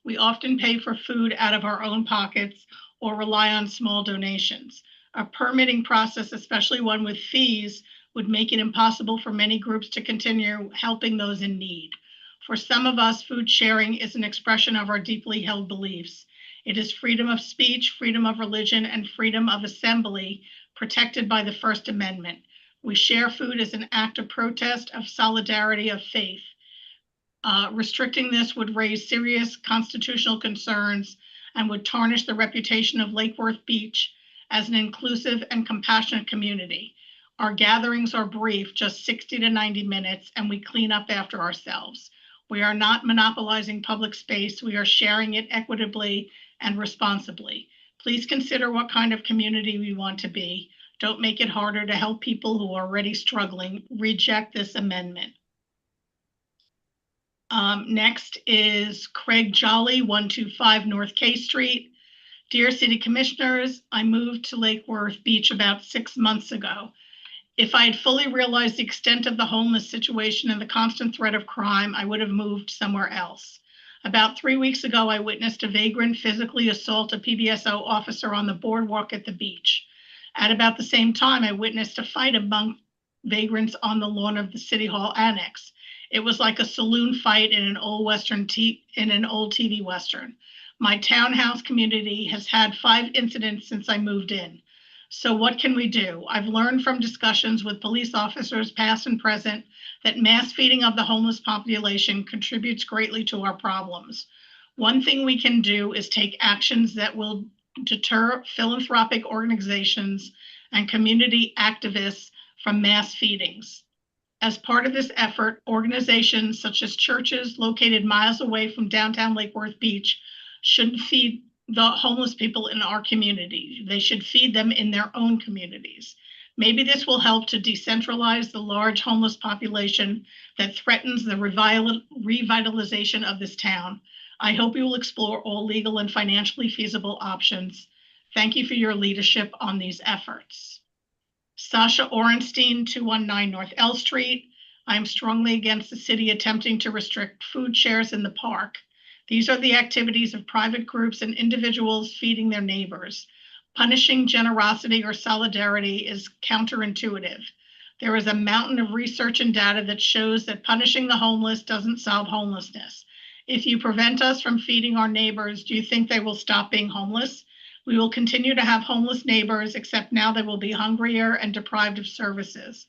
We often pay for food out of our own pockets or rely on small donations. A permitting process, especially one with fees, would make it impossible for many groups to continue helping those in need. For some of us, food sharing is an expression of our deeply held beliefs. It is freedom of speech, freedom of religion, and freedom of assembly protected by the First Amendment. We share food as an act of protest, of solidarity, of faith. Restricting this would raise serious constitutional concerns and would tarnish the reputation of Lake Worth Beach as an inclusive and compassionate community. Our gatherings are brief, just 60 to 90 minutes, and we clean up after ourselves. We are not monopolizing public space. We are sharing it equitably and responsibly. Please consider what kind of community we want to be. Don't make it harder to help people who are already struggling. Reject this amendment. Next is Craig Jolly, 125 North K Street. Dear City Commissioners, I moved to Lake Worth Beach about 6 months ago. If I had fully realized the extent of the homeless situation and the constant threat of crime, I would have moved somewhere else. About 3 weeks ago, I witnessed a vagrant physically assault a PBSO officer on the boardwalk at the beach. At about the same time, I witnessed a fight among vagrants on the lawn of the City Hall Annex. It was like a saloon fight in an old TV Western. My townhouse community has had 5 incidents since I moved in. So what can we do? I've learned from discussions with police officers, past and present, that mass feeding of the homeless population contributes greatly to our problems. One thing we can do is take actions that will deter philanthropic organizations and community activists from mass feedings. As part of this effort, organizations such as churches located miles away from downtown Lake Worth Beach shouldn't feed the homeless people in our community. They should feed them in their own communities. Maybe this will help to decentralize the large homeless population that threatens the revitalization of this town. I hope you will explore all legal and financially feasible options. Thank you for your leadership on these efforts. Sasha Orenstein, 219 North L Street. I am strongly against the city attempting to restrict food shares in the park. These are the activities of private groups and individuals feeding their neighbors. Punishing generosity or solidarity is counterintuitive. There is a mountain of research and data that shows that punishing the homeless doesn't solve homelessness. If you prevent us from feeding our neighbors, do you think they will stop being homeless? We will continue to have homeless neighbors, except now they will be hungrier and deprived of services.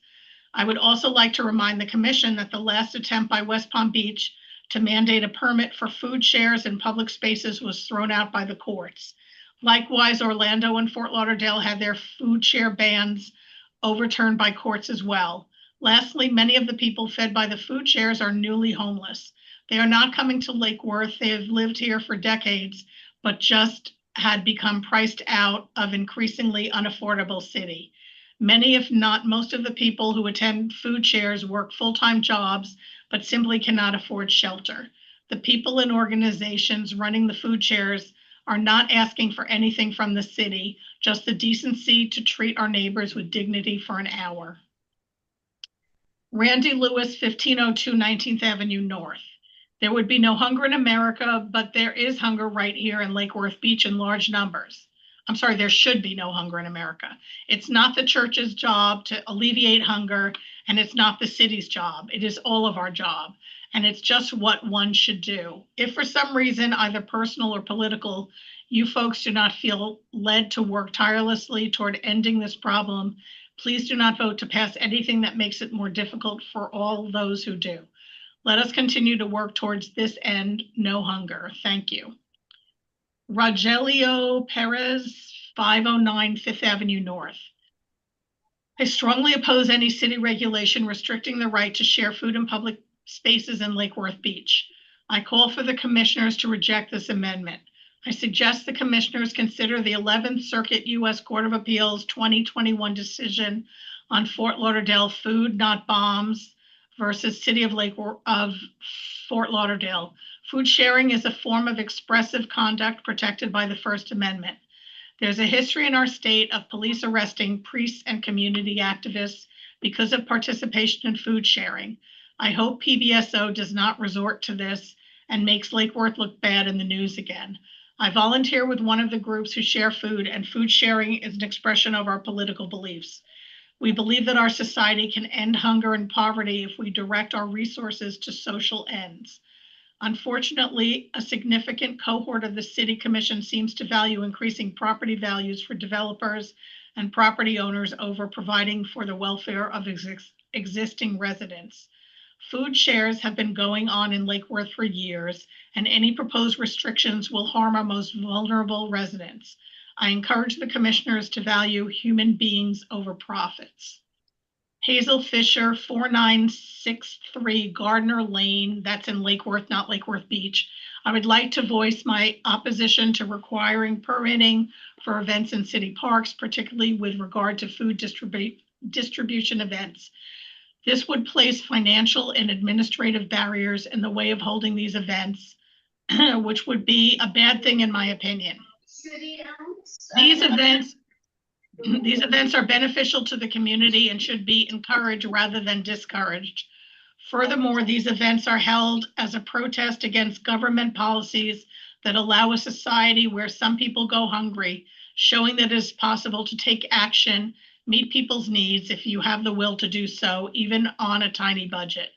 I would also like to remind the Commission that the last attempt by West Palm Beach to mandate a permit for food shares in public spaces was thrown out by the courts. Likewise, Orlando and Fort Lauderdale had their food share bans overturned by courts as well. Lastly, many of the people fed by the food shares are newly homeless. They are not coming to Lake Worth. They have lived here for decades, but just had become priced out of increasingly unaffordable city. Many, if not most of the people who attend food shares work full-time jobs, but simply cannot afford shelter. The people and organizations running the food shares are not asking for anything from the city, just the decency to treat our neighbors with dignity for an hour. Randy Lewis, 1502 19th Avenue North. There would be no hunger in America, but there is hunger right here in Lake Worth Beach in large numbers. I'm sorry, there should be no hunger in America. It's not the church's job to alleviate hunger, and it's not the city's job. It is all of our job, and it's just what one should do. If for some reason, either personal or political, you folks do not feel led to work tirelessly toward ending this problem, please do not vote to pass anything that makes it more difficult for all those who do. Let us continue to work towards this end, no hunger. Thank you. Rogelio Perez, 509 5th Avenue North. I strongly oppose any city regulation restricting the right to share food in public spaces in Lake Worth Beach. I call for the commissioners to reject this amendment. I suggest the commissioners consider the 11th Circuit U.S. Court of Appeals 2021 decision on Fort Lauderdale Food Not Bombs versus City of Fort Lauderdale. Food sharing is a form of expressive conduct protected by the First Amendment. There's a history in our state of police arresting priests and community activists because of participation in food sharing. I hope PBSO does not resort to this and makes Lake Worth look bad in the news again. I volunteer with one of the groups who share food, and food sharing is an expression of our political beliefs. We believe that our society can end hunger and poverty if we direct our resources to social ends. Unfortunately, a significant cohort of the City Commission seems to value increasing property values for developers and property owners over providing for the welfare of existing residents. Food shares have been going on in Lake Worth for years, and any proposed restrictions will harm our most vulnerable residents. I encourage the commissioners to value human beings over profits. Hazel Fisher, 4963 Gardner Lane, that's in Lake Worth, not Lake Worth Beach. I would like to voice my opposition to requiring permitting for events in city parks, particularly with regard to food distribution events. This would place financial and administrative barriers in the way of holding these events, which would be a bad thing in my opinion. These events are beneficial to the community and should be encouraged rather than discouraged. Furthermore, these events are held as a protest against government policies that allow a society where some people go hungry, showing that it is possible to take action, meet people's needs if you have the will to do so, even on a tiny budget.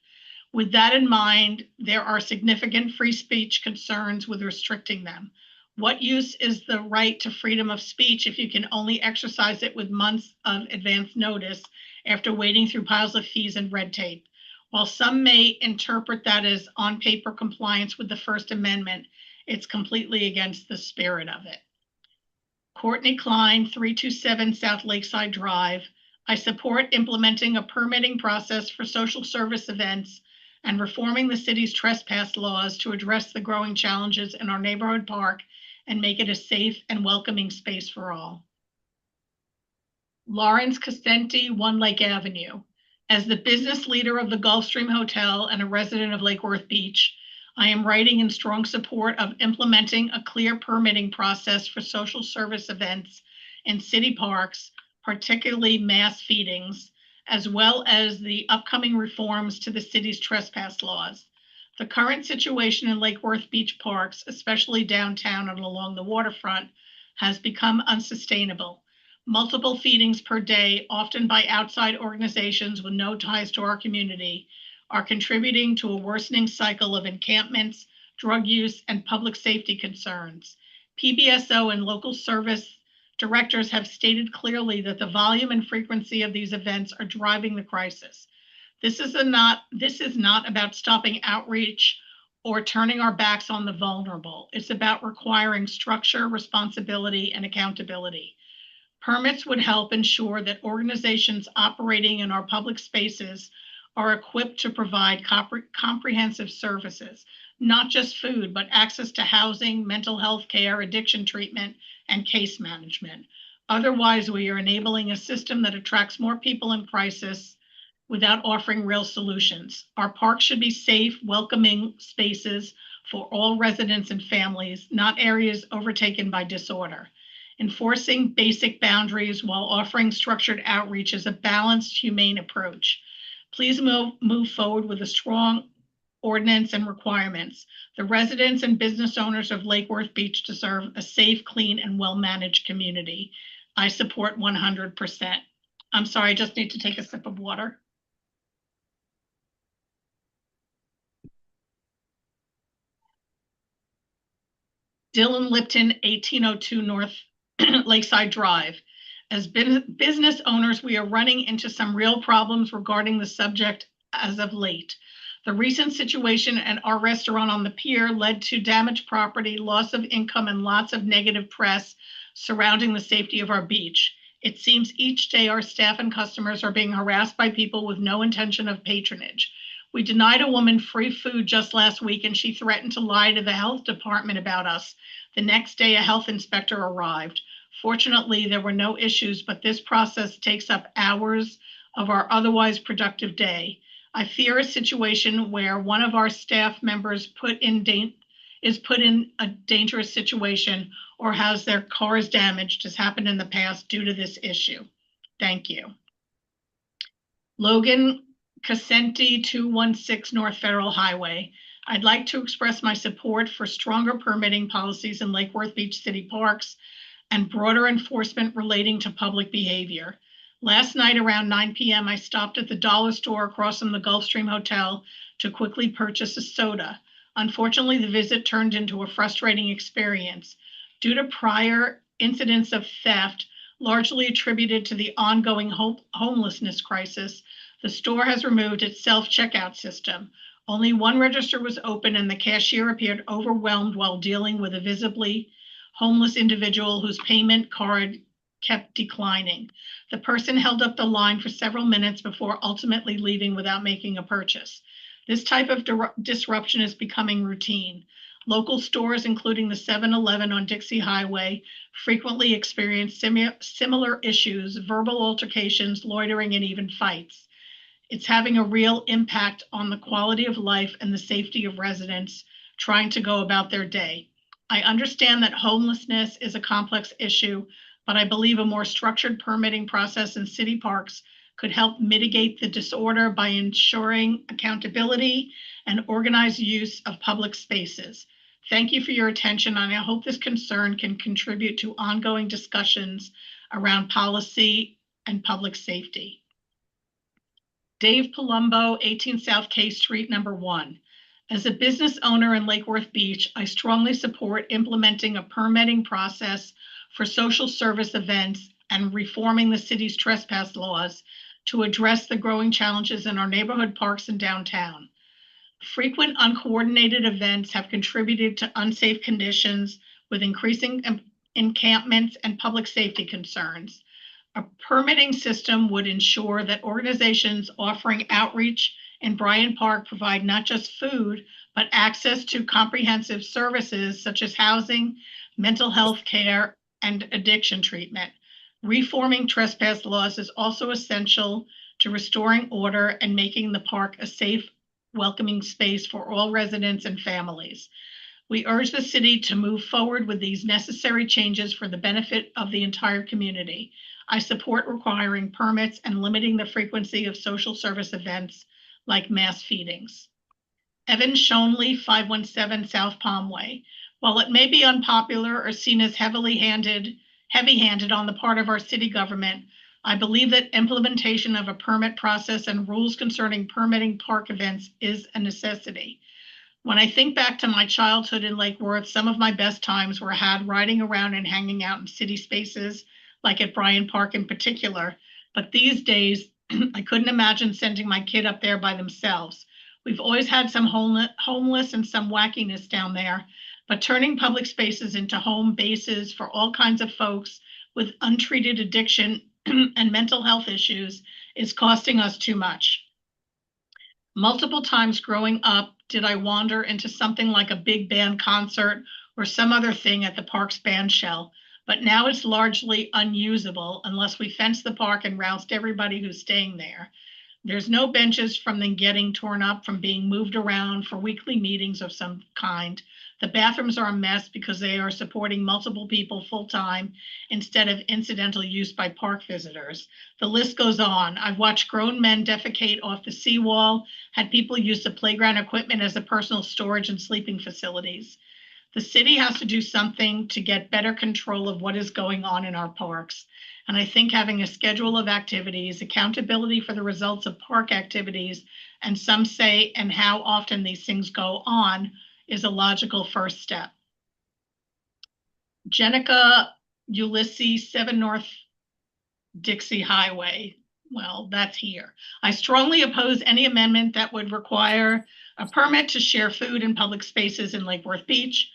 With that in mind, there are significant free speech concerns with restricting them. What use is the right to freedom of speech if you can only exercise it with months of advance notice after wading through piles of fees and red tape? While some may interpret that as on paper compliance with the First Amendment, it's completely against the spirit of it. Courtney Klein, 327 South Lakeside Drive. I support implementing a permitting process for social service events and reforming the city's trespass laws to address the growing challenges in our neighborhood park and make it a safe and welcoming space for all. Lawrence Casenti, One Lake Avenue. As the business leader of the Gulfstream Hotel and a resident of Lake Worth Beach, I am writing in strong support of implementing a clear permitting process for social service events in city parks, particularly mass feedings, as well as the upcoming reforms to the city's trespass laws. The current situation in Lake Worth Beach parks, especially downtown and along the waterfront, has become unsustainable. Multiple feedings per day, often by outside organizations with no ties to our community, are contributing to a worsening cycle of encampments, drug use, and public safety concerns. PBSO and local service directors have stated clearly that the volume and frequency of these events are driving the crisis. This is not about stopping outreach or turning our backs on the vulnerable. It's about requiring structure, responsibility, and accountability. Permits would help ensure that organizations operating in our public spaces are equipped to provide comprehensive services, not just food, but access to housing, mental health care, addiction treatment, and case management. Otherwise, we are enabling a system that attracts more people in crisis without offering real solutions. Our parks should be safe, welcoming spaces for all residents and families, not areas overtaken by disorder. Enforcing basic boundaries while offering structured outreach is a balanced, humane approach. Please move forward with a strong ordinance and requirements. The residents and business owners of Lake Worth Beach deserve a safe, clean, and well-managed community. I support 100%. I'm sorry, I just need to take a sip of water. Dylan Lipton, 1802 North Lakeside Drive. As business owners, we are running into some real problems regarding the subject as of late. The recent situation at our restaurant on the pier led to damaged property, loss of income, and lots of negative press surrounding the safety of our beach. It seems each day our staff and customers are being harassed by people with no intention of patronage. We denied a woman free food just last week, and she threatened to lie to the health department about us. The next day, a health inspector arrived. Fortunately, there were no issues, but this process takes up hours of our otherwise productive day. I fear a situation where one of our staff members is put in a dangerous situation or has their cars damaged has happened in the past due to this issue. Thank you. Logan Casenti, 216 North Federal Highway. I'd like to express my support for stronger permitting policies in Lake Worth Beach City Parks and broader enforcement relating to public behavior. Last night around 9 p.m., I stopped at the dollar store across from the Gulfstream Hotel to quickly purchase a soda. Unfortunately, the visit turned into a frustrating experience. Due to prior incidents of theft, largely attributed to the ongoing homelessness crisis, the store has removed its self-checkout system. Only one register was open and the cashier appeared overwhelmed while dealing with a visibly homeless individual whose payment card kept declining. The person held up the line for several minutes before ultimately leaving without making a purchase. This type of disruption is becoming routine. Local stores, including the 7-Eleven on Dixie Highway, frequently experience similar issues, verbal altercations, loitering, and even fights. It's having a real impact on the quality of life and the safety of residents trying to go about their day. I understand that homelessness is a complex issue, but I believe a more structured permitting process in city parks could help mitigate the disorder by ensuring accountability and organized use of public spaces. Thank you for your attention, and I hope this concern can contribute to ongoing discussions around policy and public safety. Dave Palumbo, 18 South K Street, number 1. As a business owner in Lake Worth Beach, I strongly support implementing a permitting process for social service events and reforming the city's trespass laws to address the growing challenges in our neighborhood parks and downtown. Frequent uncoordinated events have contributed to unsafe conditions with increasing encampments and public safety concerns. A permitting system would ensure that organizations offering outreach in Bryant Park provide not just food, but access to comprehensive services such as housing, mental health care, and addiction treatment. Reforming trespass laws is also essential to restoring order and making the park a safe, welcoming space for all residents and families. We urge the city to move forward with these necessary changes for the benefit of the entire community. I support requiring permits and limiting the frequency of social service events like mass feedings. Evan Shonley, 517 South Palm Way. While it may be unpopular or seen as heavy-handed on the part of our city government, I believe that implementation of a permit process and rules concerning permitting park events is a necessity. When I think back to my childhood in Lake Worth, some of my best times were had riding around and hanging out in city spaces, like at Bryant Park in particular. But these days, I couldn't imagine sending my kid up there by themselves. We've always had some homeless and some wackiness down there, but turning public spaces into home bases for all kinds of folks with untreated addiction and mental health issues is costing us too much. Multiple times growing up, did I wander into something like a big band concert or some other thing at the park's band shell, but now it's largely unusable unless we fence the park and roust everybody who's staying there. There's no benches from them getting torn up from being moved around for weekly meetings of some kind. The bathrooms are a mess because they are supporting multiple people full-time instead of incidental use by park visitors. The list goes on. I've watched grown men defecate off the seawall, had people use the playground equipment as a personal storage and sleeping facilities. The city has to do something to get better control of what is going on in our parks. And I think having a schedule of activities, accountability for the results of park activities, and some say and how often these things go on is a logical first step. Jenica Ulysses, 7 North Dixie Highway. Well, that's here. I strongly oppose any amendment that would require a permit to share food in public spaces in Lake Worth Beach.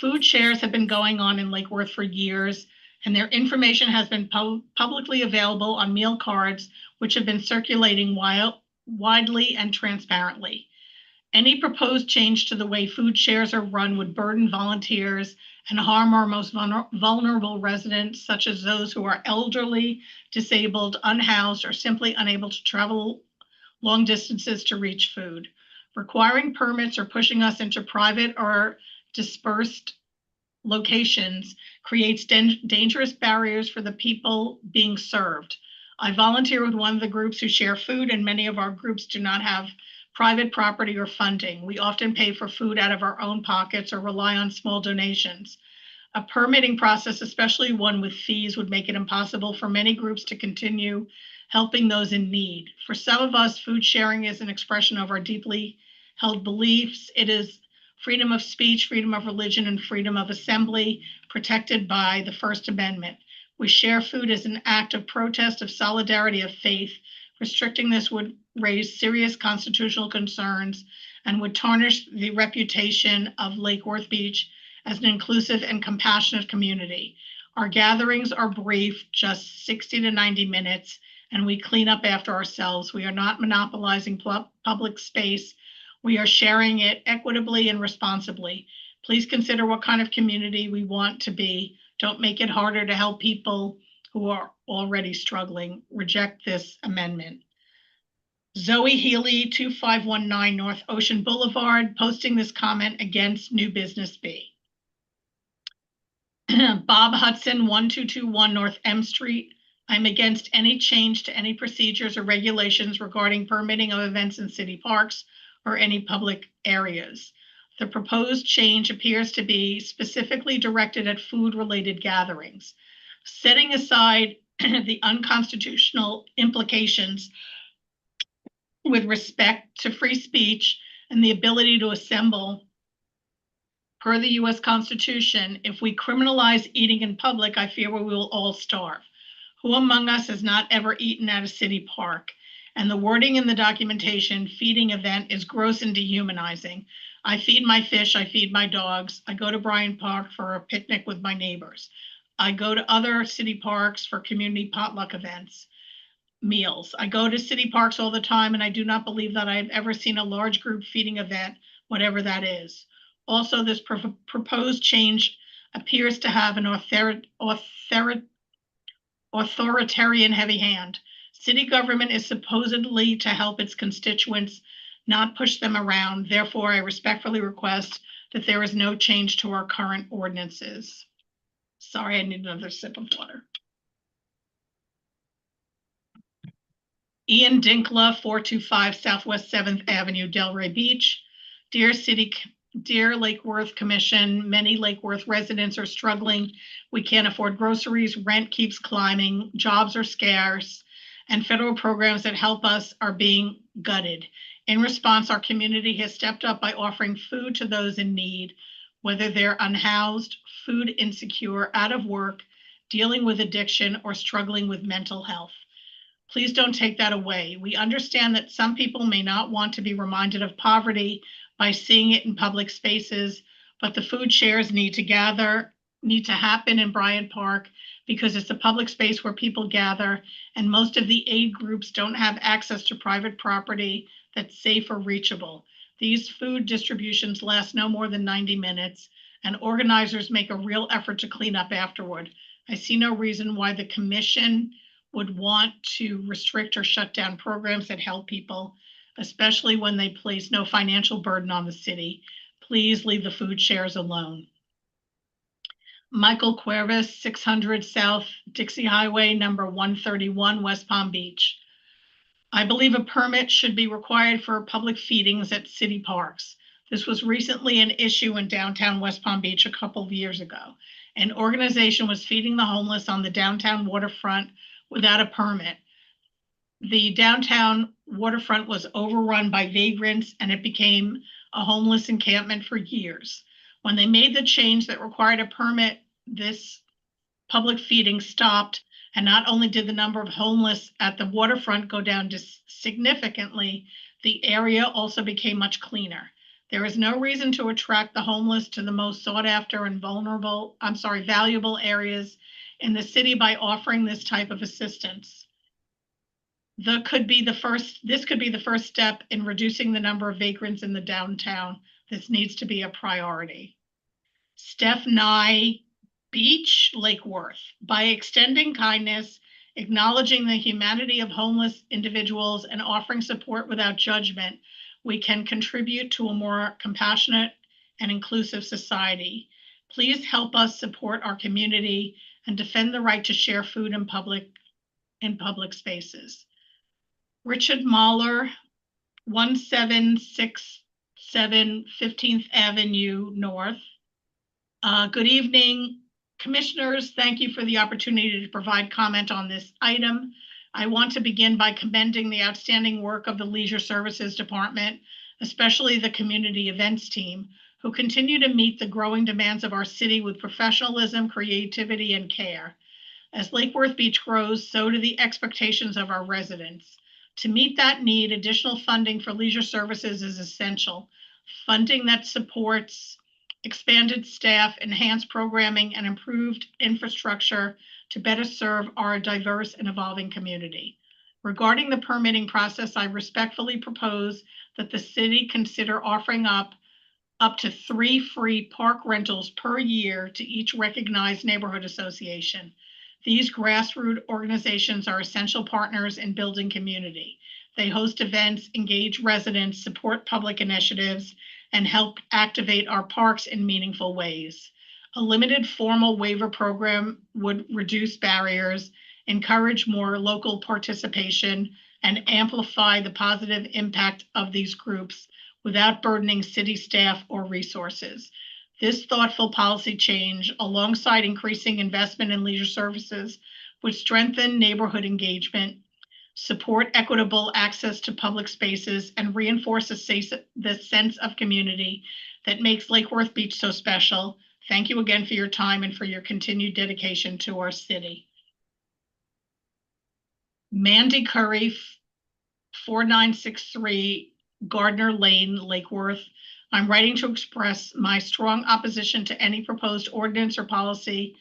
Food shares have been going on in Lake Worth for years, and their information has been publicly available on meal cards, which have been circulating widely and transparently. Any proposed change to the way food shares are run would burden volunteers and harm our most vulnerable residents, such as those who are elderly, disabled, unhoused, or simply unable to travel long distances to reach food. Requiring permits or pushing us into private or dispersed locations creates dangerous barriers for the people being served. I volunteer with one of the groups who share food, and many of our groups do not have private property or funding. We often pay for food out of our own pockets or rely on small donations. A permitting process, especially one with fees, would make it impossible for many groups to continue helping those in need. For some of us, food sharing is an expression of our deeply held beliefs. It is freedom of speech, freedom of religion, and freedom of assembly protected by the First Amendment. We share food as an act of protest, of solidarity, of faith. Restricting this would raise serious constitutional concerns and would tarnish the reputation of Lake Worth Beach as an inclusive and compassionate community. Our gatherings are brief, just 60 to 90 minutes, and we clean up after ourselves. We are not monopolizing public space. We are sharing it equitably and responsibly. Please consider what kind of community we want to be. Don't make it harder to help people who are already struggling. Reject this amendment. Zoe Healy, 2519 North Ocean Boulevard, posting this comment against new business B. Bob Hudson, 1221 North M Street. I'm against any change to any procedures or regulations regarding permitting of events in city parks or any public areas. The proposed change appears to be specifically directed at food-related gatherings. Setting aside the unconstitutional implications with respect to free speech and the ability to assemble per the US Constitution, if we criminalize eating in public, I fear we will all starve. Who among us has not ever eaten at a city park? And the wording in the documentation, feeding event, is gross and dehumanizing. I feed my fish, I feed my dogs. I go to Bryant Park for a picnic with my neighbors. I go to other city parks for community potluck events, meals. I go to city parks all the time, and I do not believe that I've ever seen a large group feeding event, whatever that is. Also, this proposed change appears to have an authoritarian heavy hand. City government is supposedly to help its constituents, not push them around. Therefore, I respectfully request that there is no change to our current ordinances. Sorry, I need another sip of water. Ian Dinkla, 425 Southwest 7th Avenue, Delray Beach. Dear Lake Worth Commission, many Lake Worth residents are struggling. We can't afford groceries, rent keeps climbing, jobs are scarce, and federal programs that help us are being gutted. In response, our community has stepped up by offering food to those in need, whether they're unhoused, food insecure, out of work, dealing with addiction, or struggling with mental health. Please don't take that away. We understand that some people may not want to be reminded of poverty by seeing it in public spaces, but the food shares need to happen in Bryant Park because it's a public space where people gather, and most of the aid groups don't have access to private property that's safe or reachable. These food distributions last no more than 90 minutes, and organizers make a real effort to clean up afterward. I see no reason why the commission would want to restrict or shut down programs that help people, especially when they place no financial burden on the city. Please leave the food shares alone. Michael Cuervas, 600 South Dixie Highway, number 131, West Palm Beach. I believe a permit should be required for public feedings at city parks. This was recently an issue in downtown West Palm Beach a couple of years ago. An organization was feeding the homeless on the downtown waterfront without a permit. The downtown waterfront was overrun by vagrants, and it became a homeless encampment for years. When they made the change that required a permit, this public feeding stopped, and not only did the number of homeless at the waterfront go down significantly, the area also became much cleaner. There is no reason to attract the homeless to the most sought after and valuable areas in the city by offering this type of assistance. this could be the first step in reducing the number of vagrants in the downtown. This needs to be a priority. Steph Nye Beach, Lake Worth. By extending kindness, acknowledging the humanity of homeless individuals, and offering support without judgment, we can contribute to a more compassionate and inclusive society. Please help us support our community and defend the right to share food in public spaces. Richard Mahler, 1767 15th Avenue North. Good evening, Commissioners. Thank you for the opportunity to provide comment on this item. I want to begin by commending the outstanding work of the Leisure Services Department, especially the Community Events Team, who continue to meet the growing demands of our city with professionalism, creativity, and care. As Lake Worth Beach grows, so do the expectations of our residents. To meet that need, additional funding for leisure services is essential. Funding that supports expanded staff, enhanced programming, and improved infrastructure to better serve our diverse and evolving community. Regarding the permitting process, I respectfully propose that the city consider offering up to 3 free park rentals per year to each recognized neighborhood association. These grassroots organizations are essential partners in building community. They host events, engage residents, support public initiatives, and help activate our parks in meaningful ways. A limited formal waiver program would reduce barriers, encourage more local participation, and amplify the positive impact of these groups without burdening city staff or resources. This thoughtful policy change, alongside increasing investment in leisure services, would strengthen neighborhood engagement, support equitable access to public spaces, and reinforce the sense of community that makes Lake Worth Beach so special. Thank you again for your time and for your continued dedication to our city. Mandy Curry, 4963 Gardner Lane, Lake Worth. I'm writing to express my strong opposition to any proposed ordinance or policy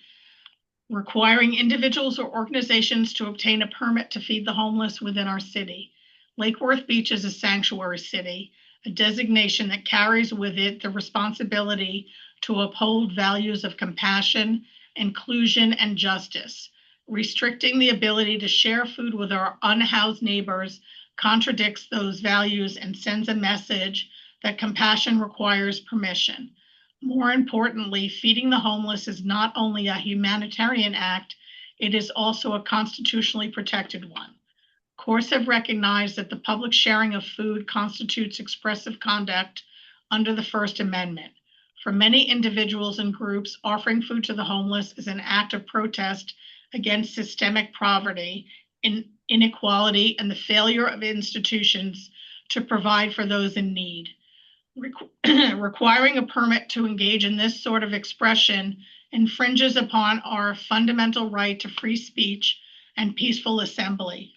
requiring individuals or organizations to obtain a permit to feed the homeless within our city. Lake Worth Beach is a sanctuary city, a designation that carries with it the responsibility to uphold values of compassion, inclusion, and justice. Restricting the ability to share food with our unhoused neighbors contradicts those values and sends a message that compassion requires permission. More importantly, feeding the homeless is not only a humanitarian act, it is also a constitutionally protected one. Courts have recognized that the public sharing of food constitutes expressive conduct under the First Amendment. For many individuals and groups, offering food to the homeless is an act of protest against systemic poverty, inequality, and the failure of institutions to provide for those in need. Requiring a permit to engage in this sort of expression infringes upon our fundamental right to free speech and peaceful assembly.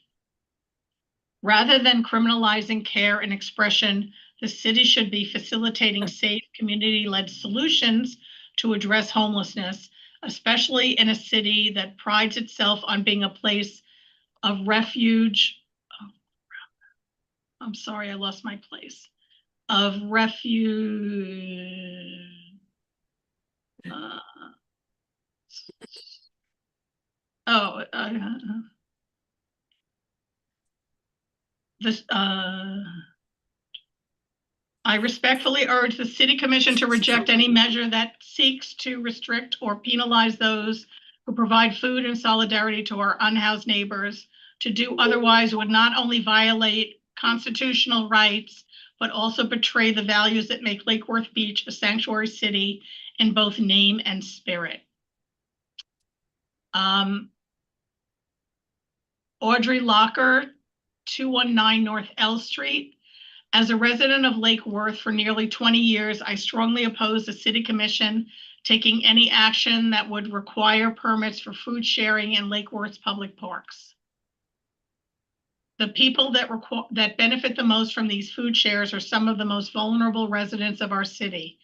Rather than criminalizing care and expression, the city should be facilitating safe, community-led solutions to address homelessness, especially in a city that prides itself on being a place of refuge. I'm sorry, I lost my place. Of refuge. I respectfully urge the City Commission to reject any measure that seeks to restrict or penalize those who provide food and solidarity to our unhoused neighbors. To do otherwise would not only violate constitutional rights, but also betray the values that make Lake Worth Beach a sanctuary city in both name and spirit. Audrey Locker, 219 North L Street. As a resident of Lake Worth for nearly 20 years, I strongly oppose the City Commission taking any action that would require permits for food sharing in Lake Worth's public parks. The people that benefit the most from these food shares are some of the most vulnerable residents of our city.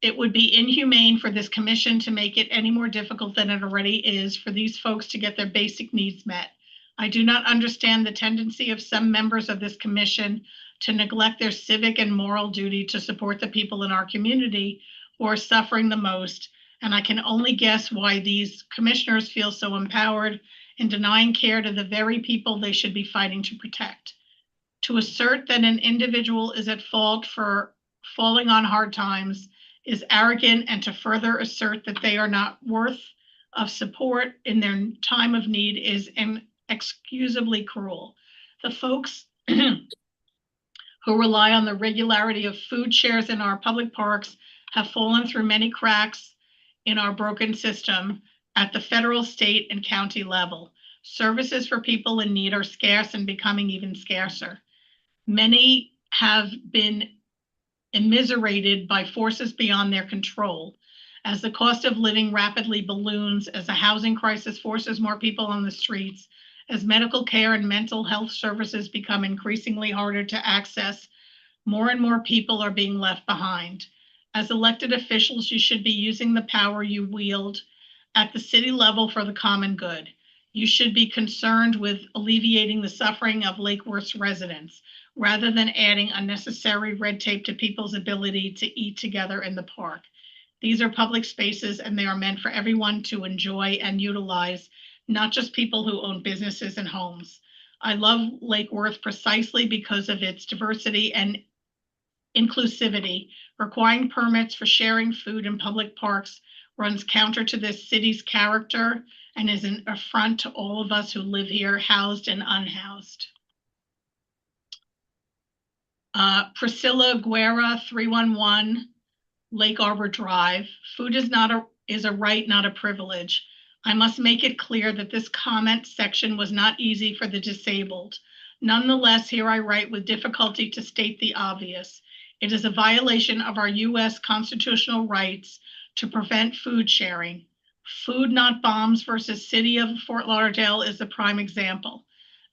It would be inhumane for this commission to make it any more difficult than it already is for these folks to get their basic needs met. I do not understand the tendency of some members of this commission to neglect their civic and moral duty to support the people in our community who are suffering the most, and I can only guess why these commissioners feel so empowered in denying care to the very people they should be fighting to protect. To assert that an individual is at fault for falling on hard times is arrogant, and to further assert that they are not worth of support in their time of need is inexcusably cruel. The folks who rely on the regularity of food shares in our public parks have fallen through many cracks in our broken system at the federal, state, and county level. Services for people in need are scarce and becoming even scarcer. Many have been immiserated by forces beyond their control. As the cost of living rapidly balloons, as the housing crisis forces more people on the streets, as medical care and mental health services become increasingly harder to access, more and more people are being left behind. As elected officials, you should be using the power you wield at the city level for the common good. You should be concerned with alleviating the suffering of Lake Worth's residents, rather than adding unnecessary red tape to people's ability to eat together in the park. These are public spaces and they are meant for everyone to enjoy and utilize, not just people who own businesses and homes. I love Lake Worth precisely because of its diversity and inclusivity. Requiring permits for sharing food in public parks runs counter to this city's character and is an affront to all of us who live here, housed and unhoused. Priscilla Guerra, 311 Lake Arbor Drive. Food is a right, not a privilege. I must make it clear that this comment section was not easy for the disabled. Nonetheless, here I write with difficulty to state the obvious. It is a violation of our U.S. constitutional rights to prevent food sharing. Food Not Bombs versus City of Fort Lauderdale is the prime example.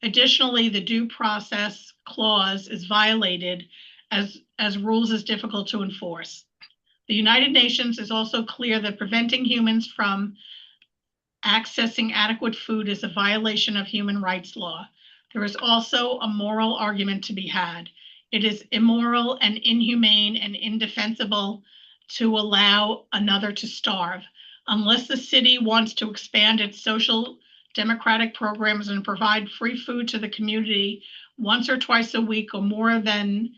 Additionally, the due process clause is violated as rules is difficult to enforce. The United Nations is also clear that preventing humans from accessing adequate food is a violation of human rights law. There is also a moral argument to be had. It is immoral and inhumane and indefensible to allow another to starve. Unless the city wants to expand its social democratic programs and provide free food to the community once or twice a week or more than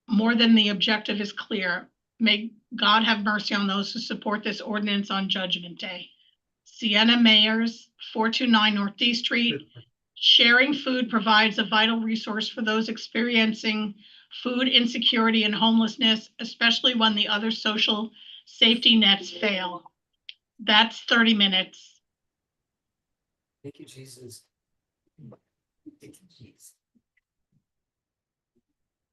the objective is clear, may God have mercy on those who support this ordinance on Judgment Day. Sienna Mayers, 429 North D Street. Sharing food provides a vital resource for those experiencing food insecurity and homelessness, especially when the other social safety nets fail. That's 30 minutes. Thank you, Jesus. Thank you, Jesus.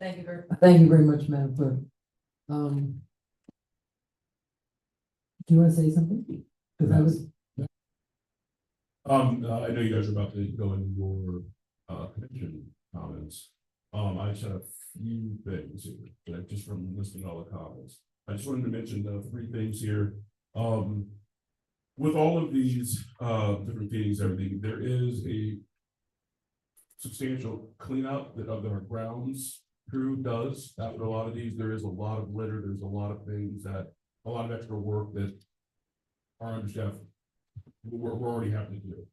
Thank you very much, Madam Clerk. Do you want to say something? Because I was. I know you guys are about to go into your commission comments. I just had a few things here, like just from listening to all the comments. I just wanted to mention 3 things here. With all of these different feedings, everything, there is a substantial cleanup that our grounds crew does after a lot of these. There is a lot of litter, there's a lot of things that, a lot of extra work that our understaffed we're already having to do.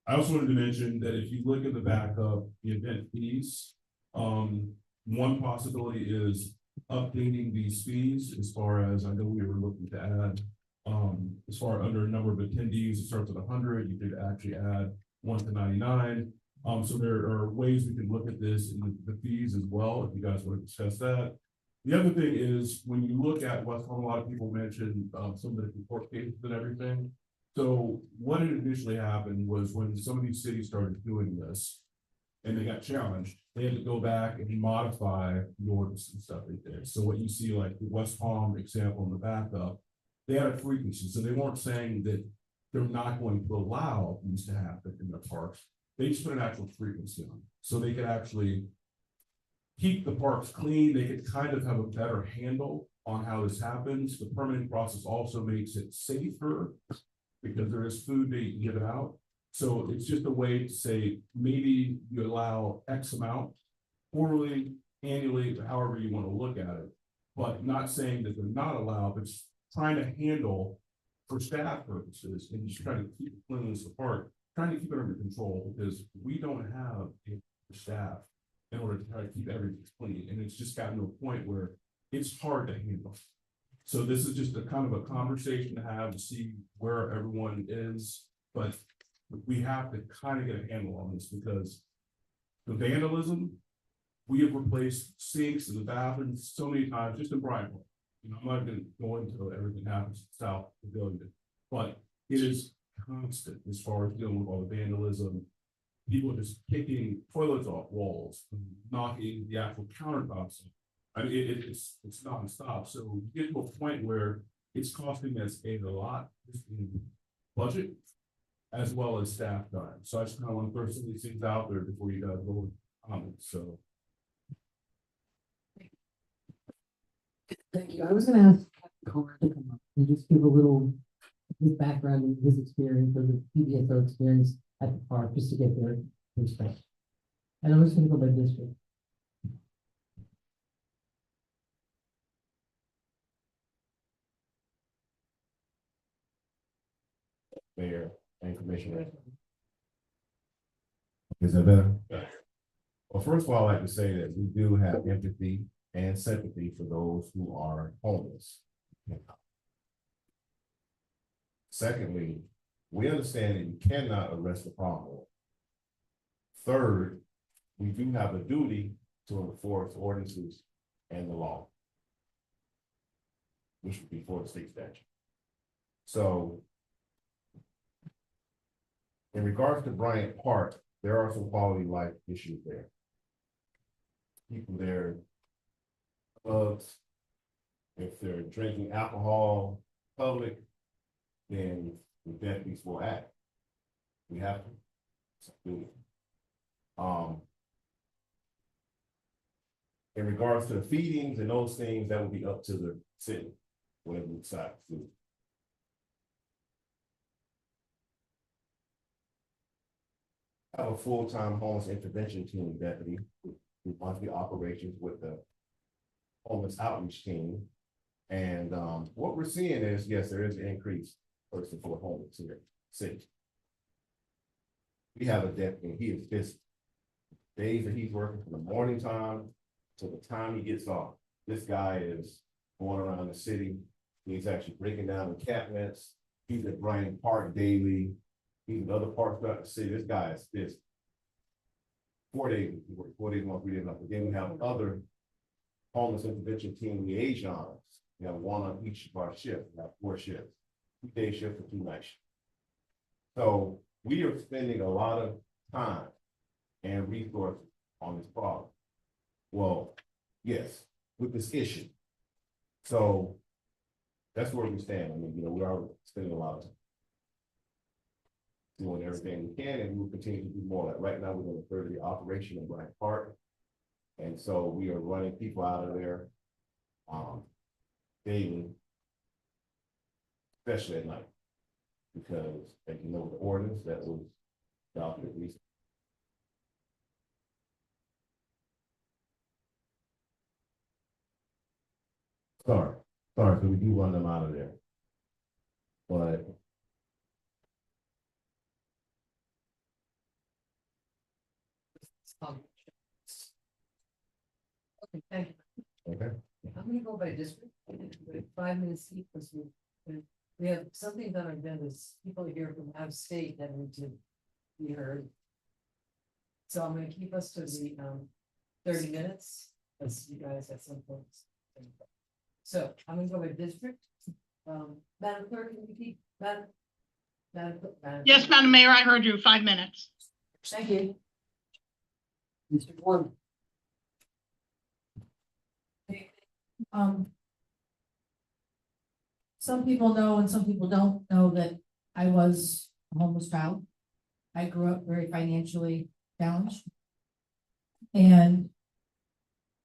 I also wanted to mention that if you look at the back of the event fees, one possibility is updating these fees as far as, I know we were looking to add, as far under a number of attendees, it starts at 100, you could actually add 1 to 99. So there are ways we can look at this in the fees as well, if you guys want to discuss that. The other thing is, when you look at what a lot of people mentioned, some of the court cases and everything. So what had initially happened was when some of these cities started doing this and they got challenged, they had to go back and modify the ordinance and stuff they did. So what you see, like the West Palm example in the backup, they had a frequency. So they weren't saying that they're not going to allow these to happen in their parks. They just put an actual frequency on, so they could actually keep the parks clean. They could kind of have a better handle on how this happens. The permitting process also makes it safer because there is food being given out. So it's just a way to say, maybe you allow X amount quarterly, annually, however you want to look at it. But not saying that they're not allowed, but just trying to handle for staff purposes and just trying to keep cleanliness apart, trying to keep it under control because we don't have a staff in order to try to keep everything clean. And it's just gotten to a point where it's hard to handle. So this is just a kind of a conversation to have to see where everyone is, but we have to kind of get a handle on this because the vandalism, we have replaced sinks in the bathrooms so many times, just in Bryant. You know, I'm not gonna go into everything happens south of the building, but it is constant as far as dealing with all the vandalism. People just kicking toilets off walls, knocking the actual countertops. I mean, it's nonstop. So you get to a point where it's costing us a lot just in budget as well as staff time. So I just kind of want to throw some of these things out there before you guys go with comments. So. Thank you. I was gonna ask Cora to come up and just give a little his background and his experience or the PDSO experience at the park, just to get their perspective. And I'm just gonna go by district. Mayor and Commissioner. Is that better? Well, first of all, I'd like to say that we do have empathy and sympathy for those who are homeless. Secondly, we understand that you cannot arrest the problem. Third, we do have a duty to enforce ordinances and the law, which would be for the state statute. So, in regards to Bryant Park, there are some quality of life issues there. People there, clubs, if they're drinking alcohol public, then the deputies will act. We have to. In regards to the feedings and those things, that would be up to the city, whatever we decide to do. I have a full-time homeless intervention team deputy who runs the operations with the homeless outreach team. And what we're seeing is, yes, there is an increase person for homeless here, city. We have a deputy, he is busy. Days that he's working from the morning time to the time he gets off. This guy is going around the city. He's actually breaking down encampments. He's at Bryant Park daily. He's in other parts throughout the city. This guy is busy. 4 days, 4 days, 3 days. Again, we have other homeless intervention team liaisons. We have one on each of our shifts. We have 4 shifts, 2 day shifts and 2 night shifts. So we are spending a lot of time and resources on this problem. Well, yes, with this issue. So that's where we stand. I mean, you know, we are spending a lot of time doing everything we can, and we'll continue to do more. Like right now, we're doing a 30-day operation in Bryant Park. And so we are running people out of there daily, especially at night, because as you know, the ordinance that was adopted recently. Sorry, so we do run them out of there. But Okay, thank you. okay. I'm gonna go by district, 5 minutes each, because we have something on our agenda, is people here from out of state that need to be heard. So I'm gonna keep us to the 30 minutes, as you guys at some point. So I'm gonna go by district. Madam Clerk, can you keep, Madam? Yes, Madam Mayor, I heard you, 5 minutes. Thank you. District 1. Some people know and some people don't know that I was a homeless child. I grew up very financially challenged. And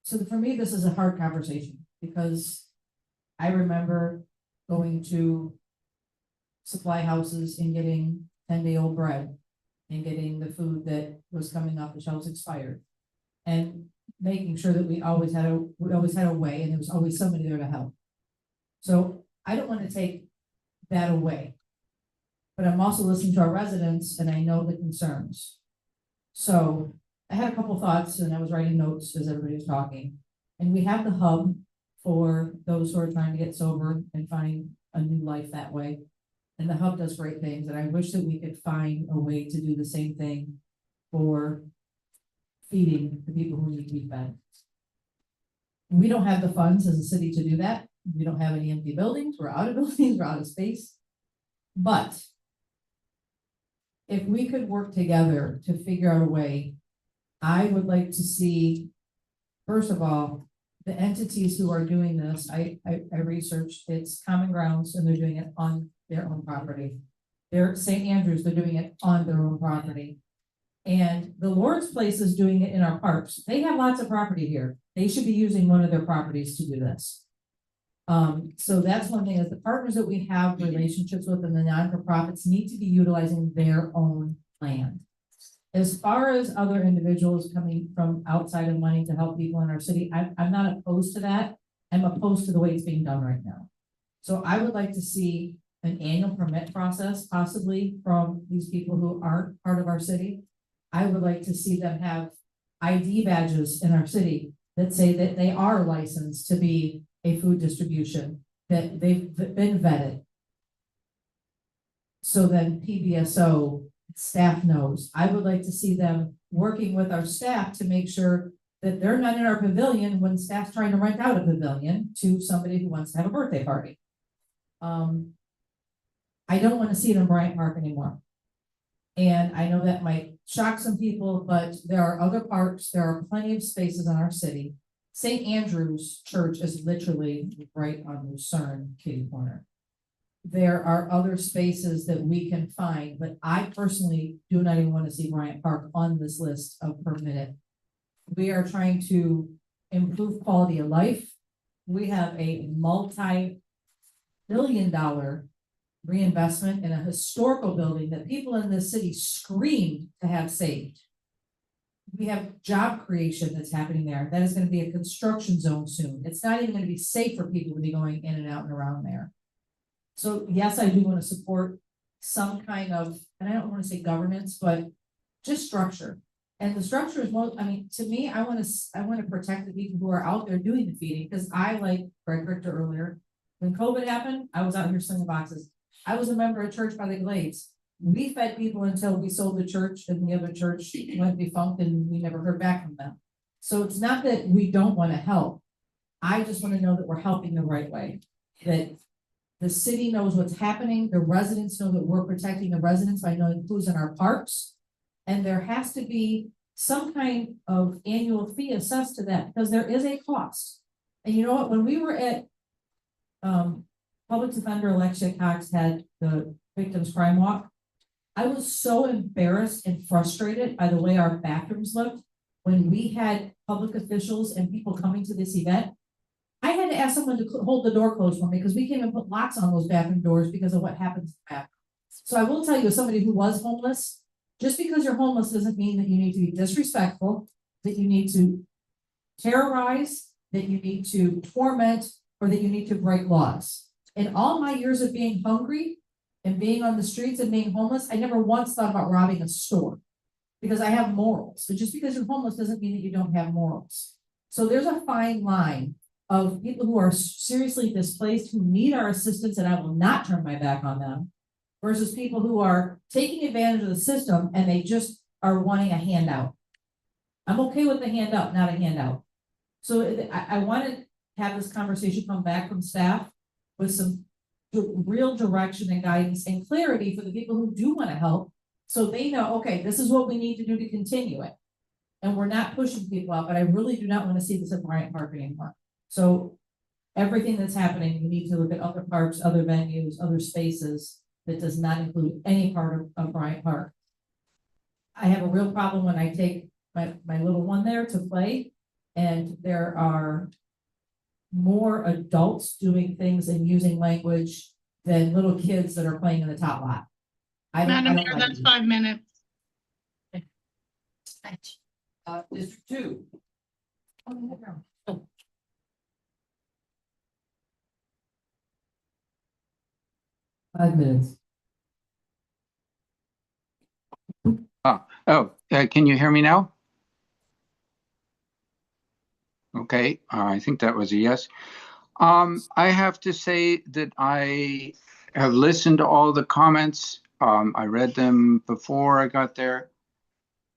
so for me, this is a hard conversation because I remember going to supply houses and getting 10-day-old bread and getting the food that was coming off the shelves expired. And making sure that we always had a way, and there was always somebody there to help. So I don't want to take that away. But I'm also listening to our residents and I know the concerns. So I had a couple thoughts and I was writing notes as everybody was talking. And we have the hub for those who are trying to get sober and find a new life that way. And the hub does great things, and I wish that we could find a way to do the same thing for feeding the people who need to be fed. We don't have the funds as a city to do that. We don't have any empty buildings. We're out of buildings, we're out of space. But if we could work together to figure out a way, I would like to see, first of all, the entities who are doing this, I researched, it's Common Grounds, and they're doing it on their own property. They're St. Andrews, they're doing it on their own property. And the Lord's Place is doing it in our parks. They have lots of property here. They should be using one of their properties to do this. So that's one thing, is the partners that we have relationships with and the non-for-profits need to be utilizing their own land. As far as other individuals coming from outside of money to help people in our city, I'm not opposed to that. I'm opposed to the way it's being done right now. So I would like to see an annual permit process, possibly from these people who aren't part of our city. I would like to see them have ID badges in our city that say that they are licensed to be a food distribution, that they've been vetted. So then PBSO staff knows. I would like to see them working with our staff to make sure that they're not in our pavilion when staff's trying to rent out a pavilion to somebody who wants to have a birthday party. I don't want to see it in Bryant Park anymore. And I know that might shock some people, but there are other parks, there are plenty of spaces in our city. St. Andrew's Church is literally right on Lucerne kitty corner. There are other spaces that we can find, but I personally do not even want to see Bryant Park on this list of permitted. We are trying to improve quality of life. We have a multi-billion-dollar reinvestment in a historical building that people in this city screamed to have saved. We have job creation that's happening there. That is going to be a construction zone soon. It's not even going to be safe for people to be going in and out and around there. So yes, I do want to support some kind of, and I don't want to say governance, but just structure. And the structure is, well, I mean, to me, I want to protect the people who are out there doing the feeding, because I, like Greg Richter earlier, when COVID happened, I was out here slinging boxes. I was a member of Church by the Glades. We fed people until we sold the church, and the other church went defunct and we never heard back from them. So it's not that we don't want to help. I just want to know that we're helping the right way, that the city knows what's happening. The residents know that we're protecting the residents by knowing who's in our parks. And there has to be some kind of annual fee assessed to that, because there is a cost. And you know what, when we were at Public Defender Alexia Cox had the Victims Crime Walk, I was so embarrassed and frustrated by the way our bathrooms looked when we had public officials and people coming to this event. I had to ask someone to hold the door closed for me, because we came and put locks on those bathroom doors because of what happens in the bathroom. So I will tell you, as somebody who was homeless, just because you're homeless doesn't mean that you need to be disrespectful, that you need to terrorize, that you need to torment, or that you need to break laws. In all my years of being hungry and being on the streets and being homeless, I never once thought about robbing a store, because I have morals. But just because you're homeless doesn't mean that you don't have morals. So there's a fine line of people who are seriously displaced, who need our assistance, and I will not turn my back on them, versus people who are taking advantage of the system and they just are wanting a handout. I'm okay with the handout, not a handout. So I want to have this conversation come back from staff with some real direction and guidance and clarity for the people who do want to help, so they know, okay, this is what we need to do to continue it. And we're not pushing people out, but I really do not want to see this at Bryant Park anymore. So everything that's happening, we need to look at other parks, other venues, other spaces that does not include any part of Bryant Park. I have a real problem when I take my little one there to play, and there are more adults doing things and using language than little kids that are playing in the top lot. Madam Mayor, that's 5 minutes. District 2. 5 minutes. Can you hear me now? Okay, I think that was a yes. I have to say that I have listened to all the comments. I read them before I got there.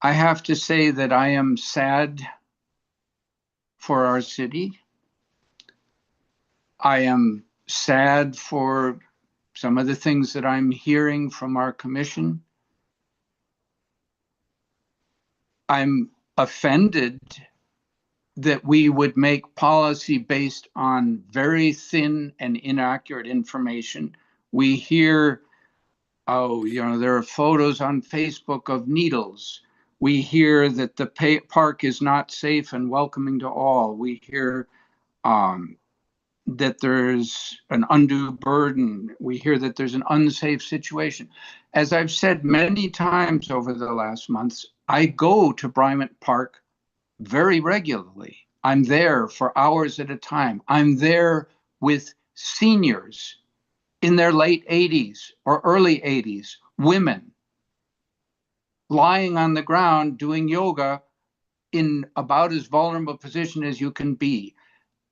I have to say that I am sad for our city. I am sad for some of the things that I'm hearing from our commission. I'm offended that we would make policy based on very thin and inaccurate information. We hear, oh, there are photos on Facebook of needles. We hear that the park is not safe and welcoming to all. We hear that there's an undue burden. We hear that there's an unsafe situation. As I've said many times over the last months, I go to Bryant Park very regularly. I'm there for hours at a time. I'm there with seniors in their late 80s or early 80s, women lying on the ground doing yoga in about as vulnerable a position as you can be.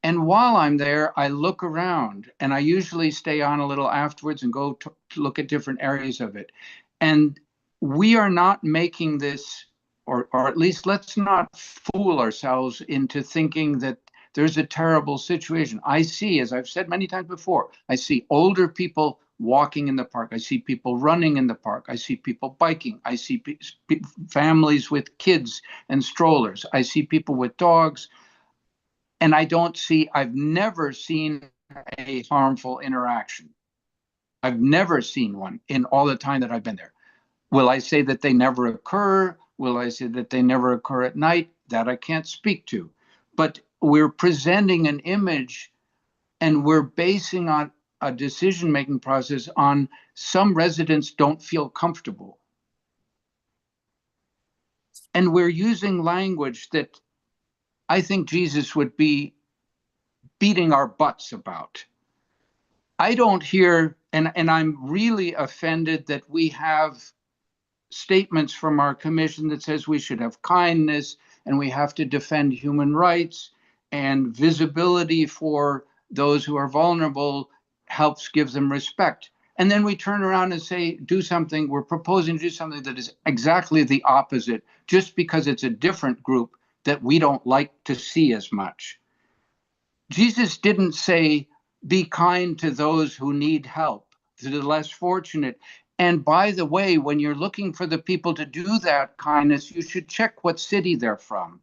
And while I'm there, I look around, and I usually stay on a little afterwards and go to look at different areas of it. And we are not making this, or at least let's not fool ourselves into thinking that there's a terrible situation. I see, as I've said many times before, I see older people walking in the park. I see people running in the park. I see people biking. I see families with kids and strollers. I see people with dogs. And I've never seen a harmful interaction. I've never seen one in all the time that I've been there. Will I say that they never occur? Will I say that they never occur at night? That I can't speak to. But we're presenting an image, and we're basing on a decision-making process on some residents don't feel comfortable. And we're using language that I think Jesus would be beating our butts about. I don't hear, and I'm really offended that we have statements from our commission that says we should have kindness and we have to defend human rights, and visibility for those who are vulnerable helps give them respect. And then we turn around and say, we're proposing to do something that is exactly the opposite, just because it's a different group that we don't like to see as much. Jesus didn't say, be kind to those who need help, to the less fortunate. And by the way, when you're looking for the people to do that kindness, you should check what city they're from.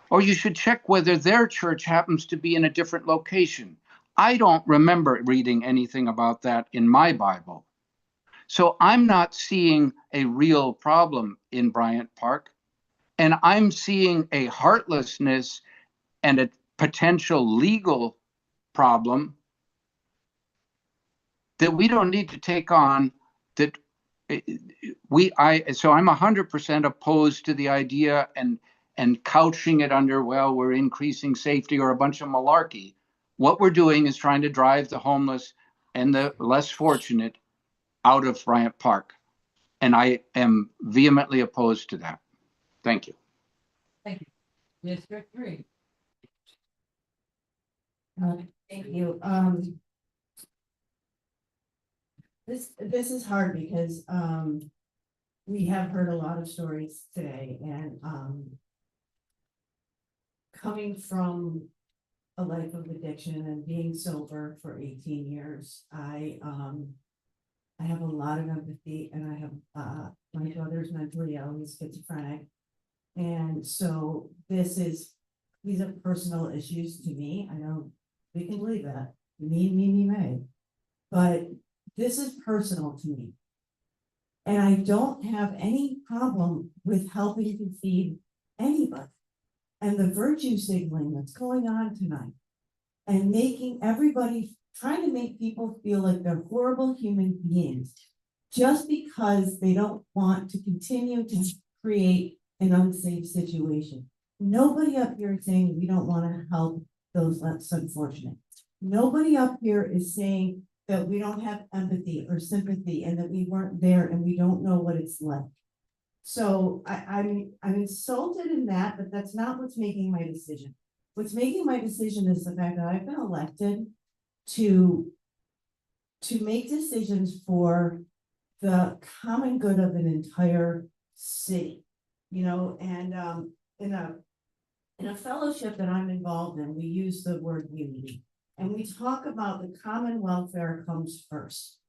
Or you should check whether their church happens to be in a different location. I don't remember reading anything about that in my Bible. So I'm not seeing a real problem in Bryant Park. And I'm seeing a heartlessness and a potential legal problem that we don't need to take on. That so I'm 100% opposed to the idea and couching it under, well, we're increasing safety or a bunch of malarkey. What we're doing is trying to drive the homeless and the less fortunate out of Bryant Park. And I am vehemently opposed to that. Thank you. Thank you. District 3. Thank you. This is hard because we have heard a lot of stories today, and coming from a life of addiction and being sober for 18 years, I have a lot of empathy, and I have my brother's mentally ill, he's schizophrenic. And so these are personal issues to me. I know we can believe that. Me. But this is personal to me. And I don't have any problem with helping to feed anybody. And the virtue signaling that's going on tonight, and making everybody, trying to make people feel like they're horrible human beings just because they don't want to continue to create an unsafe situation. Nobody up here is saying we don't want to help those less unfortunate. Nobody up here is saying that we don't have empathy or sympathy and that we weren't there and we don't know what it's like. So I'm insulted in that, but that's not what's making my decision. What's making my decision is the fact that I've been elected to make decisions for the common good of an entire city, you know, and in a fellowship that I'm involved in, we use the word unity. And we talk about the common welfare comes first.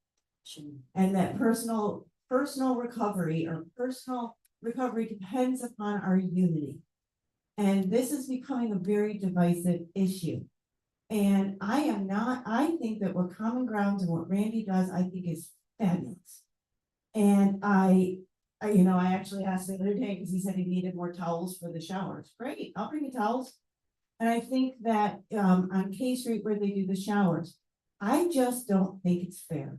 And that personal recovery or personal recovery depends upon our unity. And this is becoming a very divisive issue. And I think that what Common Grounds and what Randy does, I think is fabulous. And I actually asked the other day because he said he needed more towels for the showers. Great, I'll bring you towels. And I think that on K Street where they do the showers, I just don't think it's fair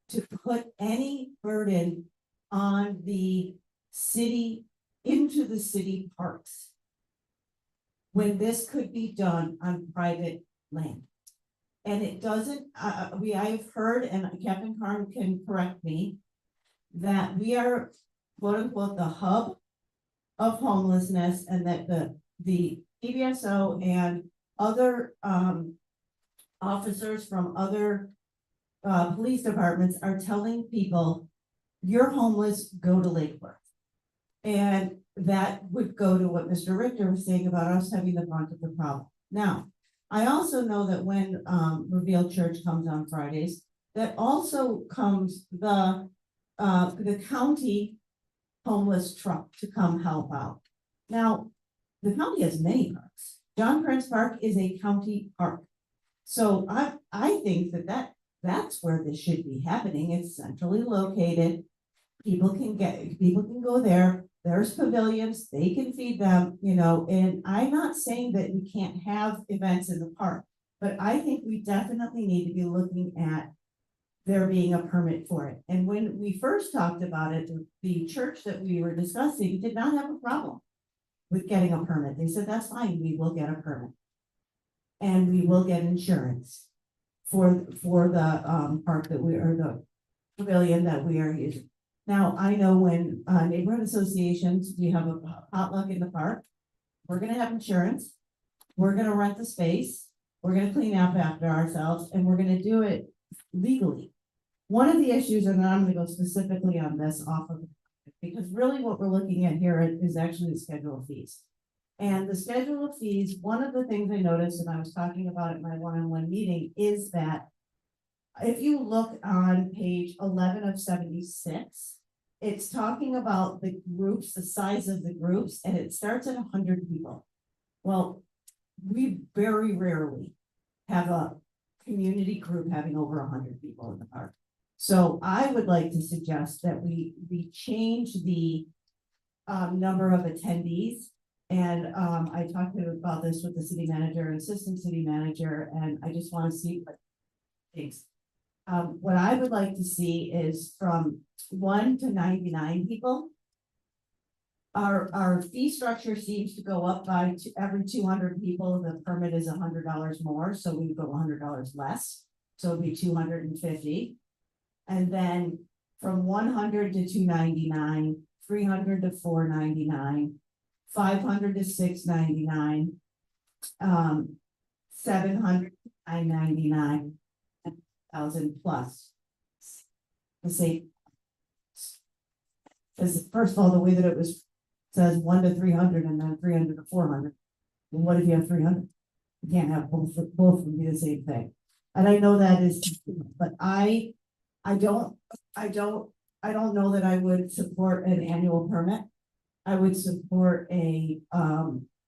to put any burden on the city, into the city parks, when this could be done on private land. And it doesn't, I've heard, and Captain Carn can correct me, that we are quote unquote the hub of homelessness, and that the PBSO and other officers from other police departments are telling people, you're homeless, go to Lake Worth. And that would go to what Mr. Richter was saying about us having the brunt of the problem. Now, I also know that when Reveal Church comes on Fridays, that also comes the county homeless truck to come help out. Now, the county has many parks. John Prince Park is a county park. So I think that's where this should be happening. It's centrally located. People can go there. There's pavilions, they can feed them, you know, and I'm not saying that we can't have events in the park, but I think we definitely need to be looking at there being a permit for it. And when we first talked about it, the church that we were discussing did not have a problem with getting a permit. They said, that's fine, we will get a permit. And we will get insurance for the park that the pavilion that we are using. Now, I know when neighborhood associations, you have a potluck in the park, we're gonna have insurance, we're gonna rent the space, we're gonna clean up after ourselves, and we're gonna do it legally. One of the issues, and I'm gonna go specifically on this off of, because really what we're looking at here is actually the schedule of fees. And the schedule of fees, one of the things I noticed, and I was talking about at my one-on-one meeting, is that if you look on page 11 of 76, it's talking about the groups, the size of the groups, and it starts at 100 people. Well, we very rarely have a community group having over 100 people in the park. So I would like to suggest that we change the number of attendees. And I talked about this with the city manager and assistant city manager, and I just want to see what things. What I would like to see is from 1 to 99 people. Our fee structure seems to go up by every 200 people, the permit is $100 more, so we go $100 less, so it'd be 250. And then from 100 to 299, 300 to 499, 500 to 699, 700 to 999. 1,000 plus. The same. Because first of all, the way that it was says 1 to 300 and then 300 to 400. Well, what if you have 300? You can't have both of them be the same thing. And I know that is, but I don't know that I would support an annual permit. I would support a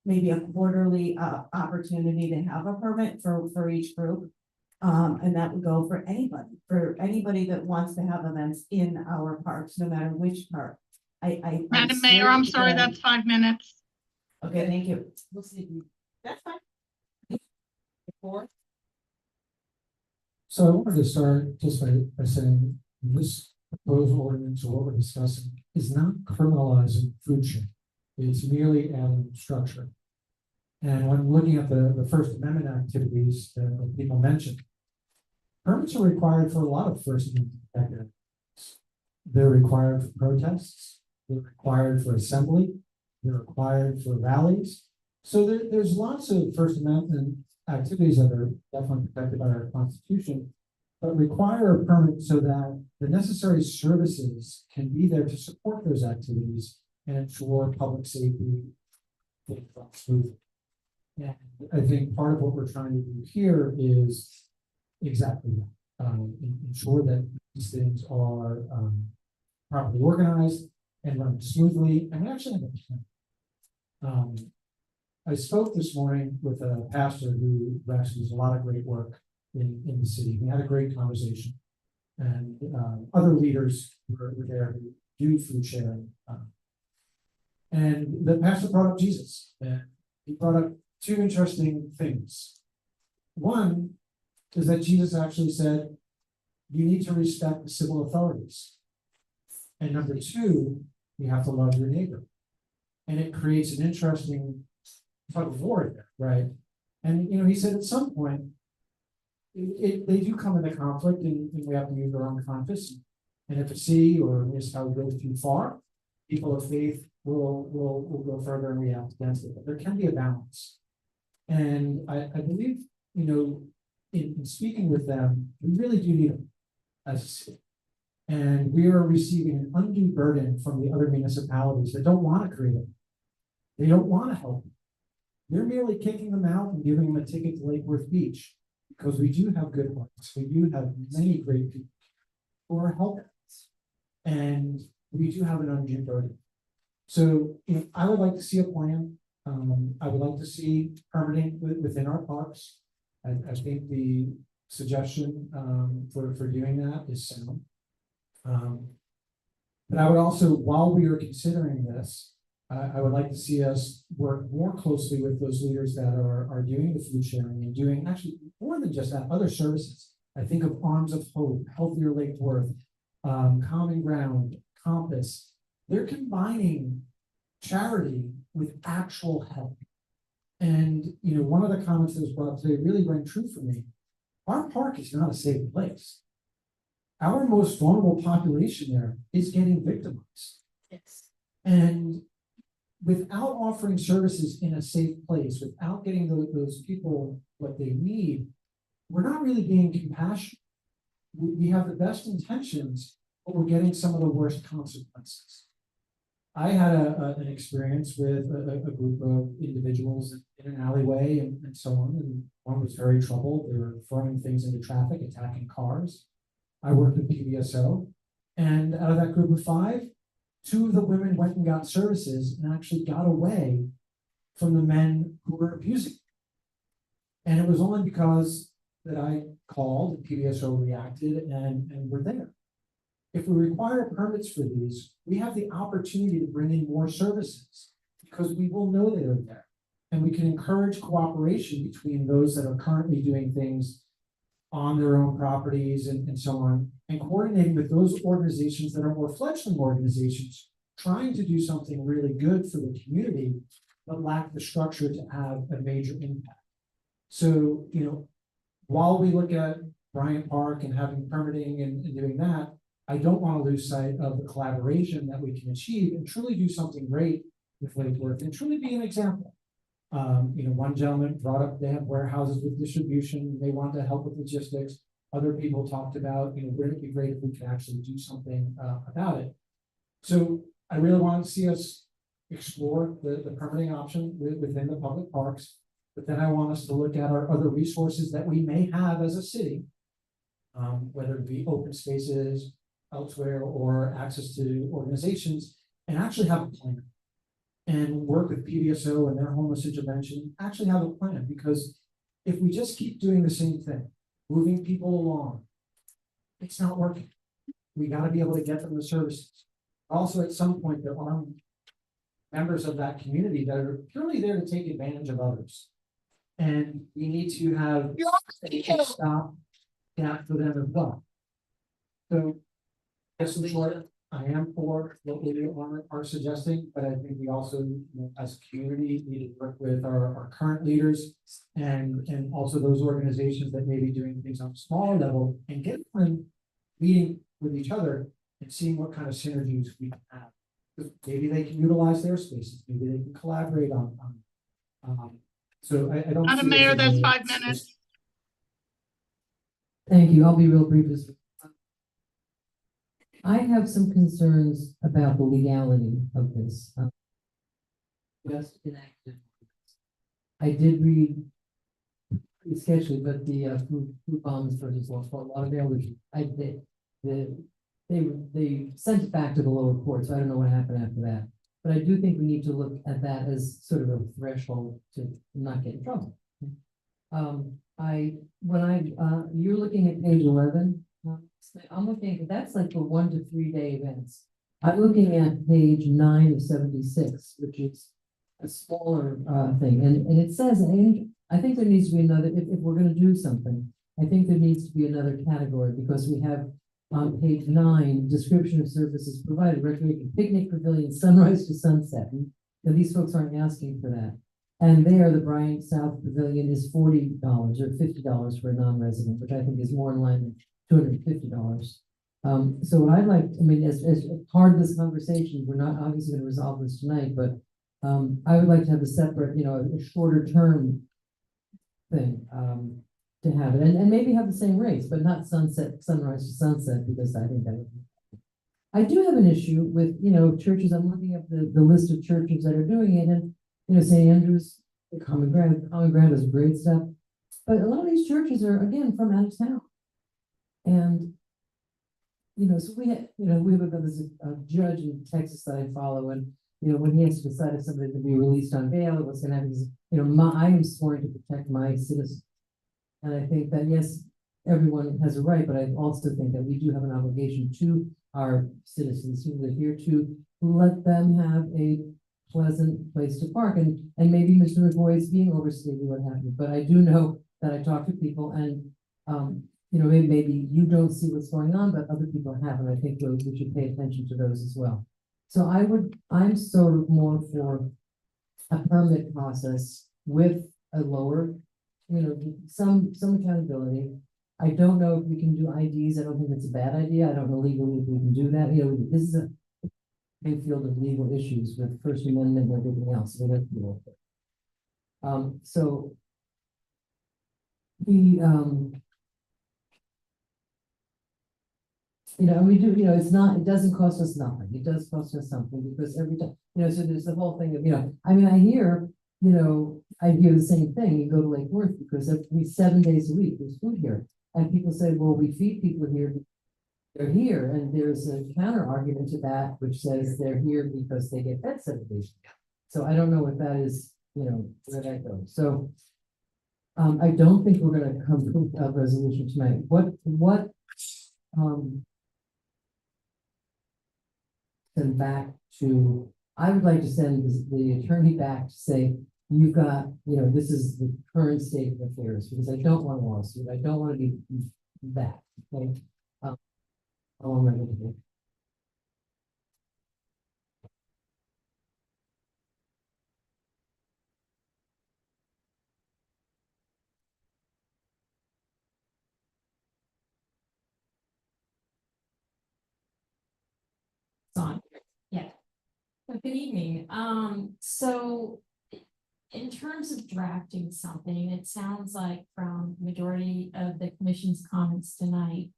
maybe a quarterly opportunity to have a permit for each group. And that would go for anybody that wants to have events in our parks, no matter which park. Madam Mayor, I'm sorry, that's 5 minutes. Okay, thank you. We'll see. That's fine. So I wanted to start just by saying this proposed ordinance or what we're discussing is not criminalizing food sharing. It's merely adding structure. And when looking at the First Amendment activities that people mentioned, permits are required for a lot of First Amendment activities. They're required for protests, they're required for assembly, they're required for rallies. So there's lots of First Amendment activities that are definitely protected by our Constitution, but require a permit so that the necessary services can be there to support those activities and ensure public safety. Smoothly. And I think part of what we're trying to do here is exactly that. Ensure that these things are properly organized and run smoothly. And we actually have a plan. I spoke this morning with a pastor who actually does a lot of great work in the city. We had a great conversation. And other leaders were there who do food sharing. And the pastor brought up Jesus. And he brought up two interesting things. One is that Jesus actually said, you need to respect the civil authorities. And number two, you have to love your neighbor. And it creates an interesting tug of war there, right? And he said at some point, they do come into conflict, and we have to use our own compass. And if a city or a municipality goes too far, people of faith will go further and react against it. But there can be a balance. And I believe, in speaking with them, we really do need them as a city. And we are receiving an undue burden from the other municipalities that don't want to create it. They don't want to help. They're merely kicking them out and giving them a ticket to Lake Worth Beach, because we do have good hearts. We do have many great people who are helping us. And we do have an undue burden. So I would like to see a plan. I would like to see permitting within our parks. I think the suggestion for doing that is sound. But I would also, while we are considering this, I would like to see us work more closely with those leaders that are doing the food sharing and doing actually more than just that, other services. I think of Arms of Hope, Healthier Lake Worth, Common Ground, Compass. They're combining charity with actual help. And one of the comments that was brought up today really rang true for me. Our park is not a safe place. Our most vulnerable population there is getting victimized. Yes. And without offering services in a safe place, without getting those people what they need, we're not really being compassionate. We have the best intentions, but we're getting some of the worst consequences. I had an experience with a group of individuals in an alleyway and so on, and one was very troubled. They were throwing things into traffic, attacking cars. I worked with PBSO, and out of that group of 5, 2 of the women went and got services and actually got away from the men who were abusing. And it was only because that I called and PBSO reacted and were there. If we require permits for these, we have the opportunity to bring in more services because we will know they're there. And we can encourage cooperation between those that are currently doing things on their own properties and so on, and coordinating with those organizations that are more fledgling organizations, trying to do something really good for the community, but lack the structure to have a major impact. So, while we look at Bryant Park and having permitting and doing that, I don't want to lose sight of the collaboration that we can achieve and truly do something great with Lake Worth and truly be an example. One gentleman brought up they have warehouses with distribution. They want to help with logistics. Other people talked about, wouldn't it be great if we could actually do something about it? So I really want to see us explore the permitting option within the public parks, but then I want us to look at our other resources that we may have as a city, whether it be open spaces elsewhere or access to organizations, and actually have a plan and work with PBSO and their homeless intervention, actually have a plan. Because if we just keep doing the same thing, moving people along, it's not working. We got to be able to get them the services. Also, at some point, there are members of that community that are purely there to take advantage of others. And we need to have a stop gap for them as well. So, I am for what we are suggesting, but I think we also, as a community, need to work with our current leaders and also those organizations that may be doing things on a smaller level and get them meeting with each other and seeing what kind of synergies we can have. 'Cause maybe they can utilize their spaces, maybe they can collaborate on, so I don't. Madam see this Mayor, as that's a- 5 minutes. Thank you. I'll be real brief. I have some concerns about the legality of this. Just enacted. I did read pretty sketchy, but the food bombs versus Wells Fargo Water Mail, I did, they sent it back to the lower court, so I don't know what happened after that. But I do think we need to look at that as sort of a threshold to not get in trouble. You're looking at page 11. I'm looking, that's like for 1 to 3 day events. I'm looking at page 9 of 76, which is a smaller thing, and it says, and I think there needs to be another, if we're gonna do something, I think there needs to be another category, because we have on page 9, description of services provided, recreation, picnic pavilion, sunrise to sunset. And these folks aren't asking for that. And there, the Bryant South Pavilion is $40 or $50 for a non-resident, which I think is more in line with $250. So what I'd like, I mean, as part of this conversation, we're not obviously going to resolve this tonight, but I would like to have a separate, a shorter term thing to have it, and maybe have the same rates, but not sunrise to sunset, because I think that would be. I do have an issue with, churches. I'm looking at the list of churches that are doing it, and St. Andrews, the Common Ground does great stuff, but a lot of these churches are, again, from out of town. And, so we have a judge in Texas that I follow, and, when he has to decide if somebody can be released on bail, or what's gonna happen, I am sworn to protect my citizens. And I think that, yes, everyone has a right, but I also think that we do have an obligation to our citizens who live here to let them have a pleasant place to park, and maybe Mr. McVoy is being overstated what happened, but I do know that I talk to people, and maybe you don't see what's going on, but other people have, and I think we should pay attention to those as well. So I'm sort of more for a permit process with a lower, some accountability. I don't know if we can do IDs. I don't think it's a bad idea. I don't know legally if we can do that. This is a big field of legal issues with First Amendment and everything else. So we have to deal with it. So we do, it doesn't cost us nothing. It does cost us something, because every time, so there's the whole thing of, I hear the same thing. You go to Lake Worth, because every 7 days a week there's food here. And people say, well, we feed people here. They're here. And there's a counter argument to that, which says they're here because they get fed 7 days. So I don't know what that is, where that goes. So I don't think we're going to come to a resolution tonight. Send back to, I would like to send the attorney back to say, you've got, this is the current state of affairs, because I don't want a lawsuit. I don't want to be that. Okay. All I'm ready to do. Yeah. Good evening. So in terms of drafting something, it sounds like from majority of the commission's comments tonight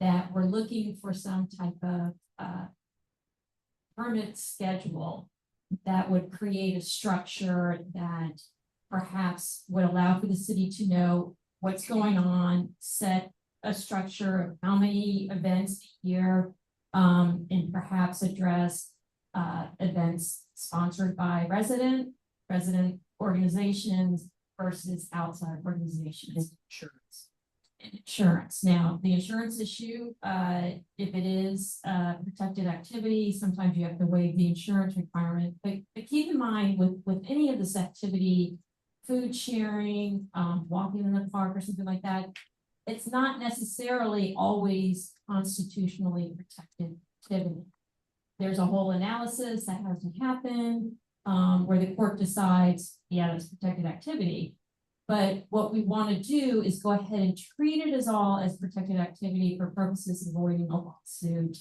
that we're looking for some type of permit schedule that would create a structure that perhaps would allow for the city to know what's going on, set a structure of how many events a year, and perhaps address events sponsored by resident organizations versus outside organizations. Insurance. Now, the insurance issue, if it is protected activity, sometimes you have to waive the insurance requirement. But keep in mind with any of this activity, food sharing, walking in the park or something like that, it's not necessarily always constitutionally protected activity. there's a whole analysis that has to happen, where the court decides, yeah, it's protected activity. But what we want to do is go ahead and treat it as all as protected activity for purposes of avoiding a lawsuit,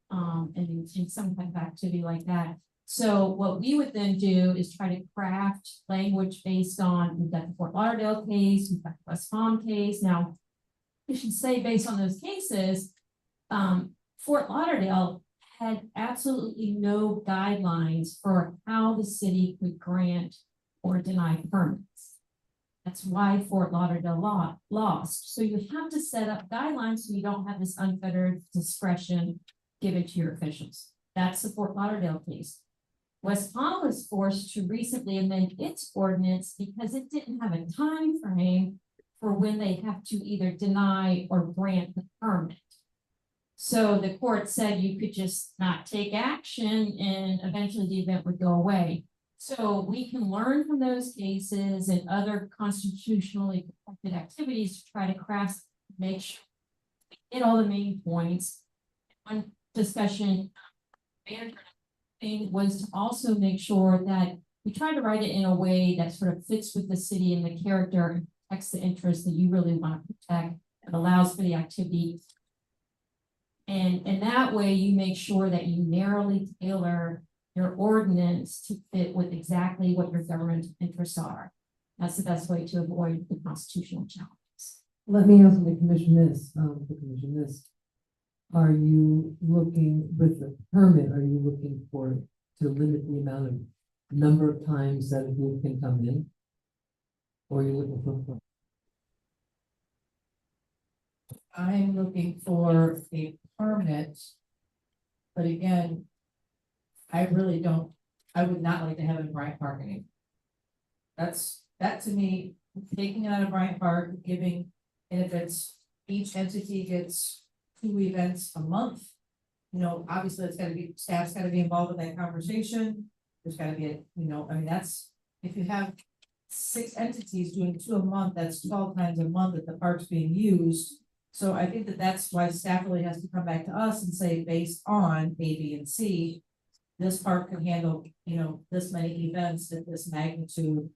and in some kind of activity like that. So what we would then do is try to craft language based on, we've got the Fort Lauderdale case, we've got the West Palm case. Now, I should say based on those cases, Fort Lauderdale had absolutely no guidelines for how the city could grant or deny permits. That's why Fort Lauderdale lost. So you have to set up guidelines so you don't have this unfettered discretion given to your officials. That's the Fort Lauderdale case. West Palm was forced to recently amend its ordinance because it didn't have a time frame for when they have to either deny or grant the permit. So the court said you could just not take action and eventually the event would go away. So we can learn from those cases and other constitutionally protected activities to try to craft, make sure we hit all the main points. One discussion thing was to also make sure that we try to write it in a way that sort of fits with the city and the character and protects the interests that you really want to protect and allows for the activity. And that way you make sure that you narrowly tailor your ordinance to fit with exactly what your government interests are. That's the best way to avoid the constitutional challenges. Let me ask the commission this. Are you looking with the permit, are you looking for to limit the amount of number of times that a group can come in? Or are you looking for? I'm looking for a permit. But again, I really don't, I would not like to have it in Bryant Park anymore. That to me, taking it out of Bryant Park, giving, and if it's, each entity gets 2 events a month. You know, obviously it's gotta be, staff's gotta be involved in that conversation. There's gotta be a, you know, I mean, that's, if you have 6 entities doing 2 a month, that's 12 times a month that the park's being used. So I think that that's why staff really has to come back to us and say, based on A, B, and C, this park can handle, you know, this many events at this magnitude,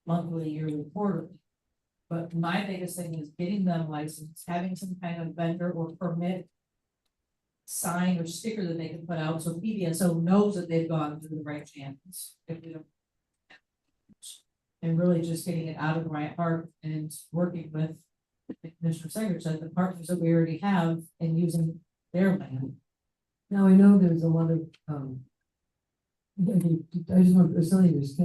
monthly, yearly, quarterly. But my biggest thing is getting them licensed, having some kind of vendor or permit sign or sticker that they can put out, so PBSO knows that they've gone through the right channels. If we don't, and really just getting it out of Bryant Park and working with Commissioner Segridge, that the partners that we already have and using their land. Now, I know there's a lot of, I just want to tell you, there's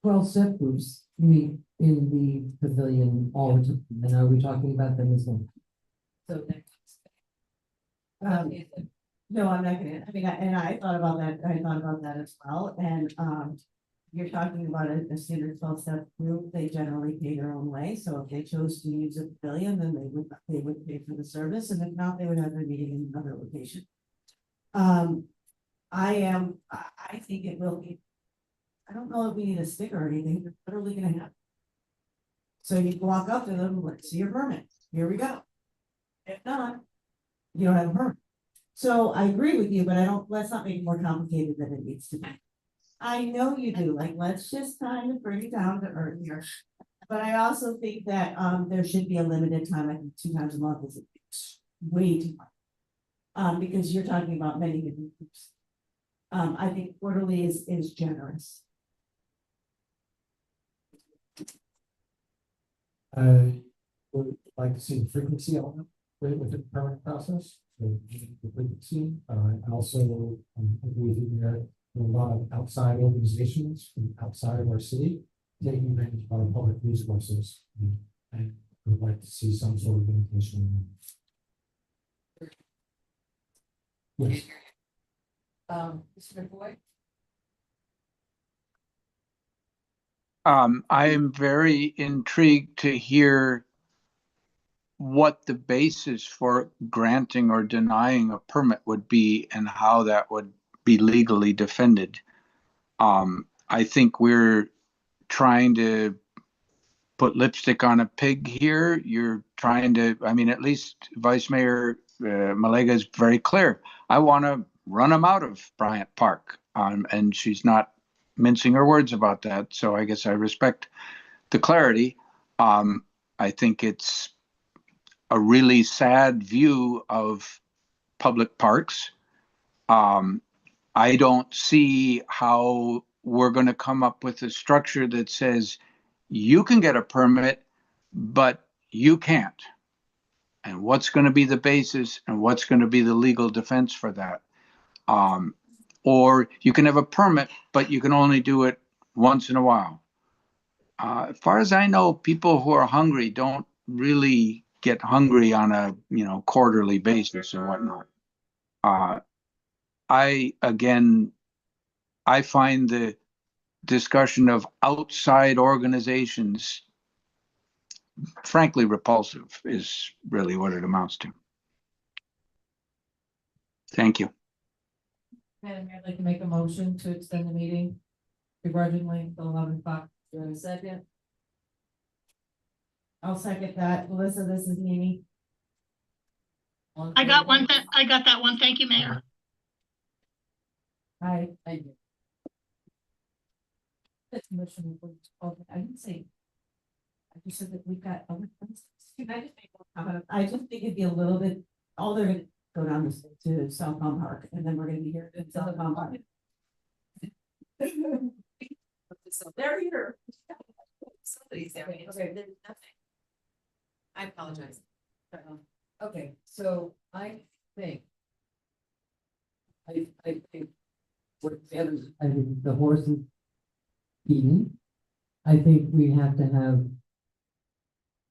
12 step groups meet in the pavilion all the time, and are we talking about them as well? So no, I'm not gonna, I mean, I thought about that as well, and, you're talking about a standard 12-step group, they generally pay their own way, so if they chose to use a pavilion, then they would pay for the service, and if not, they would have their meeting in another location. I think it will be, I don't know if we need a sticker or anything, it's literally gonna happen. So you walk up to them, let's see your permit, here we go. If not, you don't have a permit. So I agree with you, but let's not make it more complicated than it needs to be. I know you do, like, let's just kind of bring it down to earth here. But I also think that, there should be a limited time, I think 2 times a month is way too much. Because you're talking about many different groups. I think quarterly is generous. I would like to see the frequency element with the permit process, so the frequency, and also, agree with you there, there are a lot of outside organizations from outside of our city taking advantage of our public resources, and would like to see some sort of limitation. Yes. Mr. McCoy? I am very intrigued to hear what the basis for granting or denying a permit would be and how that would be legally defended. I think we're trying to put lipstick on a pig here. You're trying to, I mean, at least Vice Mayor Malega is very clear. I want to run them out of Bryant Park. And she's not mincing her words about that. So I guess I respect the clarity. I think it's a really sad view of public parks. I don't see how we're going to come up with a structure that says you can get a permit, but you can't. And what's going to be the basis and what's going to be the legal defense for that? Or you can have a permit, but you can only do it once in a while. As far as I know, people who are hungry don't really get hungry on a quarterly basis or whatnot. I find the discussion of outside organizations frankly repulsive is really what it amounts to. Thank you. Madam Mayor, I'd like to make a motion to extend the meeting begrudgingly till 11 o'clock. Do you have a second? I'll second that. Melissa, this is Mimi. I got one. I got that one. Thank you, Mayor. Hi. Thank you. That's motion. I didn't say. I just said that we've got other things. Can I just make one comment? I just think it'd be a little bit, all they're gonna go down to South Palm Park, and then we're gonna be here in South Palm Park. So they're here. Somebody's there. Okay, there's nothing. I apologize. Okay, so I think. I think. I think the horse is eaten. I think we have to have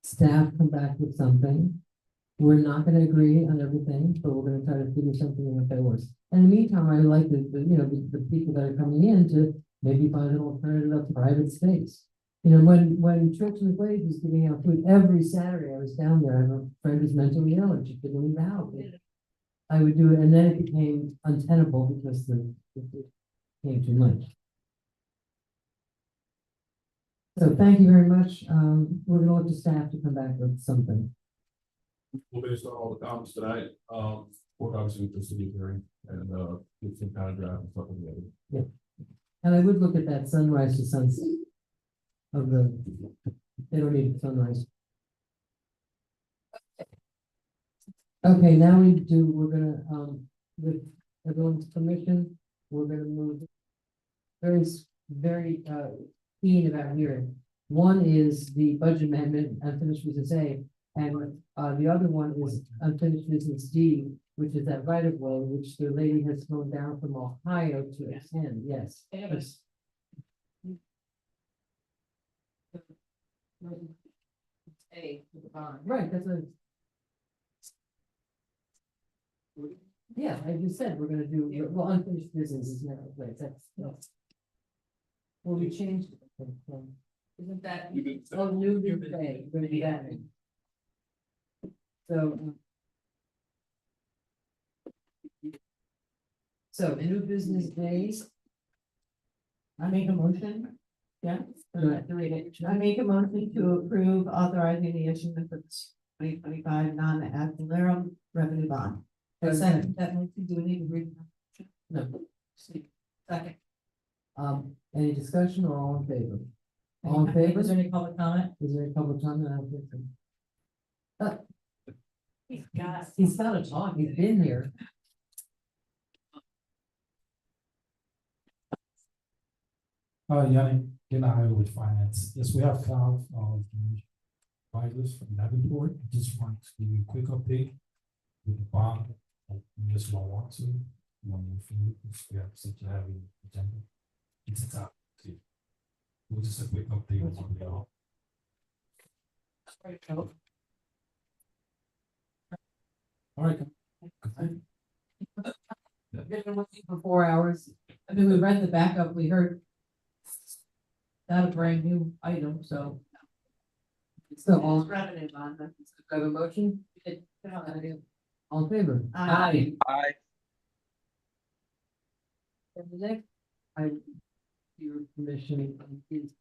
staff come back with something. We're not gonna agree on everything, but we're gonna try to figure something out that works. In the meantime, I like the people that are coming in to maybe find an alternative private space. When Church and the Glade was giving out food every Saturday, I was down there, and a friend was mentally ill and she couldn't leave the house. I would do it, and then it became untenable because it became too much. So thank you very much. We're gonna look to staff to come back with something. Well, based on all the comments tonight, we're obviously with the city hearing and, get some kind of draft and stuff together. Yeah. And I would look at that sunrise to sunset of they don't need sunrise. Okay, now we're gonna, with everyone's permission, we're gonna move very keen about hearing. One is the budget amendment, unfinished business A, and the other one is unfinished business D, which is that right of way, which the lady has flown down from Ohio to attend. Yes. Yes. A to the bond. Right, that's what. Yeah, like you said, we're gonna do, well, unfinished business is never place, that's. Well, we changed it. Isn't that? Oh, new day, we're gonna be that. So new business days. I make a motion. Yeah. I make a motion to approve authorizing the issuance of 2025 non-ad valorem revenue bond. Second, that motion, do we need to read? No. Second. Any discussion or all in favor? All in favor? Is there any public comment? Is there any public comment? I don't think so. He's got to talk, he's been here. Yannick, with finance. Yes, we have found, advisors from Davenport. Just want to give you a quick update with the bond. Just don't want to, we have such a heavy agenda. It's a top. We'll just a quick update on what we are. All right. For 4 hours. I mean, we read the backup, we heard. Not a brand new item, so. So all revenue bond, do I have a motion? All in favor? Aye. And the next, your permission is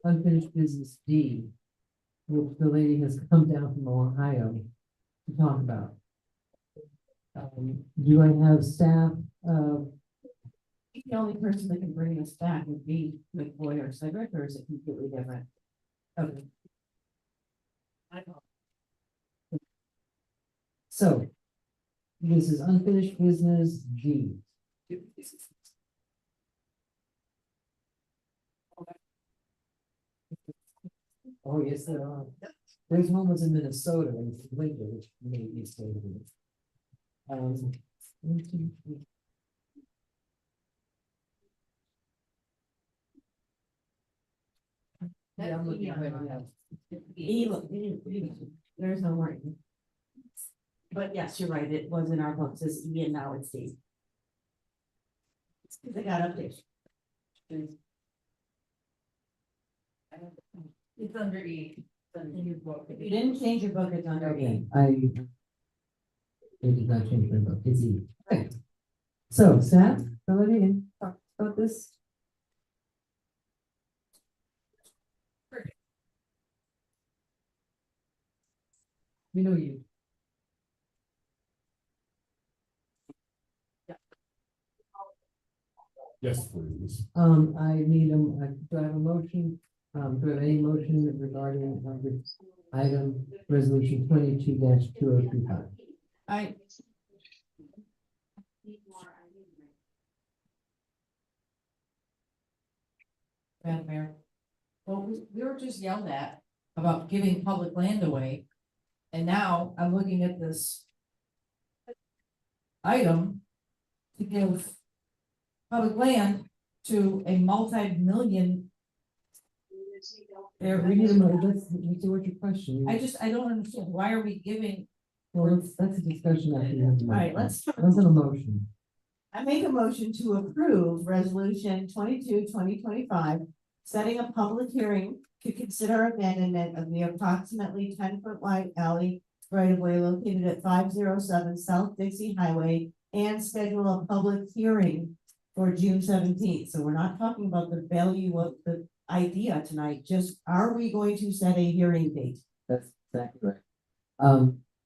unfinished business D, which the lady has come down from Ohio to talk about. Do I have staff, The only person that can bring us back would be McCoy or Cedric, or is it completely different? Okay. so. This is unfinished business G. Oh, yes, there are. There's one was in Minnesota and it's winter, which made me stay with it. 1, 2, 3. Yeah, I'm looking right now. There's no wording. But yes, you're right, it was in our books as E and now it's D. They got updated. It's under E. In your book. If you didn't change your book, it's under E. It did not change my book, it's E. Okay. So staff, go ahead and talk about this. We know you. Yes, please. I need do I have a motion? Do I have any motion regarding this item, resolution 22-2025? Madam Mayor. Well, we were just yelled at about giving public land away. And now I'm looking at this item to give public land to a multi-million. There, we need a motion, let's see what your question is. I don't understand, why are we giving? Well, that's a discussion after you have the motion. All right, let's. Wasn't a motion. I make a motion to approve resolution 22-2025, setting a public hearing to consider abandonment of the approximately 10-foot wide alley right of way located at 507 South Dixie Highway and schedule a public hearing for June 17th. So we're not talking about the value of the idea tonight, just are we going to set a hearing date? That's exactly right.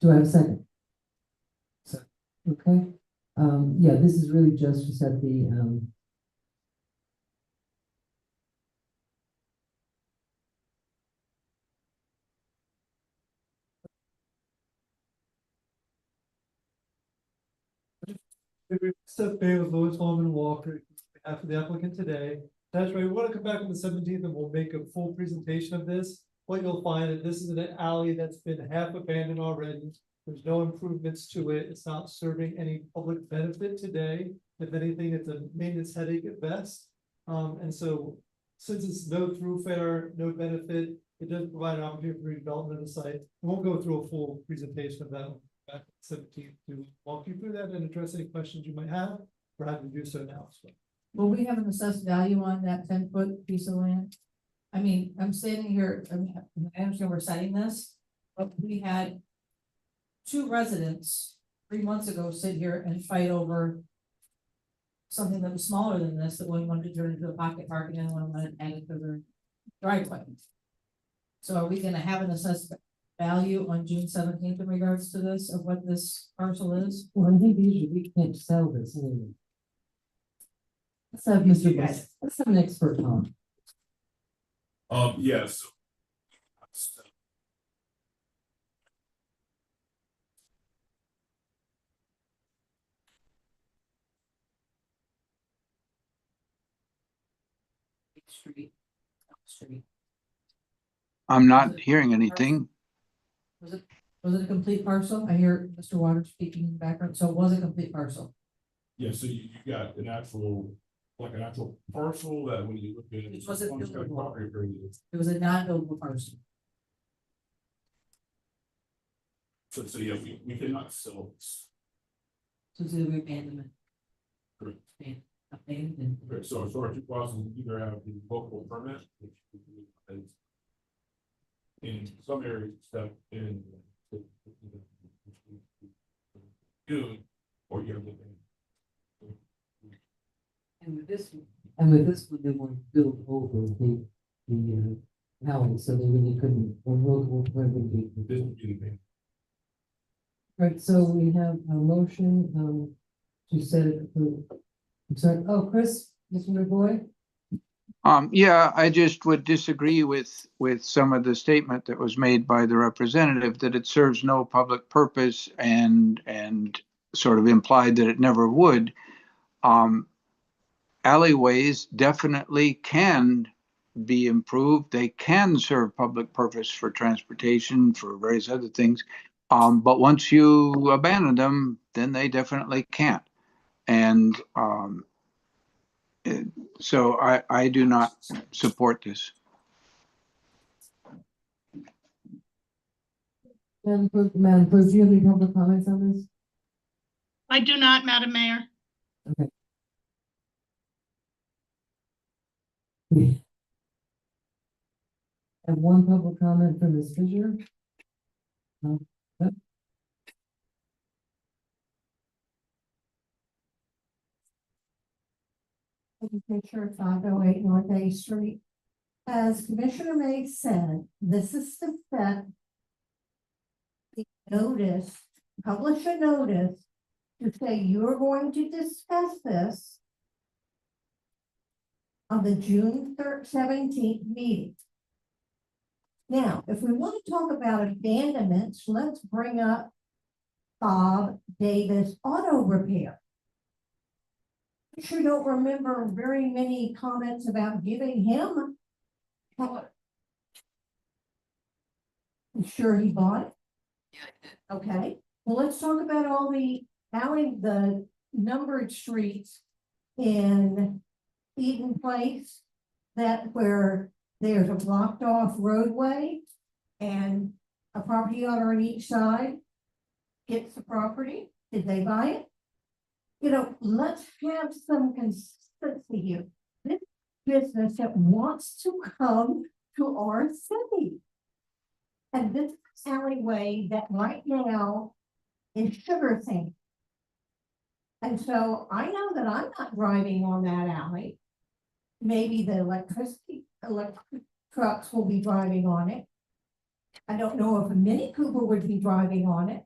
Do I have a second? Okay, yeah, this is really just to set the, Seth Bay with Louis Holman Walker, on behalf of the applicant today. That's right, we want to come back on the 17th and we'll make a full presentation of this. What you'll find is this is an alley that's been half abandoned already. There's no improvements to it. It's not serving any public benefit today. If anything, it's a maintenance headache at best. And so since it's no thoroughfare, no benefit, it does provide an opportunity for redevelopment of the site. We won't go through a full presentation of that back at 17th to walk you through that and address any questions you might have. We're happy to do so now. So. Will we have an assessed value on that 10-foot piece of land? I mean, I'm standing here, I understand we're citing this, but we had 2 residents 3 months ago sit here and fight over something that was smaller than this, that one wanted to turn into a pocket park and then one wanted to add it to their driveway. So are we gonna have an assessed value on June 17th in regards to this, of what this parcel is? well, I think usually we can't sell this anyway. Let's have Mr. West, let's have an expert on. Yes. Street. I'm not hearing anything. Was it a complete parcel? I hear Mr. Waters speaking in the background, so it was a complete parcel. Yeah, so you got an actual, like an actual parcel that when you look at it. It wasn't on the state buildable. property agreement. It was a non-buildable parcel. So yeah, we cannot sell this. So it's either abandonment. Correct. Abandonment. Okay, so as far as you possibly either have the local permit, which we believe is in some areas stuff in June, or you're looking. And with this one, they want to build over the alley, so they really couldn't, or local, wouldn't be. This would be the main. Right, so we have a motion, to set it, I'm sorry, oh, Chris, Mr. McBoy? Yeah, I just would disagree with some of the statement that was made by the representative that it serves no public purpose and sort of implied that it never would. Alleyways definitely can be improved. They can serve public purpose for transportation, for various other things. But once you abandon them, then they definitely can't. And so I do not support this. Madam Clerk, do you have any public comments on this? I do not, Madam Mayor. Okay. Have one public comment from Ms. Fisher. Yep. Picture 508 North A Street. As Commissioner May said, this is to set the notice, publish a notice to say you're going to discuss this on the June 17th meeting. Now, if we want to talk about abandonments, let's bring up Bob Davis Auto Repair. I sure don't remember very many comments about giving him. You sure he bought it? Yeah. Okay, well, let's talk about all the the numbered streets in Eden Place, that where there's a blocked off roadway and a property owner on each side gets the property. Did they buy it? You know, let's have some consistency here. This business that wants to come to our city. And this alleyway that right now is Sugar Thing. And so I know that I'm not driving on that alley. Maybe the electric trucks will be driving on it. I don't know if a Mini Cooper would be driving on it.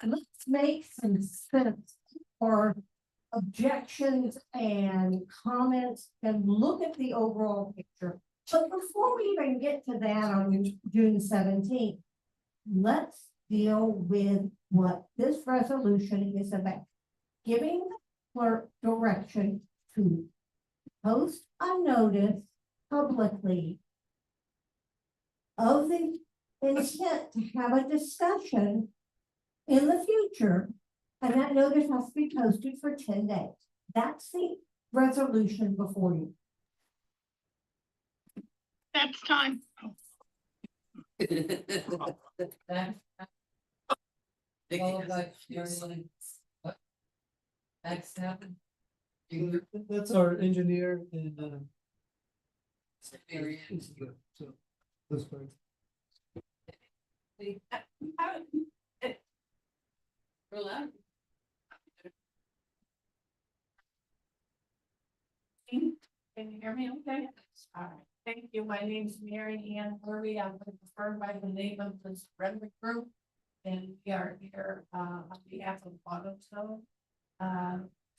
Let's make some sense for objections and comments and look at the overall picture. But before we even get to that on June 17th, let's deal with what this resolution is about. Giving the clerk direction to post a notice publicly of the intent to have a discussion in the future, and that notice has to be posted for 10 days. That's the resolution before you. That's time. That's our engineer and, so, this part. Can you hear me okay? All right, thank you. My name's Mary Ann Murray. I'm referred by the name of this Redwood Group. And we are here on behalf of AutoZone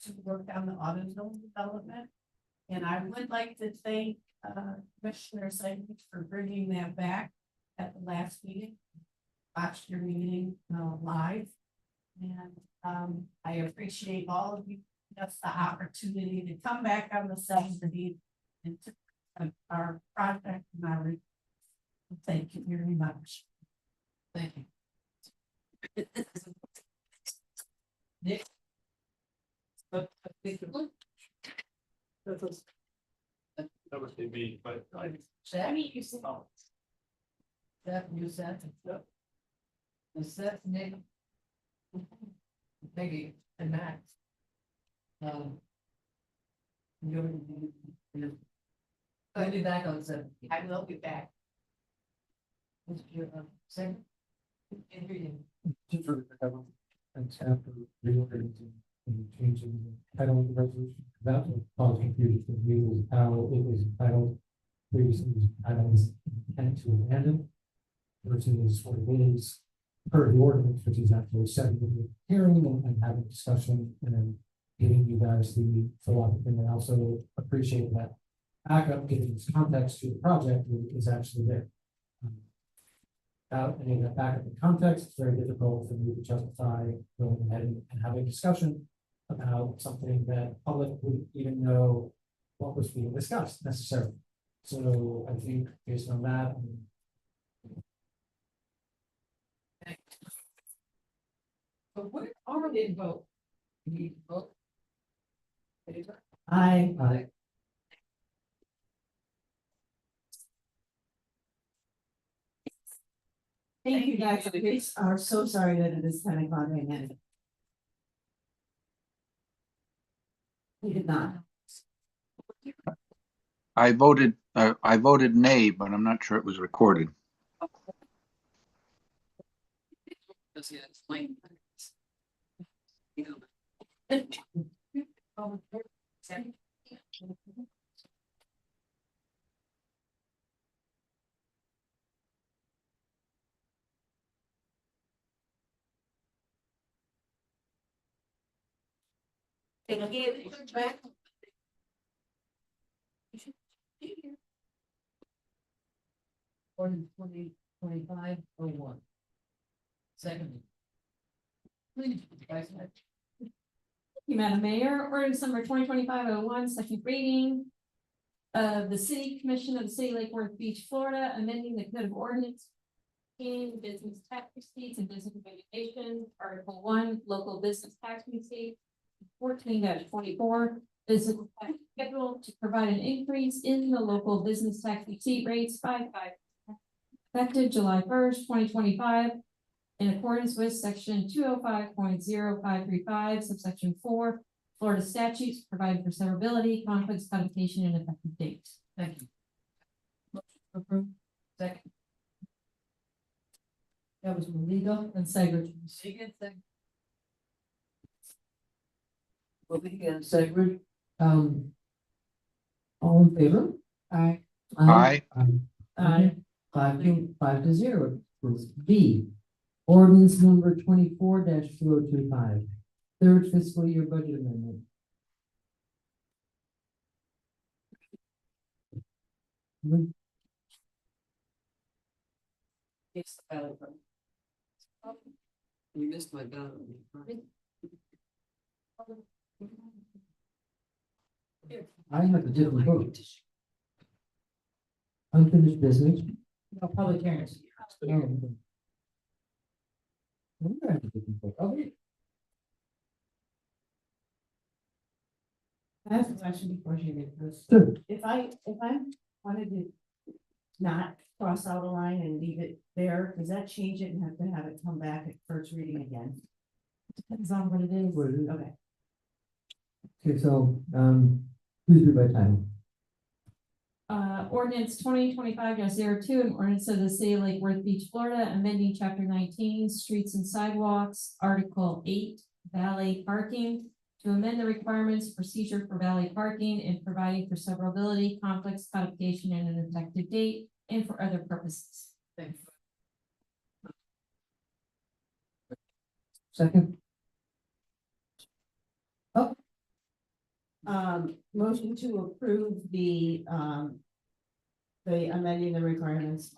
to work on the AutoZone development. And I would like to thank Commissioner Segrich for bringing that back at the last meeting. Watched your meeting live. And I appreciate all of you. That's the opportunity to come back on the subsidy and to our project. And thank you very much. Thank you. Nick. That was me, but I. Sammy, you said. That you said. Is that Nick? Maybe and Max. I'll be back on 7. I will be back. What's your second? Can hear you. And staff are reorganizing and changing the title of the resolution. That will cause confusion for you, how it was titled. Previously, it was titled intent to abandon. versus 40 days per the ordinance, which is actually setting the hearing and having discussion and then giving you guys the full opportunity. I also appreciate that backup, giving this context to the project is actually there. Without any of that backup in context, it's very difficult for me to justify going ahead and having a discussion about something that public wouldn't even know what was being discussed necessarily. So I think based on that, But what are they vote? You need to vote. I. Thank you guys, we are so sorry that it is 10 o'clock right now. We did not. I voted nay, but I'm not sure it was recorded. It'll give it back. Ordinance 2025-01. Second. Please, Vice Mayor. Thank you, Madam Mayor. Ordinance number 2025-01, second reading of the City Commission of the City of Lake Worth Beach, Florida, amending the Code of Ordinance in business tax receipts and business regulations, Article 1, local business tax receipts, 14-24, business tax schedule to provide an increase in the local business tax receipt rates by 5%, effective July 1st, 2025, in accordance with section 205.0535, subsection 4, Florida statutes, providing for severability, conflicts, codification, and effective dates. Thank you. Motion approved. Second. That was Maliga and Segridge. Maliga and Segridge, all in favor? Aye. Aye. Aye. 5-0. B, ordinance number 24-2025, third fiscal year budget amendment. It's the ballot. You missed my ballot. I have a different vote. Unfinished business. No public hearings. Okay. I have a question before you read this. Sure. If I wanted to not cross out a line and leave it there, does that change it and have to have it come back at first reading again? Depends on what it is. Okay. Okay, so, please read by title. Ordinance 2025-02, an ordinance of the City of Lake Worth Beach, Florida, amending chapter 19, streets and sidewalks, article 8, valet parking, to amend the requirements, procedure for valet parking, and providing for severability, conflicts, codification, and an effective date, and for other purposes. Thanks. Second. Motion to approve the amending the requirements.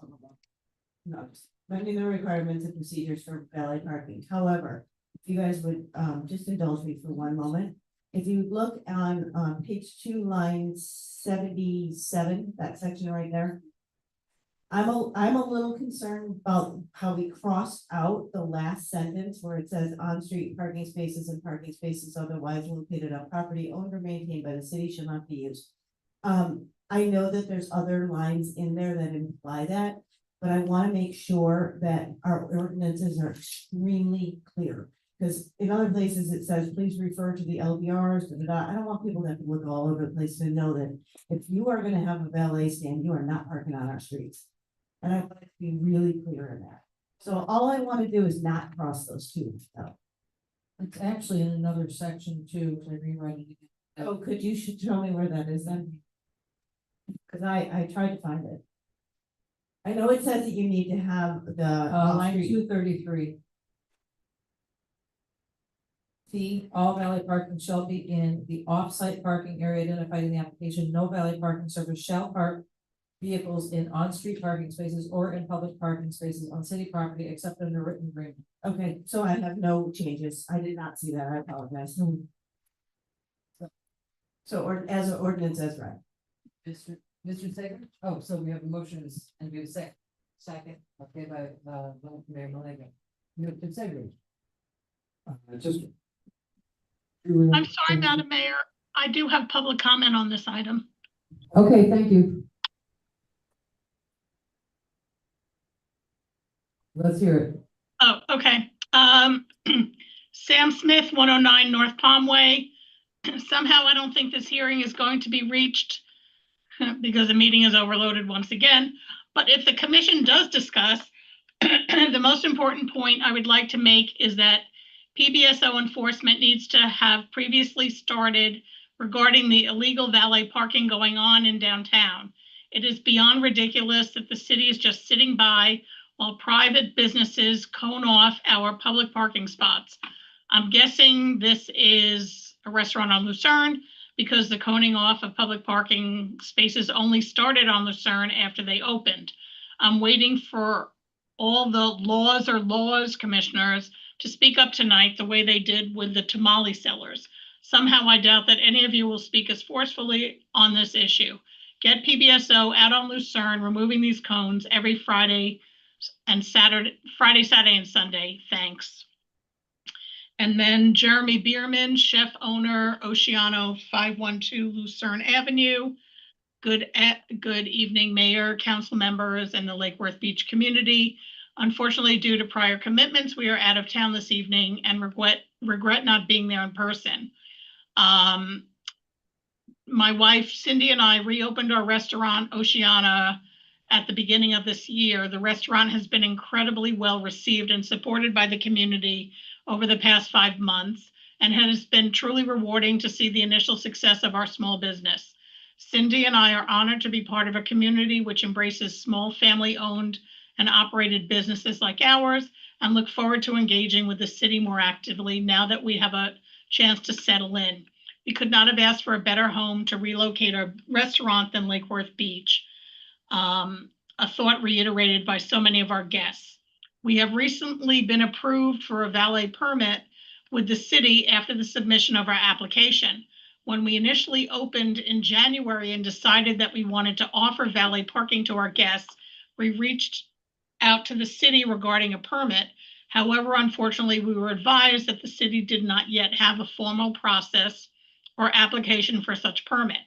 No, just amending the requirements and procedures for valet parking. However, if you guys would, just indulge me for one moment. If you look on, page 2, line 77, that section right there. I'm a little concerned about how we crossed out the last sentence where it says on-street parking spaces and parking spaces otherwise located on property owned or maintained by the city shall not be used. I know that there's other lines in there that imply that, but I want to make sure that our ordinances are extremely clear. Because in other places it says, please refer to the LVRs, I don't want people to have to look all over the place to know that if you are gonna have a valet stand, you are not parking on our streets. And I want to be really clear in that. So all I want to do is not cross those two out. It's actually in another section too, so rewriting it. Oh, could you should show me where that is then? Because I tried to find it. I know it says that you need to have the. line 233. C, all valet parking shall be in the off-site parking area identified in the application. No valet parking service shall park vehicles in on-street parking spaces or in public parking spaces on city property except under written agreement. Okay, so I have no changes. I did not see that. I apologize. So, or as an ordinance as read. Mr. Sager? Oh, so we have a motion and we have a second. Second. Okay, by, Mayor Malega. Mr. Sager? Just. I'm sorry, Madam Mayor. I do have public comment on this item. Okay, thank you. Let's hear it. Oh, okay. Sam Smith, 109 North Palm Way. Somehow I don't think this hearing is going to be reached because the meeting is overloaded once again. But if the commission does discuss, the most important point I would like to make is that PBSO enforcement needs to have previously started regarding the illegal valet parking going on in downtown. It is beyond ridiculous that the city is just sitting by while private businesses cone off our public parking spots. I'm guessing this is a restaurant on Lucerne because the coning off of public parking spaces only started on Lucerne after they opened. I'm waiting for all the laws commissioners to speak up tonight the way they did with the tamale sellers. Somehow I doubt that any of you will speak as forcefully on this issue. Get PBSO out on Lucerne, removing these cones every Friday, Saturday, and Sunday. Thanks. And then Jeremy Bierman, chef owner, Oceano 512 Lucerne Avenue. Good evening, Mayor, council members, and the Lake Worth Beach community. Unfortunately, due to prior commitments, we are out of town this evening and regret not being there in person. My wife, Cindy, and I reopened our restaurant, Oceana, at the beginning of this year. The restaurant has been incredibly well received and supported by the community over the past 5 months, and has been truly rewarding to see the initial success of our small business. Cindy and I are honored to be part of a community which embraces small family-owned and operated businesses like ours, and look forward to engaging with the city more actively now that we have a chance to settle in. We could not have asked for a better home to relocate our restaurant than Lake Worth Beach, a thought reiterated by so many of our guests. We have recently been approved for a valet permit with the city after the submission of our application. When we initially opened in January and decided that we wanted to offer valet parking to our guests, we reached out to the city regarding a permit. However, unfortunately, we were advised that the city did not yet have a formal process or application for such permit.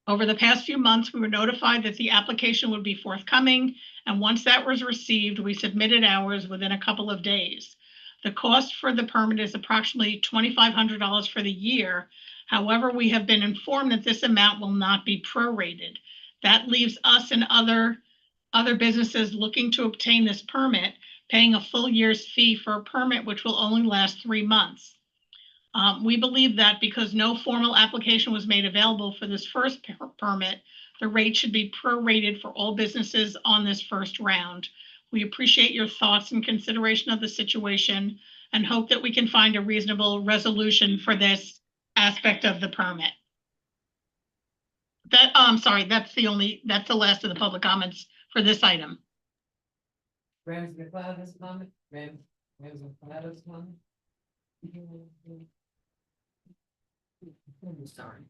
Over the past few months, we were notified that the application would be forthcoming, and once that was received, we submitted ours within a couple of days. The cost for the permit is approximately $2,500 for the year. However, we have been informed that this amount will not be prorated. That leaves us and other businesses looking to obtain this permit paying a full year's fee for a permit which will only last 3 months. We believe that because no formal application was made available for this first permit, the rate should be prorated for all businesses on this first round. We appreciate your thoughts and consideration of the situation and hope that we can find a reasonable resolution for this aspect of the permit. I'm sorry, that's the last of the public comments for this item. Ramsey McLeod has a comment. Ramsey McLeod has a comment. Sorry.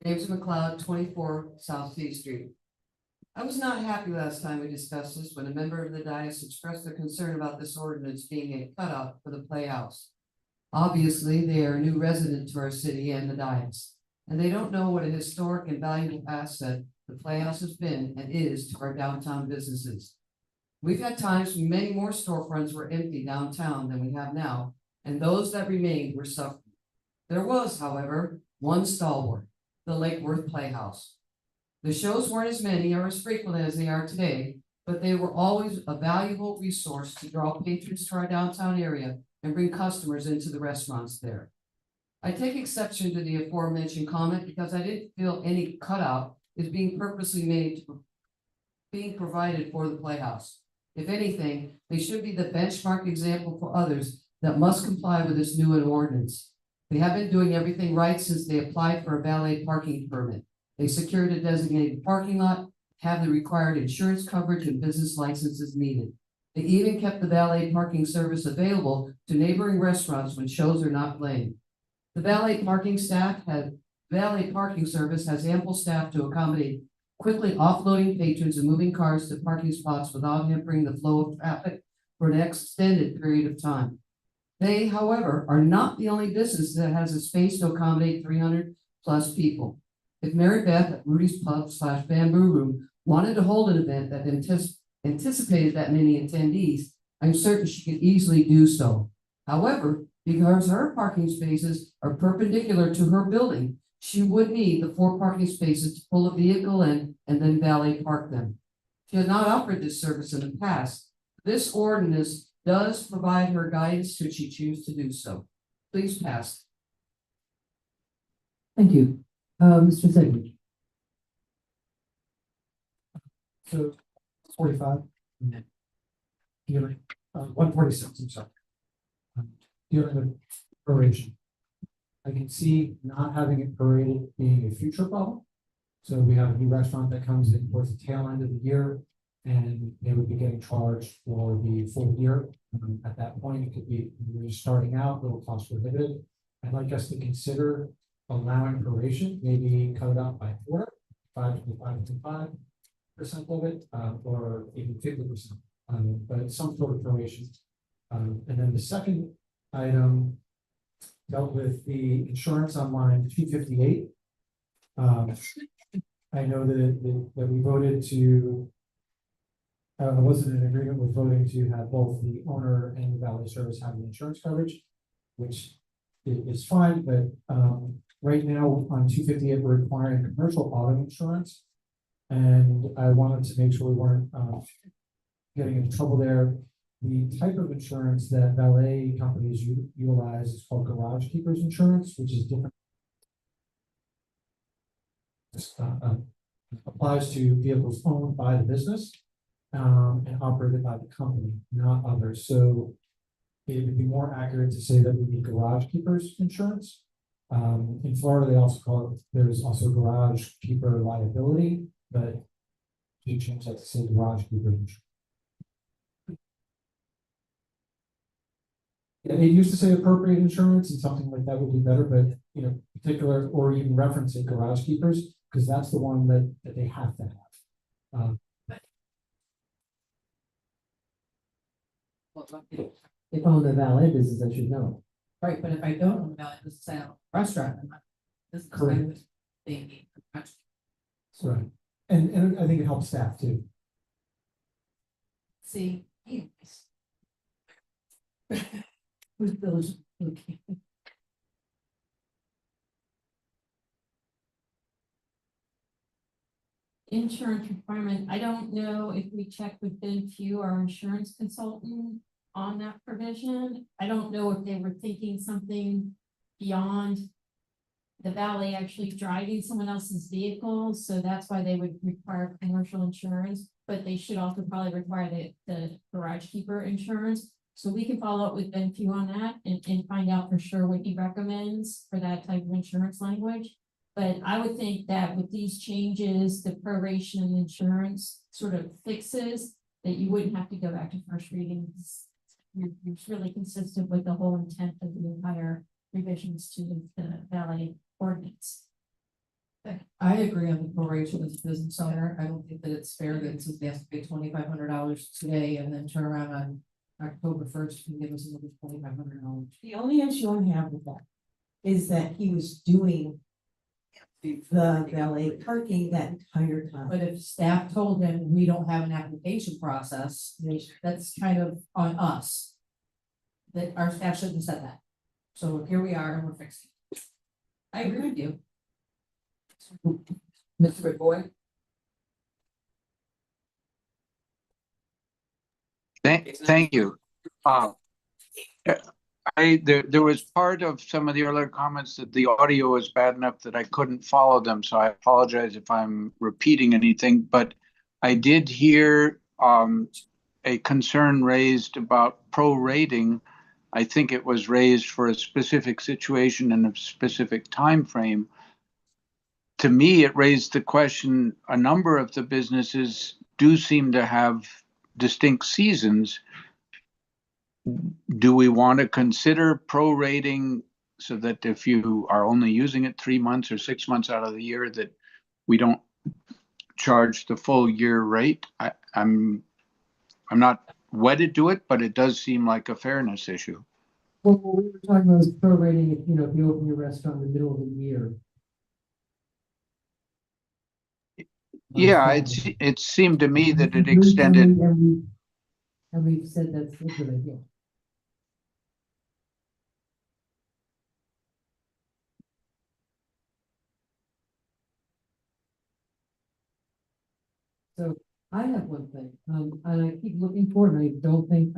James McLeod, 24 South C Street. I was not happy last time we discussed this when a member of the dais expressed their concern about this ordinance being a cutoff for the Playhouse. Obviously, they are a new resident to our city and the dais, and they don't know what a historic and valuable asset the Playhouse has been and is to our downtown businesses. We've had times when many more storefronts were empty downtown than we have now, and those that remained were suffering. There was, however, one stalwart, the Lake Worth Playhouse. The shows weren't as many or as frequent as they are today, but they were always a valuable resource to draw patrons to our downtown area and bring customers into the restaurants there. I take exception to the aforementioned comment because I didn't feel any cutout is being purposely made to being provided for the Playhouse. If anything, they should be the benchmark example for others that must comply with this new ordinance. They have been doing everything right since they applied for a valet parking permit. They secured a designated parking lot, have the required insurance coverage and business licenses needed. They even kept the valet parking service available to neighboring restaurants when shows are not playing. The valet parking service has ample staff to accommodate quickly offloading patrons and moving cars to parking spots without hampering the flow of traffic for an extended period of time. They, however, are not the only business that has a space to accommodate 300+ people. If Mary Beth at Rudy's Pub / Bamboo Room wanted to hold an event that anticipated that many attendees, I'm certain she could easily do so. However, because her parking spaces are perpendicular to her building, she would need the 4 parking spaces to pull a vehicle in and then valet park them. She has not offered this service in the past. This ordinance does provide her guidance should she choose to do so. Please pass. Thank you. Mr. Segler. So 45. Dealing, 146, I'm sorry. Dealing with proration. I can see not having it prorated being a future problem. So we have a new restaurant that comes in towards the tail end of the year, and they would be getting charged for the full year. At that point, it could be, when you're starting out, little cost prohibitive. I'd like us to consider allowing proration, maybe cut it out by a quarter, 5% of it, or even 50%. But it's some sort of proration. And then the second item dealt with the insurance on line 258. I know that we voted to, I wasn't in agreement with voting to have both the owner and the valet service have the insurance coverage, which is fine, but right now on 258, we're requiring commercial auto insurance. And I wanted to make sure we weren't getting into trouble there. The type of insurance that valet companies utilize is called garage keepers insurance, which is different. Applies to vehicles owned by the business and operated by the company, not others. So it would be more accurate to say that we need garage keepers insurance. In Florida, they also call it, there's also garage keeper liability, but you change that to say garage keeper insurance. Yeah, it used to say appropriate insurance and something like that would be better, but you know, particular or even reference it garage keepers, because that's the one that they have to have. If I own the valet business, I should know. Right, but if I don't own the valet business, I have a restaurant, this is Correct. kind of thinking. Right. And I think it helps staff too. See. Who's those? Okay. Insurance requirement, I don't know if we checked with BenQ, our insurance consultant, on that provision. I don't know if they were thinking something beyond the valet actually driving someone else's vehicle, so that's why they would require commercial insurance, but they should also probably require the garage keeper insurance. So we can follow up with BenQ on that and find out for sure what he recommends for that type of insurance language. But I would think that with these changes, the proration and insurance sort of fixes that you wouldn't have to go back to first reading. It's really consistent with the whole intent of the entire revisions to the valet ordinance. I agree on the proration as a business owner. I don't think that it's fair that it says they have to pay $2,500 today and then turn around on October 1st and give us another $2,500. The only issue I have with that is that he was doing the valet parking that entire time. But if staff told him we don't have an application process, that's kind of on us. That our staff shouldn't have said that. So here we are and we're fixing it. I agree with you. Mr. McBoy? Thank you. There was part of some of the earlier comments that the audio was bad enough that I couldn't follow them, so I apologize if I'm repeating anything, but I did hear a concern raised about prorating. I think it was raised for a specific situation and a specific time frame. To me, it raised the question, a number of the businesses do seem to have distinct seasons. Do we want to consider prorating so that if you are only using it 3 months or 6 months out of the year, that we don't charge the full year rate? I'm not wedded to it, but it does seem like a fairness issue. Well, what we were talking about is prorating, if you open your restaurant in the middle of the year. Yeah, it seemed to me that it extended. And we've said that's a good idea. So I have one thing, and I keep looking for it, and I don't think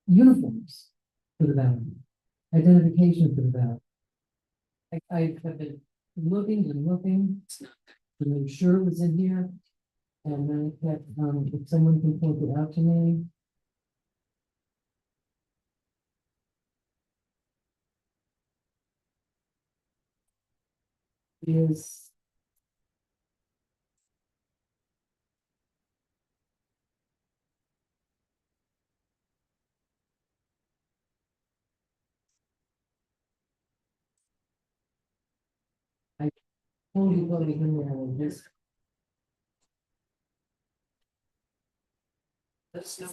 uniforms for the valley, identification for the valley. I have been looking and looking to make sure it was in here. And then if someone can point it out to me. Is I totally voted him on this. That's no.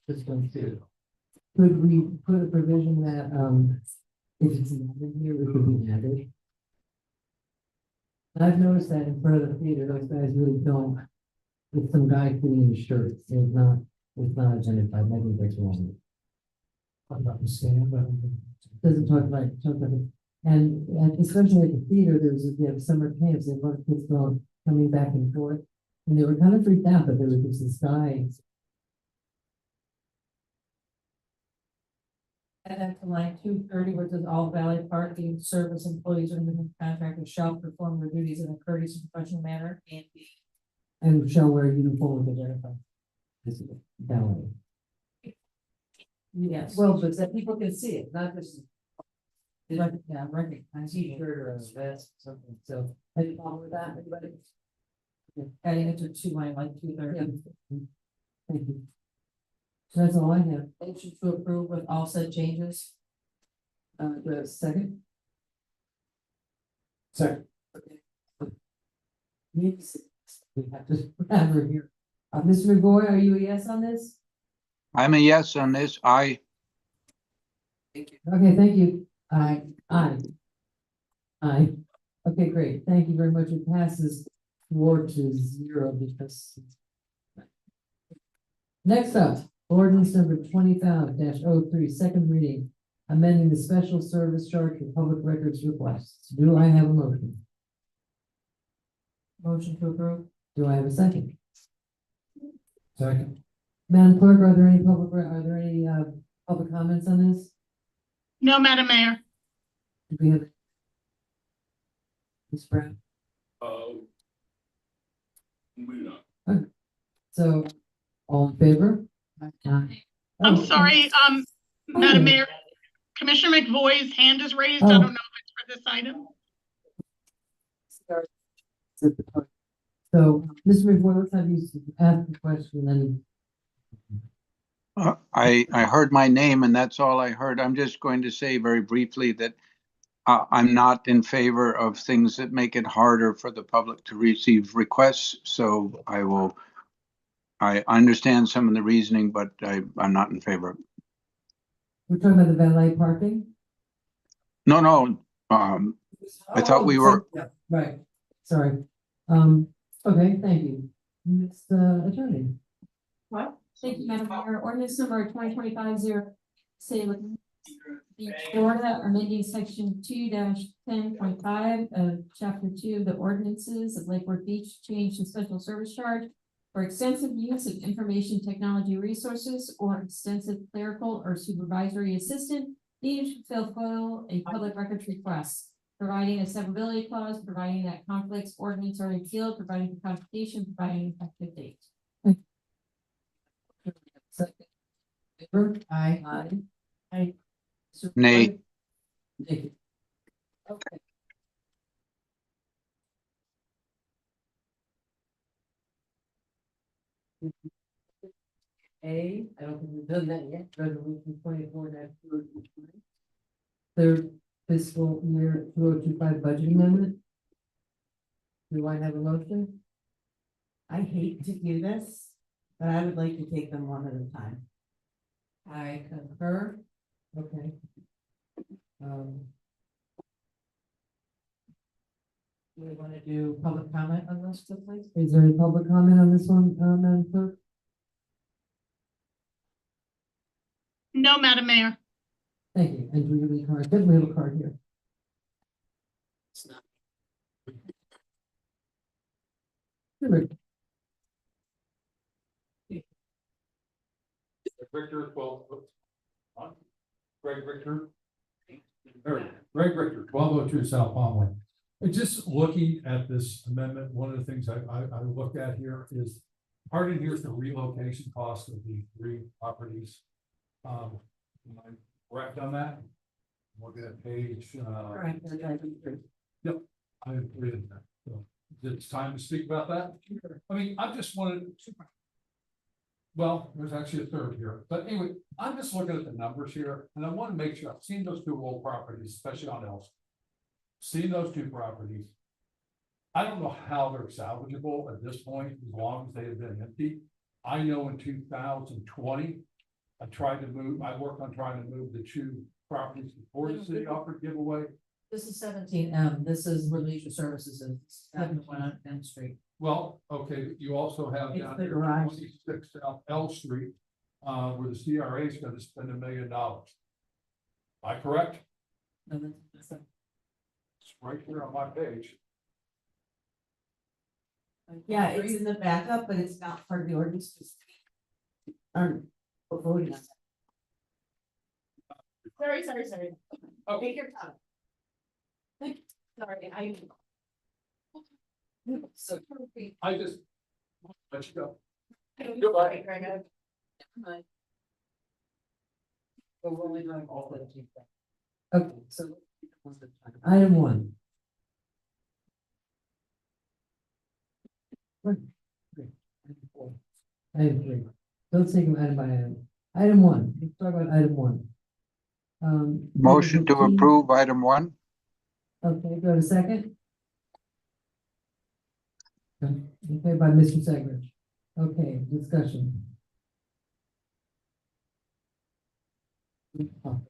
This one too. Could we put a provision that, if it's not in here, it could be added? I've noticed that in front of the theater, those guys really don't. With some guy cleaning his shirt, it's not identified, maybe that's wrong. Talk about the stand, but doesn't talk about it. And especially at the theater, they have summer camps, and a lot of kids coming back and forth. And they were kind of freaked out, but there was just this guy. And then to line 230, where it says all Valley Parking Service employees under the contract shall perform their duties in a courteous and professional manner and shall wear a uniform with identified. This is Valley. Yes, well, but that people can see it, not just. Like, yeah, recognize T-shirt or a vest, something, so any problem with that, anybody? Adding it to 2 line like 230. Thank you. So that's all I have. Motion to approve with all said changes. Do I have a second? Second. Okay. We have to have her here. Mr. McGoy, are you a yes on this? I'm a yes on this. Aye. Thank you. Okay, thank you. Aye. Okay, great. Thank you very much. It passes 4-0 because. Next up, ordinance number 25-03, second reading, amending the special service charge for public records requests. Do I have a motion? Motion to approve. Do I have a second? Second. Madam Clerk, are there any public comments on this? No, Madam Mayor. Do we have? Ms. Brown? Okay. So, all in favor? I'm sorry, Madam Mayor, Commissioner McVoy's hand is raised. I don't know if it's for this item. So, Mr. McVoy, let's have you ask the question and I heard my name and that's all I heard. I'm just going to say very briefly that I'm not in favor of things that make it harder for the public to receive requests. So I understand some of the reasoning, but I'm not in favor. We're talking about the valet parking? No. I thought we were. Yeah, right. Sorry. Okay, thank you. Ms. Attorney. What? Thank you, Madam Mayor. Ordinance number 2025-0, City of Beach, Florida, amending section 2-10.5 of chapter 2 of the ordinances of Lake Worth Beach, change the special service charge for extensive use of information technology resources or extensive clerical or supervisory assistant needed to fulfill a public records request, providing a severability clause, providing that conflicts, ordinance are repealed, providing for codification, providing effective date. Second. Favor? Aye. Aye. Nay. Nay. Okay. I don't think we've done that yet, resolution 24-2. Third fiscal year 2025 budget amendment. Do I have a motion? I hate to do this, but I would like to take them one at a time. I concur. Okay. Do we want to do public comment on this, please? Is there any public comment on this one, Madam Clerk? No, Madam Mayor. Thank you. And do we have any card? Good, we have a card here. Sure. Victor, Greg Richter. Greg Richter, 1202 South Palmway. And just looking at this amendment, one of the things I looked at here is part of here's the relocation cost of the 3 properties. Am I correct on that? Looking at page, Correct. yep, I agree with that. So it's time to speak about that. I mean, I just wanted to. Well, there's actually a third here, but anyway, I'm just looking at the numbers here and I want to make sure I've seen those 2 old properties, especially on Elst. Seen those 2 properties. I don't know how they're salvageable at this point, as long as they have been empty. I know in 2020, I worked on trying to move the 2 properties before the city offered giveaway. This is 17M. This is where leisure services is 71 on Penn Street. Well, okay, you also have It's down the here garage. 26 South L Street, where the CRA is going to spend $1 million. Am I correct? No, that's It's right here on my page. Yeah, it's in the backup, but it's not part of the ordinance. Aren't voting on that. Sorry. Oh. Take your time. Sorry, So I just let you go. Goodbye. But we're only doing all the two. Okay, so item 1. Item 3. Let's take them item by item. Item 1, let's talk about item 1. Motion to approve item 1. Okay, go to second. Okay, by Mr. Segridge. Okay, discussion. Oh,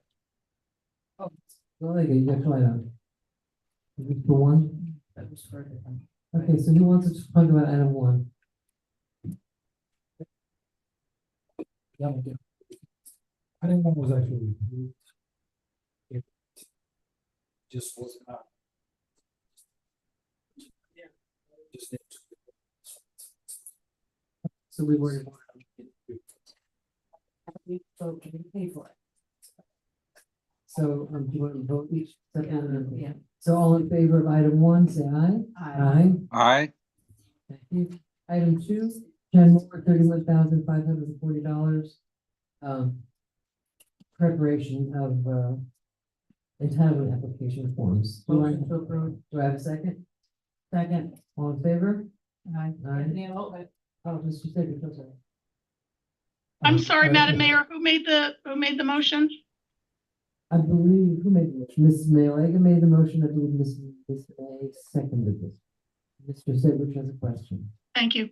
well, okay, you got light on. Is this the one? That was correct. Okay, so who wants us to talk about item 1? Yeah, we do. I think that was actually. It just was not. Just. So we were. So can we pay for it? So, do you want to vote each? Yeah. So all in favor of item 1, say aye. Aye. Aye. Thank you. Item 2, Ken Moore, $31,540. Preparation of, entitlement application forms. Do I have a second? Second, all in favor? Aye. Oh, Mr. Segridge, I'm sorry. I'm sorry, Madam Mayor, who made the motion? I believe, who made the motion? Mrs. Mayor made the motion. I believe Mrs. May seconded this. Mr. Segridge has a question. Thank you.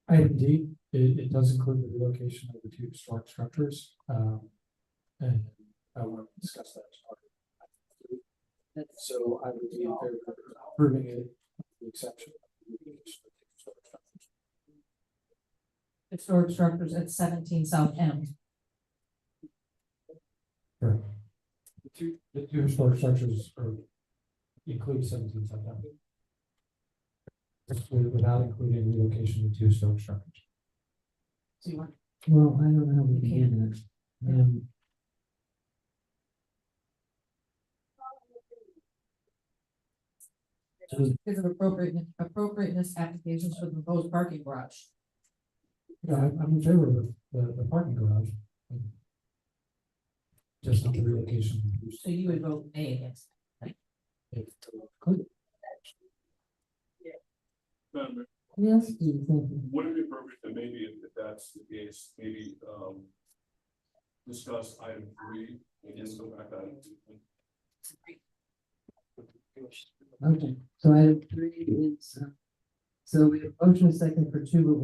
Item D, it does include the relocation of the 2 historic structures. And I want to discuss that as part of it. So I would be in favor of approving it, with the exception of the relocation of the 2 historic structures. historic structures at 17 South M. Correct. The two historic structures are include 17 South M. Without including relocation of two historic structures. So you want, Well, I don't know how we can do that. because of appropriateness applications for the proposed parking garage. Yeah, I'm in favor of the parking garage. Just not the relocation. So you would vote nay against. Yes. Would it be appropriate to maybe, if that's the case, maybe, discuss item 3 and then go back to item 2? Okay, so item 3 is, so we have motion second for 2, but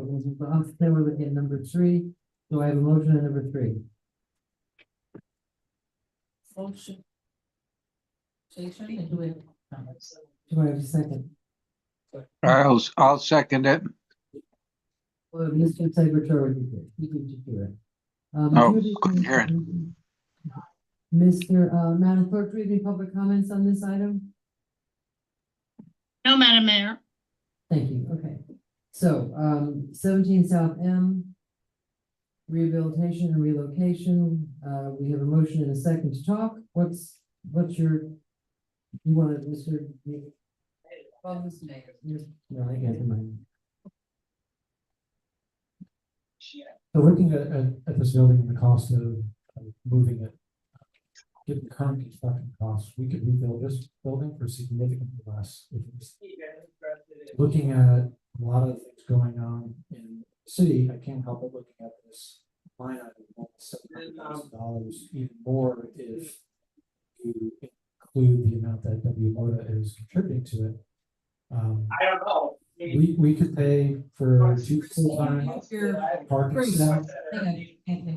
we're looking at number 3. So I have a motion on number 3. Motion. Jason, and do we have comments? Do I have a second? I'll second it. Well, Mr. Secretary, you can do it. Oh, couldn't hear it. Mr. Madam Clerk, do we have any public comments on this item? No, Madam Mayor. Thank you, okay. So, 17 South M, rehabilitation and relocation, we have a motion and a second to talk. What's your, you want it, Mr. Well, Mr. Mayor. No, I get the mind. So looking at this building and the cost of moving it, given the current construction costs, we could rebuild this building for significantly less. Looking at a lot of things going on in the city, I can't help but looking at this line item, $700,000, even more if you include the amount that WMOTA is contributing to it. I don't know. We could pay for 2 full-time parking staff.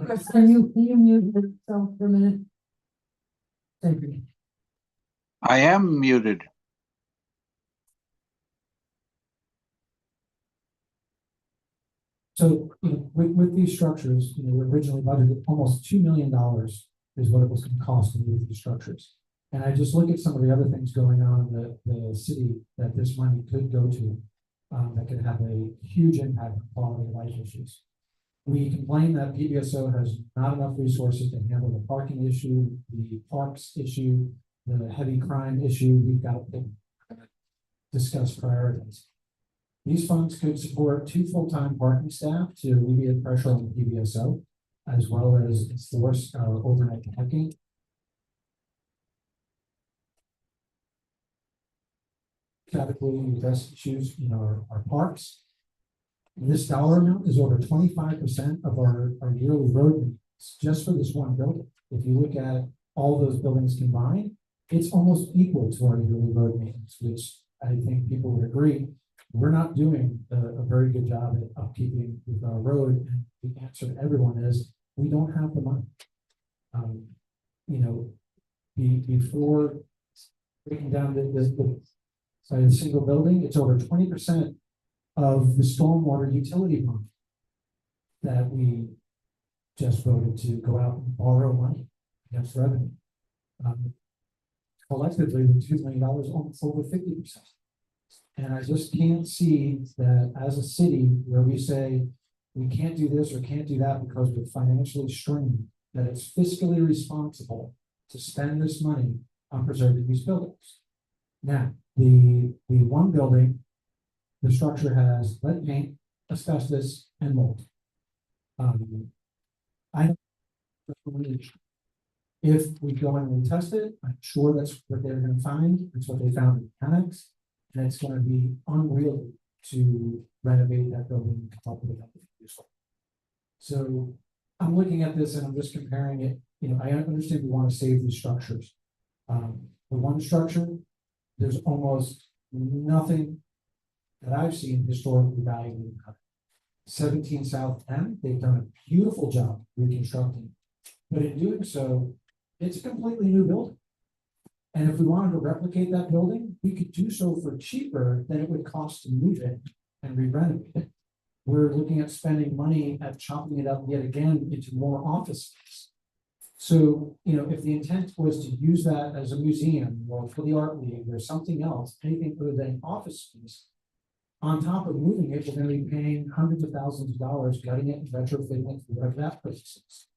Chris, can you mute yourself for a minute? Thank you. I am muted. So, with these structures, originally budgeted almost $2 million is what it was going to cost to move these structures. And I just look at some of the other things going on in the city that this money could go to, that could have a huge impact on quality of life issues. We complain that PBSO has not enough resources to handle the parking issue, the parks issue, the heavy crime issue. We've got to discuss priorities. These funds could support 2 full-time parking staff to alleviate pressure on the PBSO, as well as enforce overnight parking. Category address issues in our parks. This dollar amount is over 25% of our yearly road maintenance just for this one building. If you look at all those buildings combined, it's almost equal to our yearly road maintenance, which I think people would agree. We're not doing a very good job at upkeeping with our road. And the answer to everyone is we don't have the money. Before breaking down the single building, it's over 20% of the stormwater utility fund that we just voted to go out and borrow money against revenue. Collectively, the $2 million, almost over 50%. And I just can't see that as a city where we say we can't do this or can't do that because we're financially strained, that it's fiscally responsible to spend this money on preserving these buildings. Now, the one building, the structure has lead paint, asbestos, and mold. If we go and retest it, I'm sure that's what they're going to find. It's what they found in the annex. And it's going to be unwieldy to renovate that building and come up with something useful. So I'm looking at this and I'm just comparing it. I understand we want to save these structures. The one structure, there's almost nothing that I've seen historically valuable. 17 South M, they've done a beautiful job reconstructing, but in doing so, it's a completely new building. And if we wanted to replicate that building, we could do so for cheaper than it would cost to move it and re-renovate it. we're looking at spending money at chopping it up yet again into more office space. So, you know, if the intent was to use that as a museum or for the art league or something else, anything other than office space, on top of moving it, we're gonna be paying hundreds of thousands of dollars, gutting it, and retrofitting it, whatever that place is.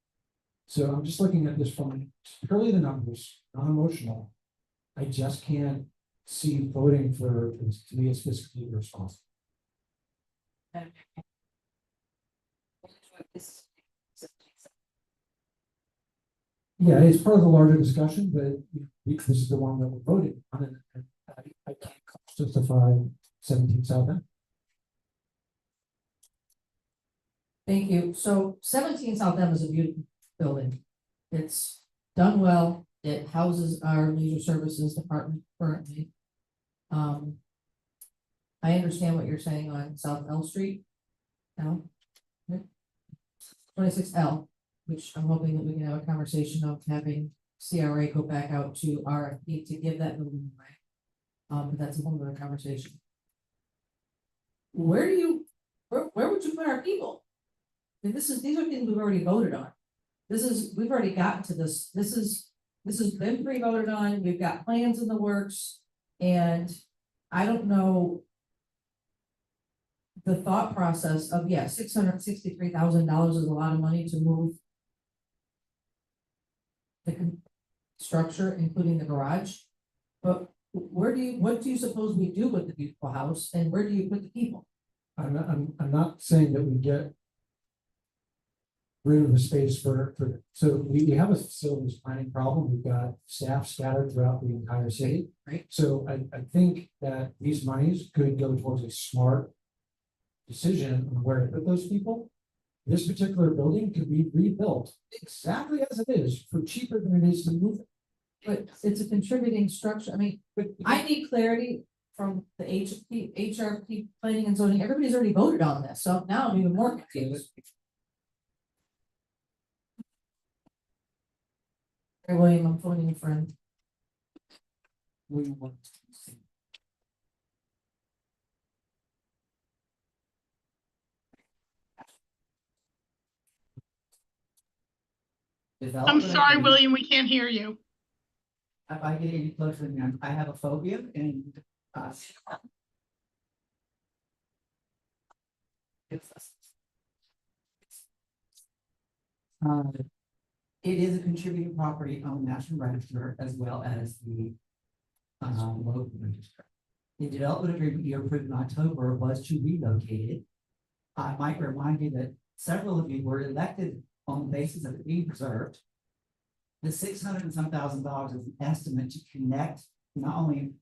So I'm just looking at this from purely the numbers, non-emotional. I just can't see voting for, to me, it's fiscally irresponsible. Yeah, it's part of the larger discussion, but this is the one that we're voting on, and I can't justify 17 South End. Thank you. So 17 South End is a beautiful building. It's done well. It houses our leisure services department currently. I understand what you're saying on South L Street. L. 26L, which I'm hoping that we can have a conversation of having CRA go back out to RFP to give that building away. But that's a whole other conversation. Where would you put our people? And these are things we've already voted on. We've already gotten to this. This has been pre-voted on. We've got plans in the works. And I don't know the thought process of, yeah, $663,000 is a lot of money to move the structure, including the garage. But what do you suppose we do with the beautiful house, and where do you put the people? I'm not saying that we get rid of the space so we have a facilities planning problem. We've got staff scattered throughout the entire city. Right. So I think that these monies could go towards a smart decision on where to put those people. This particular building could be rebuilt exactly as it is for cheaper than it is to move it. But it's a contributing structure. I mean, I need clarity from the HRP planning and zoning. Everybody's already voted on this, so now I'm even more confused. Hey, William, I'm phoning a friend. I'm sorry, William, we can't hear you. If I get any closer than that, I have a phobia and it is a contributing property on the National Register as well as the local register. The development agreement you approved in October was to relocate it. I might remind you that several of you were elected on the basis of it being preserved. The $600 and some thousand is an estimate to connect, not only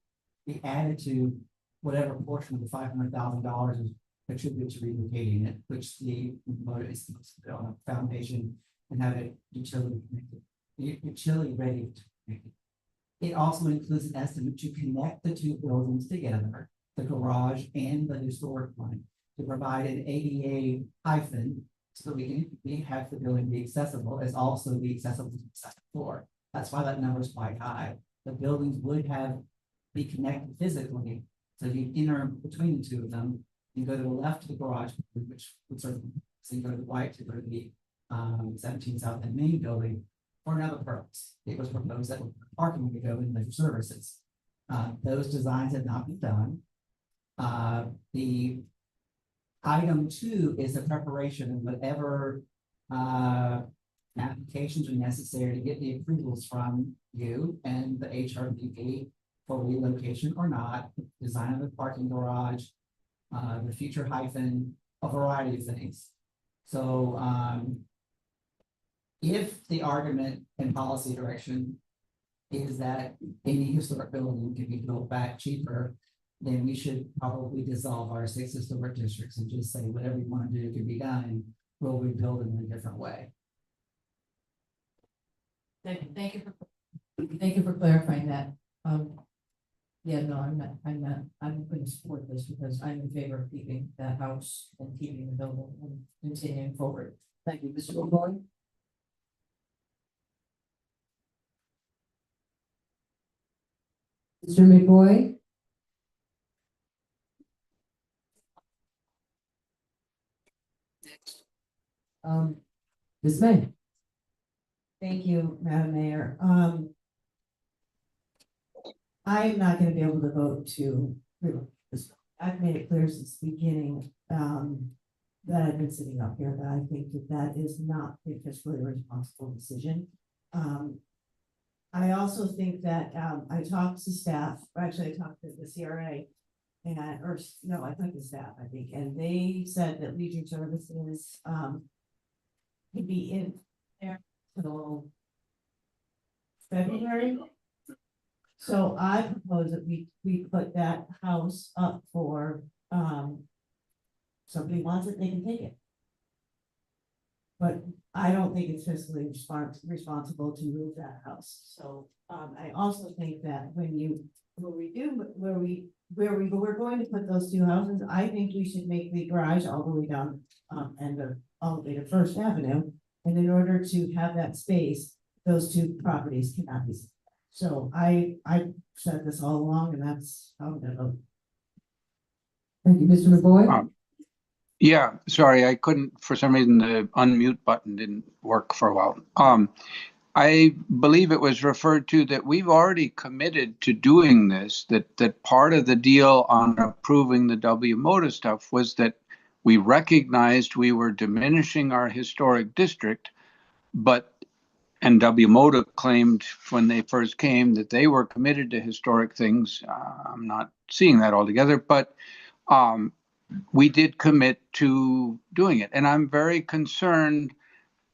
be added to whatever portion of the $500,000 is attributed to relocating it, which the motive is to put on a foundation and have it utility connected, utility ready to connect it. It also includes an estimate to connect the two buildings together, the garage and the historic one, to provide an ADA hyphen so that we can have the building be accessible as also be accessible to the second floor. That's why that number is quite high. The buildings would be connected physically. So you enter between the two of them, you go to the left to the garage, which would sort of, so you go to the right to go to the 17 South End main building for another purpose. It was proposed that parking would go in leisure services. Those designs have not been done. The item 2 is the preparation of whatever applications are necessary to get the approvals from you and the HRBP for relocation or not, design of the parking garage, the future hyphen, a variety of things. So if the argument and policy direction is that any historic building can be built back cheaper, then we should probably dissolve our 6 historic districts and just say whatever you want to do can be done, and we'll rebuild it in a different way. Thank you for clarifying that. Yeah, no, I'm going to support this because I'm in favor of keeping that house and keeping the building and continuing forward. Thank you, Mr. McCoy. Mr. McBoy? Ms. May. Thank you, Madam Mayor. I'm not gonna be able to vote to, I've made it clear since the beginning, that I've been sitting up here, that I think that that is not a fiscally responsible decision. I also think that, I talked to staff, or actually I talked to the CRA. And, or, no, I talked to staff, I think, and they said that Legion Services, could be in there till February. So I propose that we put that house up for, somebody wants it, they can take it. But I don't think it's fiscally responsible to move that house. So, I also think that where we're going to put those two houses, I think we should make the garage all the way down, all the way to First Avenue. And in order to have that space, those two properties cannot be. So I said this all along, and that's how I'm gonna vote. Thank you, Mr. McBoy. Yeah, sorry, I couldn't, for some reason, the unmute button didn't work for a while. I believe it was referred to that we've already committed to doing this, that part of the deal on approving the WMOTA stuff was that we recognized we were diminishing our historic district, and WMOTA claimed when they first came that they were committed to historic things. I'm not seeing that altogether, but we did commit to doing it. And I'm very concerned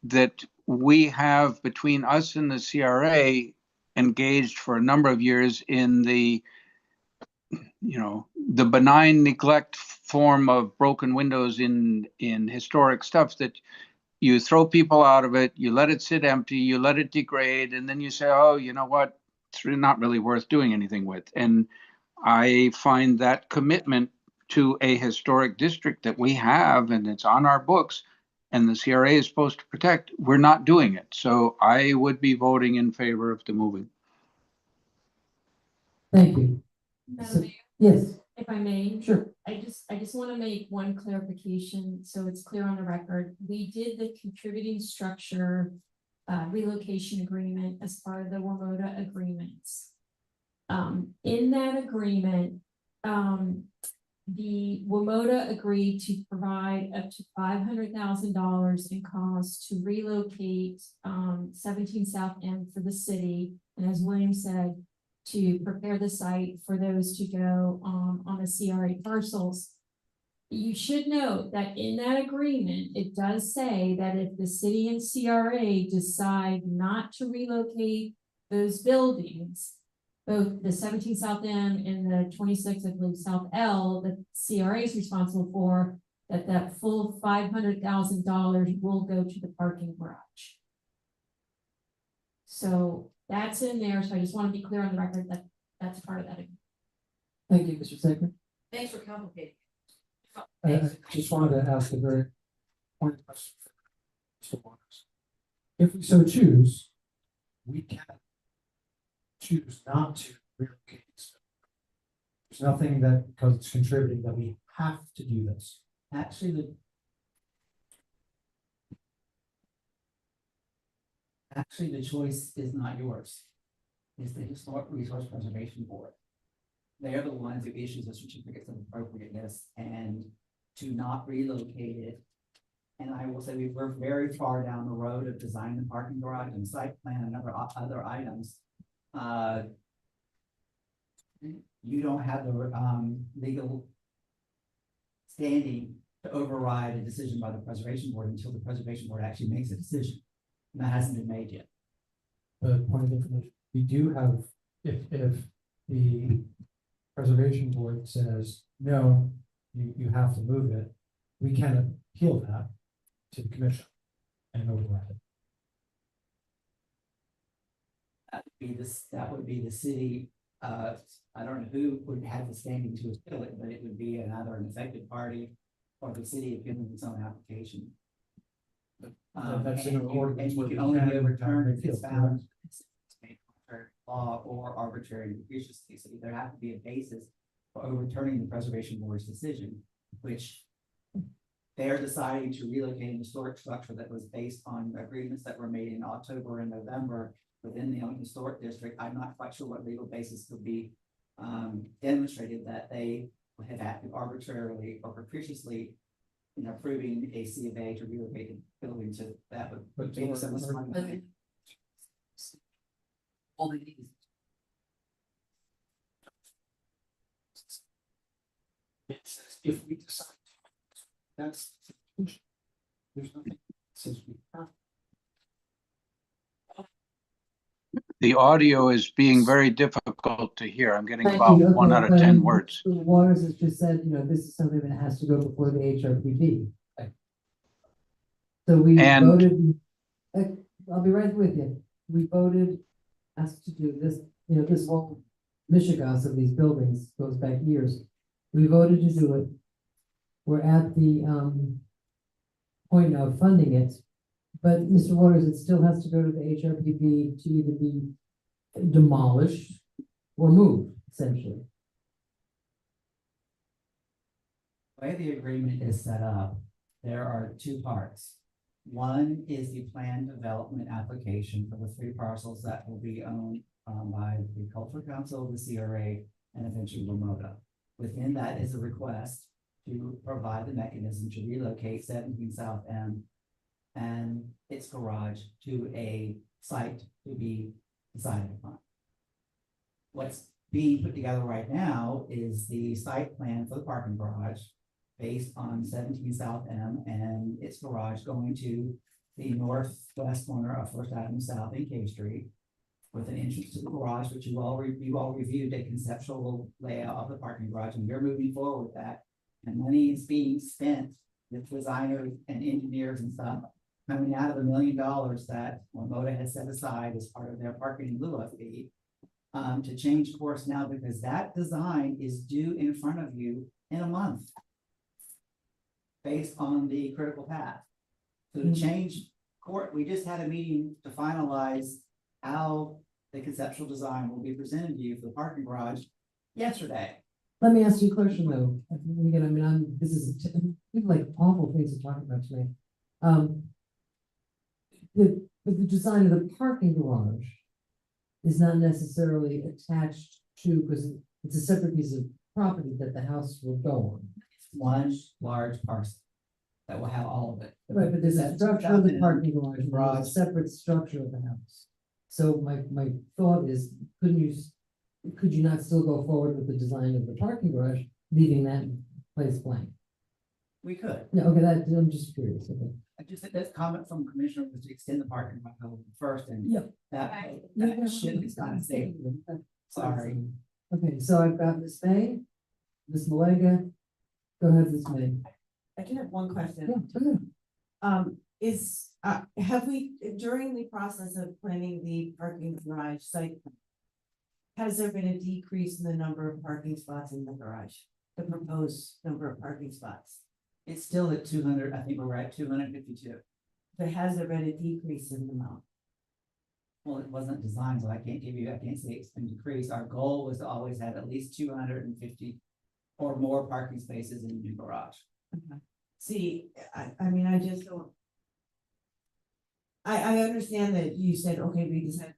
that we have, between us and the CRA, engaged for a number of years in the benign neglect form of broken windows in historic stuff, that you throw people out of it, you let it sit empty, you let it degrade, and then you say, oh, you know what, it's not really worth doing anything with. And I find that commitment to a historic district that we have, and it's on our books, and the CRA is supposed to protect, we're not doing it. So I would be voting in favor of the moving. Thank you. Madam Mayor, Yes, if I may. sure. I just want to make one clarification, so it's clear on the record. We did the contributing structure relocation agreement as part of the WMOTA agreements. In that agreement, the WMOTA agreed to provide up to $500,000 in costs to relocate 17 South M for the city, and as William said, to prepare the site for those to go on the CRA parcels. You should note that in that agreement, it does say that if the city and CRA decide not to relocate those buildings, both the 17 South M and the 26, I believe, South L, that CRA is responsible for, that full $500,000 will go to the parking garage. So that's in there, so I just want to be clear on the record that that's part of that. Thank you, Mr. Segrin. Thanks for complicating. I just wanted to ask a very pointed question. For Mr. Waters. If we so choose, we can choose not to relocate. There's nothing that, because it's contributing, that we have to do this. Actually, the choice is not yours. It's the Historic Resource Preservation Board. They are the ones who issues the certificates of appropriateness and to not relocate it. And I will say we're very far down the road of designing the parking garage and site plan and other items. You don't have the legal standing to override a decision by the Preservation Board until the Preservation Board actually makes a decision. And that hasn't been made yet. But point of information, we do have, if the Preservation Board says, no, you have to move it, we can appeal that to the commission and override it. That would be the city, I don't know who would have the standing to appeal it, but it would be either an affected party or the city appealing its own application. That's in an ordinance and you where can we only can be overturned if appeal, it's found contrary to law or arbitrary and capriciously. So there have to be a basis for overturning the Preservation Board's decision, which They're deciding to relocate a historic structure that was based on agreements that were made in October and November within the historic district. I'm not quite sure what legal basis could be demonstrated that they have acted arbitrarily or capriciously in approving a C of A to relocate the building to that would make some money. Only these. It says if we decide, that's. There's nothing, that says we have. The audio is being very difficult to hear. I'm getting Thank about you. 1 out of 10 words. Waters has just said, this is something that has to go before the HRPP. So we And- voted, I'll be right with you. We voted, asked to do this, this whole mishigas of these buildings goes back years. We voted to do it. We're at the point now of funding it. But Mr. Waters, it still has to go to the HRPP to either be demolished or moved, essentially. The way the agreement is set up, there are two parts. One is the planned development application for the 3 parcels that will be owned by the Cultural Council, the CRA, and eventually Lamoda. Within that is a request to provide the mechanism to relocate 17 South M and its garage to a site to be decided upon. What's being put together right now is the site plan for the parking garage based on 17 South M and its garage going to the northwest corner of First Avenue South and K Street with an entrance to the garage, which you all reviewed a conceptual layout of the parking garage, and you're moving forward with that. And money is being spent with designers and engineers and stuff coming out of $1 million that Lamoda has set aside as part of their parking in lieu of fee to change course now, because that design is due in front of you in a month based on the critical path. So to change court, we just had a meeting to finalize how the conceptual design will be presented to you for the parking garage yesterday. Let me ask you a question though. Again, this is like awful things to talk about today. The design of the parking garage is not necessarily attached to, because it's a separate piece of property that the house will go on. It's one large parcel that will have all of it. Right, but there's a structure of the parking garage, and Garage. there's a separate structure of the house. So my thought is, could you not still go forward with the design of the parking garage, leaving that place blank? We could. No, okay, I'm just curious, okay. I just said this comment from Commissioner was to extend the parking garage first, and Yep. that Yeah. ship is not safe. Sorry. Okay, so I've got Ms. May, Ms. Malega. Go ahead, Ms. May. I do have one question. Yeah, go ahead. Have we, during the process of planning the parking garage site, has there been a decrease in the number of parking spots in the garage? The proposed number of parking spots? It's still at 200, I think we're at 252. But has there been a decrease in the amount? Well, it wasn't designed, so I can't say it's been decreased. Our goal was to always have at least 250 or more parking spaces in the new garage. See, I just don't. I understand that you said, okay, we just had.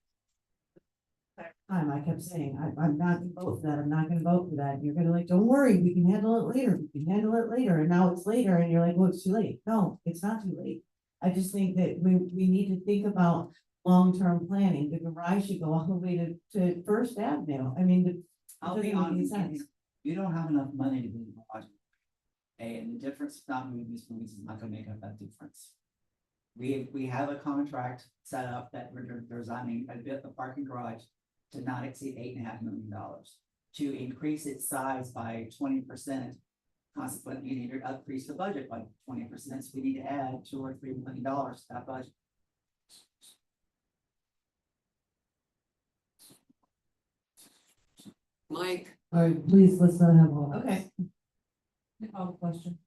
I kept saying, I'm not gonna vote for that, I'm not gonna vote for that, you're gonna like, don't worry, we can handle it later, and now it's later, and you're like, well, it's too late. No, it's not too late. I just think that we need to think about long-term planning. The garage should go all the way to First Avenue. I'll be honest with you, you don't have enough money to build a garage. And the difference, not moving these movies is not gonna make up that difference. We have a contract set up that we're designing a parking garage to not exceed $8.5 million. To increase its size by 20%, consequently, you need to increase the budget by 20%, so we need to add $2 or $3 million to that budget. Mike. All right, please, let's not have all. Okay. Call the question.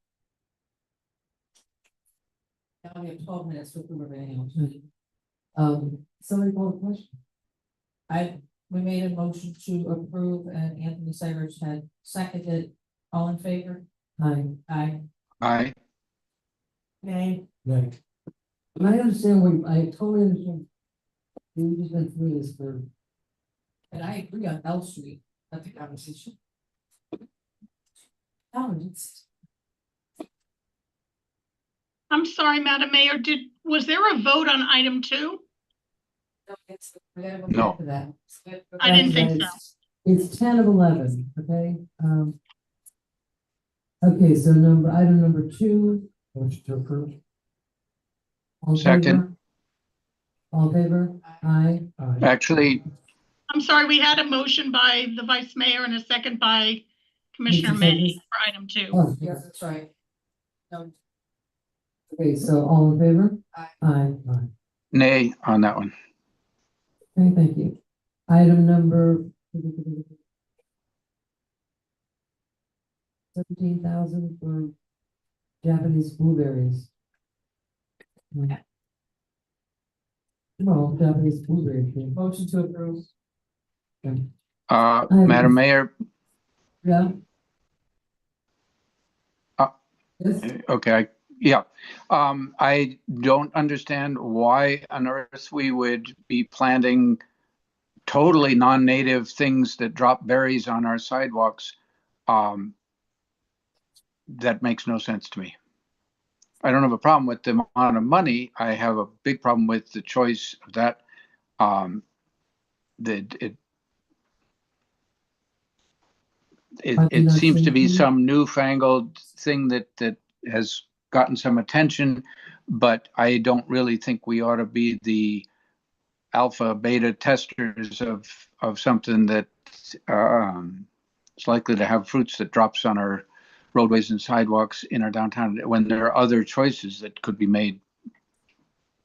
Now we have 12 minutes to approve everything else. Somebody call the question. We made a motion to approve and Anthony Segers had seconded. All in favor? Aye. Aye. Aye. Nay. Right. And I understand what, I totally understand. We just went through this for. And I agree on L Street, that's the conversation. It's I'm sorry, Madam Mayor, was there a vote on item 2? No. I didn't think so. It's 10 of 11, okay? Okay, so item number 2. Motion to approve. All in Second. favor? All in favor? Aye. Aye. Actually, I'm sorry, we had a motion by the Vice Mayor and a second by Commissioner Mr. May Segers? for item 2. Oh, Yes, that's right. No, okay, so all in favor? Aye. Aye. Aye. nay on that one. Okay, thank you. Item number 17,000 for Japanese blueberries. Well, Japanese blueberry tree. motion to approve. Madam Mayor, Yeah. Yes. okay, yeah. I don't understand why on earth we would be planting totally non-native things that drop berries on our sidewalks. That makes no sense to me. I don't have a problem with the amount of money. I have a big problem with the choice of that. It seems to be some newfangled thing that has gotten some attention, but I don't really think we ought to be the alpha beta testers of something that is likely to have fruits that drops on our roadways and sidewalks in our downtown when there are other choices that could be made.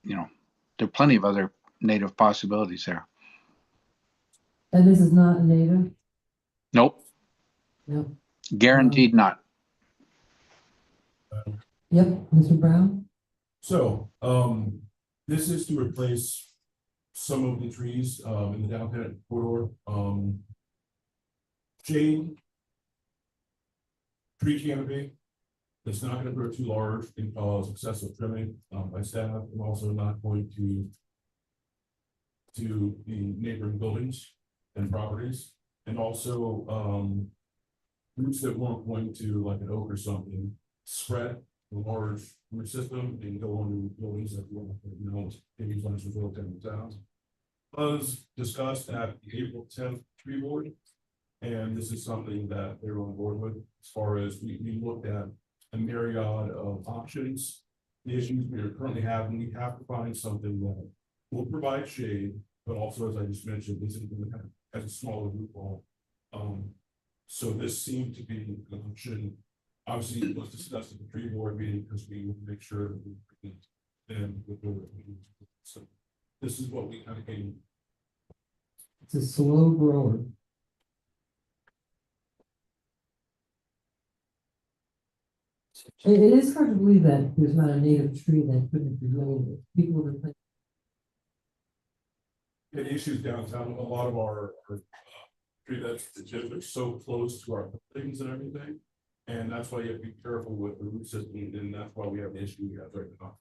You know, there are plenty of other native possibilities there. And this is not a native? Nope. No. Guaranteed not. Yep, Mr. Brown? So, this is to replace some of the trees, in the downtown corridor, shade. Tree canopy. It's not gonna grow too large and cause excessive trimming, by staff. I'm also not going to the neighboring buildings and properties, and also, roots that weren't going to, like an oak or something, spread a large root system and go on buildings that won't, maybe ones with little different towns. Was discussed at the April 10th tree board, and this is something that they're on board with, as far as we looked at a myriad of options. The issues we are currently having, we have to find something that will provide shade, but also, as I just mentioned, isn't going to have as a smaller root ball. So this seemed to be an option. Obviously, it was discussed at the tree board meeting because we would make sure that we then with the. So this is what we kind of came. It's a slow grower. It is hard to believe that there's not a native tree that couldn't be native. People would think. The issues downtown, a lot of our tree that's are so close to our buildings and everything. And that's why you have to be careful with the root system, and that's why we have the issue we have right now.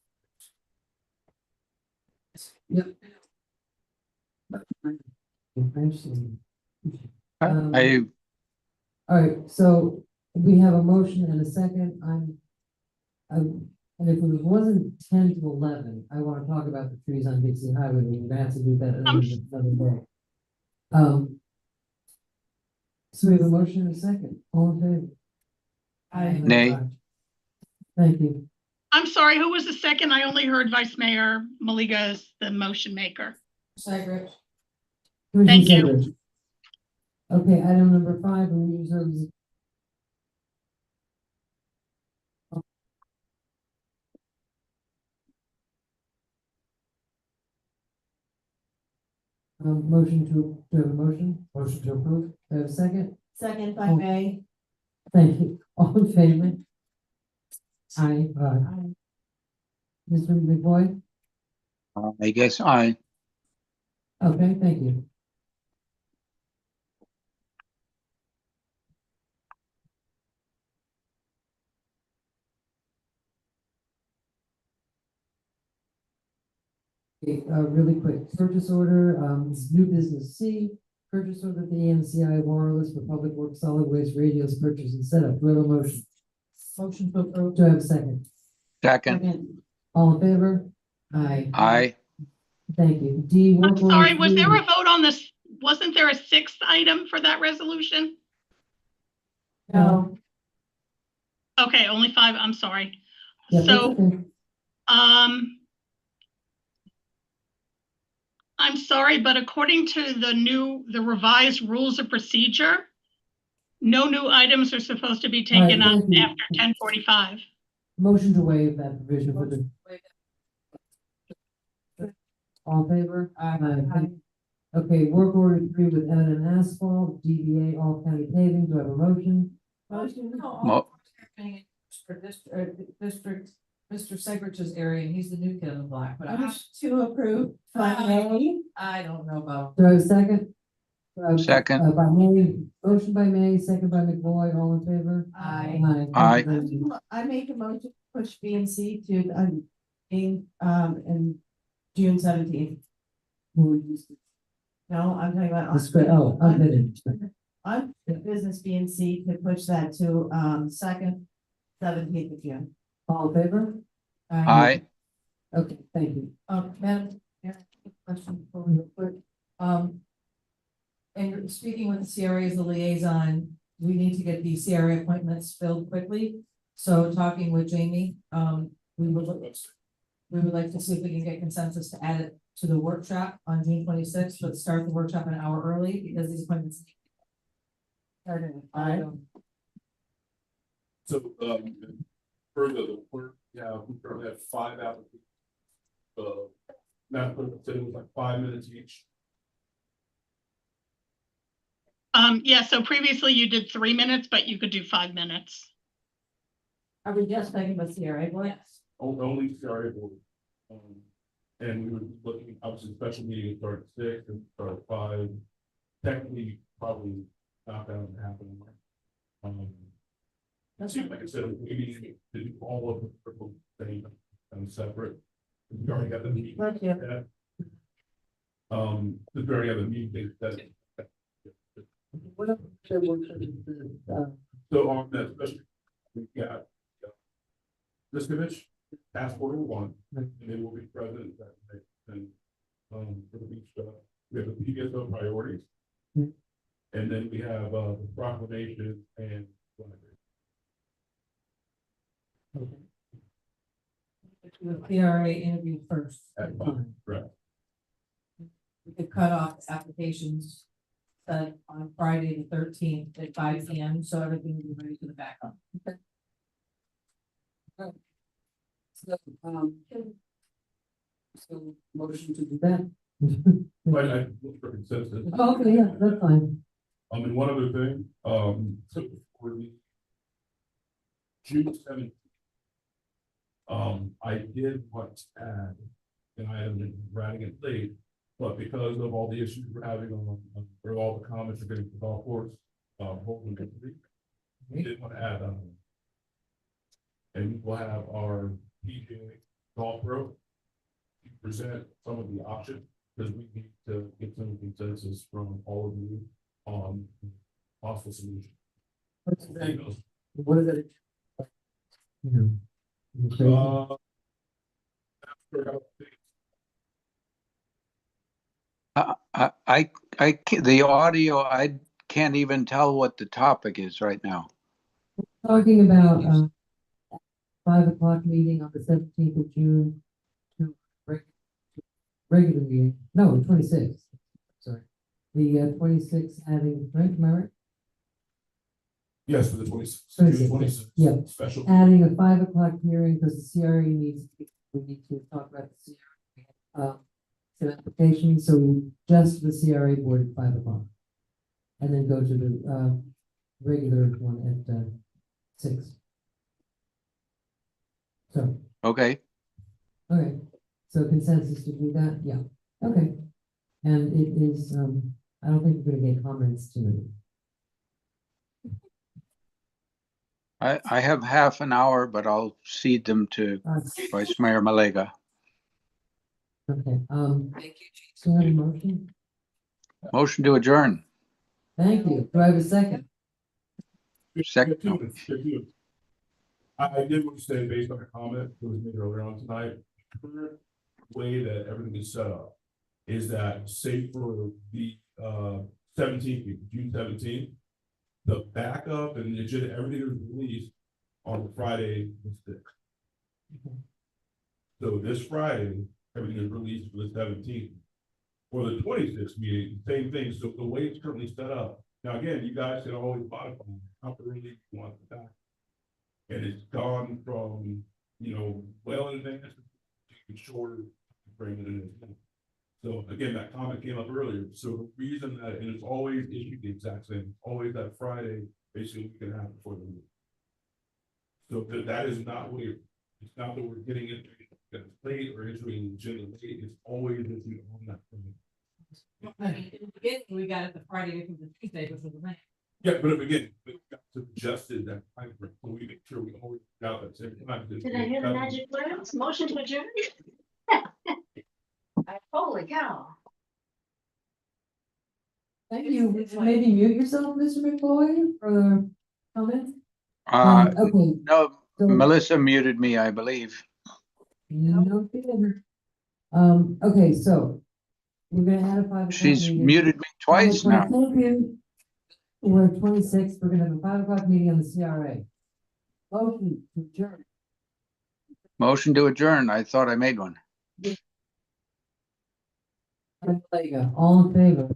Yep. All right, so we have a motion and a second. And if it wasn't 10 to 11, I want to talk about the trees on Dixie Highway. We're gonna have to do that another day. So we have a motion and a second. All in favor? Nay. Thank you. I'm sorry, who was the second? I only heard Vice Mayor Maliga as the motion maker. Segret. Thank you. Segret. Okay, item number 5, Community Services. Motion to have a motion? Motion to approve. Do I have a second? Second, if I may. Thank you. All in favor? Aye. Aye. Mr. McBoy? I guess aye. Okay, thank you. Okay, really quick, purchase order, this is new business C, purchase order the AMCI wireless for public works solid waste radios purchase and setup. Do I have a motion? Motion to approve. Do I have a second? Second. All in favor? Aye. Aye. Thank you. D. I'm work order sorry, was there 3. a vote on this? Wasn't there a sixth item for that resolution? No. Okay, only 5, I'm sorry. Yeah, that's So, okay. I'm sorry, but according to the revised rules of procedure, no new items are supposed to be taken up thank you. after 10:45. Motion to waive that provision for the. All in favor? Aye. Okay, work order 3 with M&M Asphalt, DBA All County Paving. Do I have a motion? Motion. Mo- For district, Mr. Segrich's area, and he's the new kid on the block, but I, To approve, by May. I don't know about. Do I have a second? Second. By May, motion by May, second by McBoyd, all in favor? Aye. Aye. I make a motion to push B and C to, in June 17th. No, I'm talking about. Unfinished. On business B and C to push that to, second, 17th of June. All in favor? Aye. Okay, thank you. Madam, Mayor, question before we quit. And you're speaking with the CRA as the liaison, we need to get the CRA appointments filled quickly. So talking with Jamie, we would like to see if we can get consensus to add it to the workshop on June 26th, but start the workshop an hour early because these appointments. So, further, the clerk, yeah, we currently have 5 applicants. Madam Clerk said it was like 5 minutes each. Yeah, so previously you did 3 minutes, but you could do 5 minutes. Are we just talking about CRA? Yes. Only CRA board. And we were looking, obviously, special meeting start at 6 and start at 5. Technically, probably not gonna happen. See, like I said, we need to do all of the purple thing and separate. We already got the meeting. The we already have a meeting that. So on that special, we've got. Liskovich, task order 1, and they will be present that day. And, for the beach stuff, we have the PSO priorities. And then we have, the proclamation and. The CRA interview first. At 5, correct. We could cut off applications. On Friday the 13th at 5 p.m. So everything will be ready for the backup. Okay. So, motion to do that. But I look for consensus. Okay, yeah, that's fine. And one other thing, so for the June 17th. I did want to add, and I have been writing it late, but because of all the issues we're having on, or all the comments are getting to golf course, holding it, we did want to add, and we'll have our PJ Golf Pro to present some of the options, because we need to get some consensus from all of you on possible solution. What is it? The audio, I can't even tell what the topic is right now. Talking about 5 o'clock meeting on the 17th of June. To regular meeting, no, 26th, sorry. The 26th adding, right, Mary? Yes, for the 26th. 26th, yeah. Special. Adding a 5 o'clock hearing because the CRA needs, we need to talk about the CRA. Some applications, so just the CRA board at 5 o'clock. And then go to the regular one at 6. So. Okay. Okay, so consensus to do that, yeah, okay. And it is, I don't think we're gonna get comments tonight. I have half an hour, but I'll cede them to Vice Mayor Malega. Okay, so I have a motion. Motion to adjourn. Thank you. Do I have a second? Second. I did want to say, based on a comment that was made earlier on tonight, the current way that everything is set up is that, say for the 17th, June 17th, the backup and the agenda, everything is released on Friday the 6th. So this Friday, everything is released for the 17th. For the 26th meeting, same thing. So the way it's currently set up, now again, you guys can always modify how early you want the back. And it's gone from, you know, well in advance to shorter frame than it is now. So again, that comment came up earlier. So the reason that, and it's always issued the exact same, always that Friday, basically we can have before the meeting. So that is not what it's not that we're getting into late or issuing agenda late, it's always issued on that Friday. In the beginning, we got it the Friday before the Tuesday before the night. Yeah, but again, we got to adjusted that time frame, so we make sure we always got that same time. Did I hear the magic words? Motion to adjourn? Holy cow. Thank you. Maybe mute yourself, Mr. McCoy, for the comments. Okay. No, So- Melissa muted me, I believe. No fear. Okay, so we're gonna have a 5 o'clock She's meeting. muted me twice now. Thank you. We're 26th, we're gonna have a 5 o'clock meeting on the CRA. Motion to adjourn. Motion to adjourn. I thought I made one. There you go. All in favor?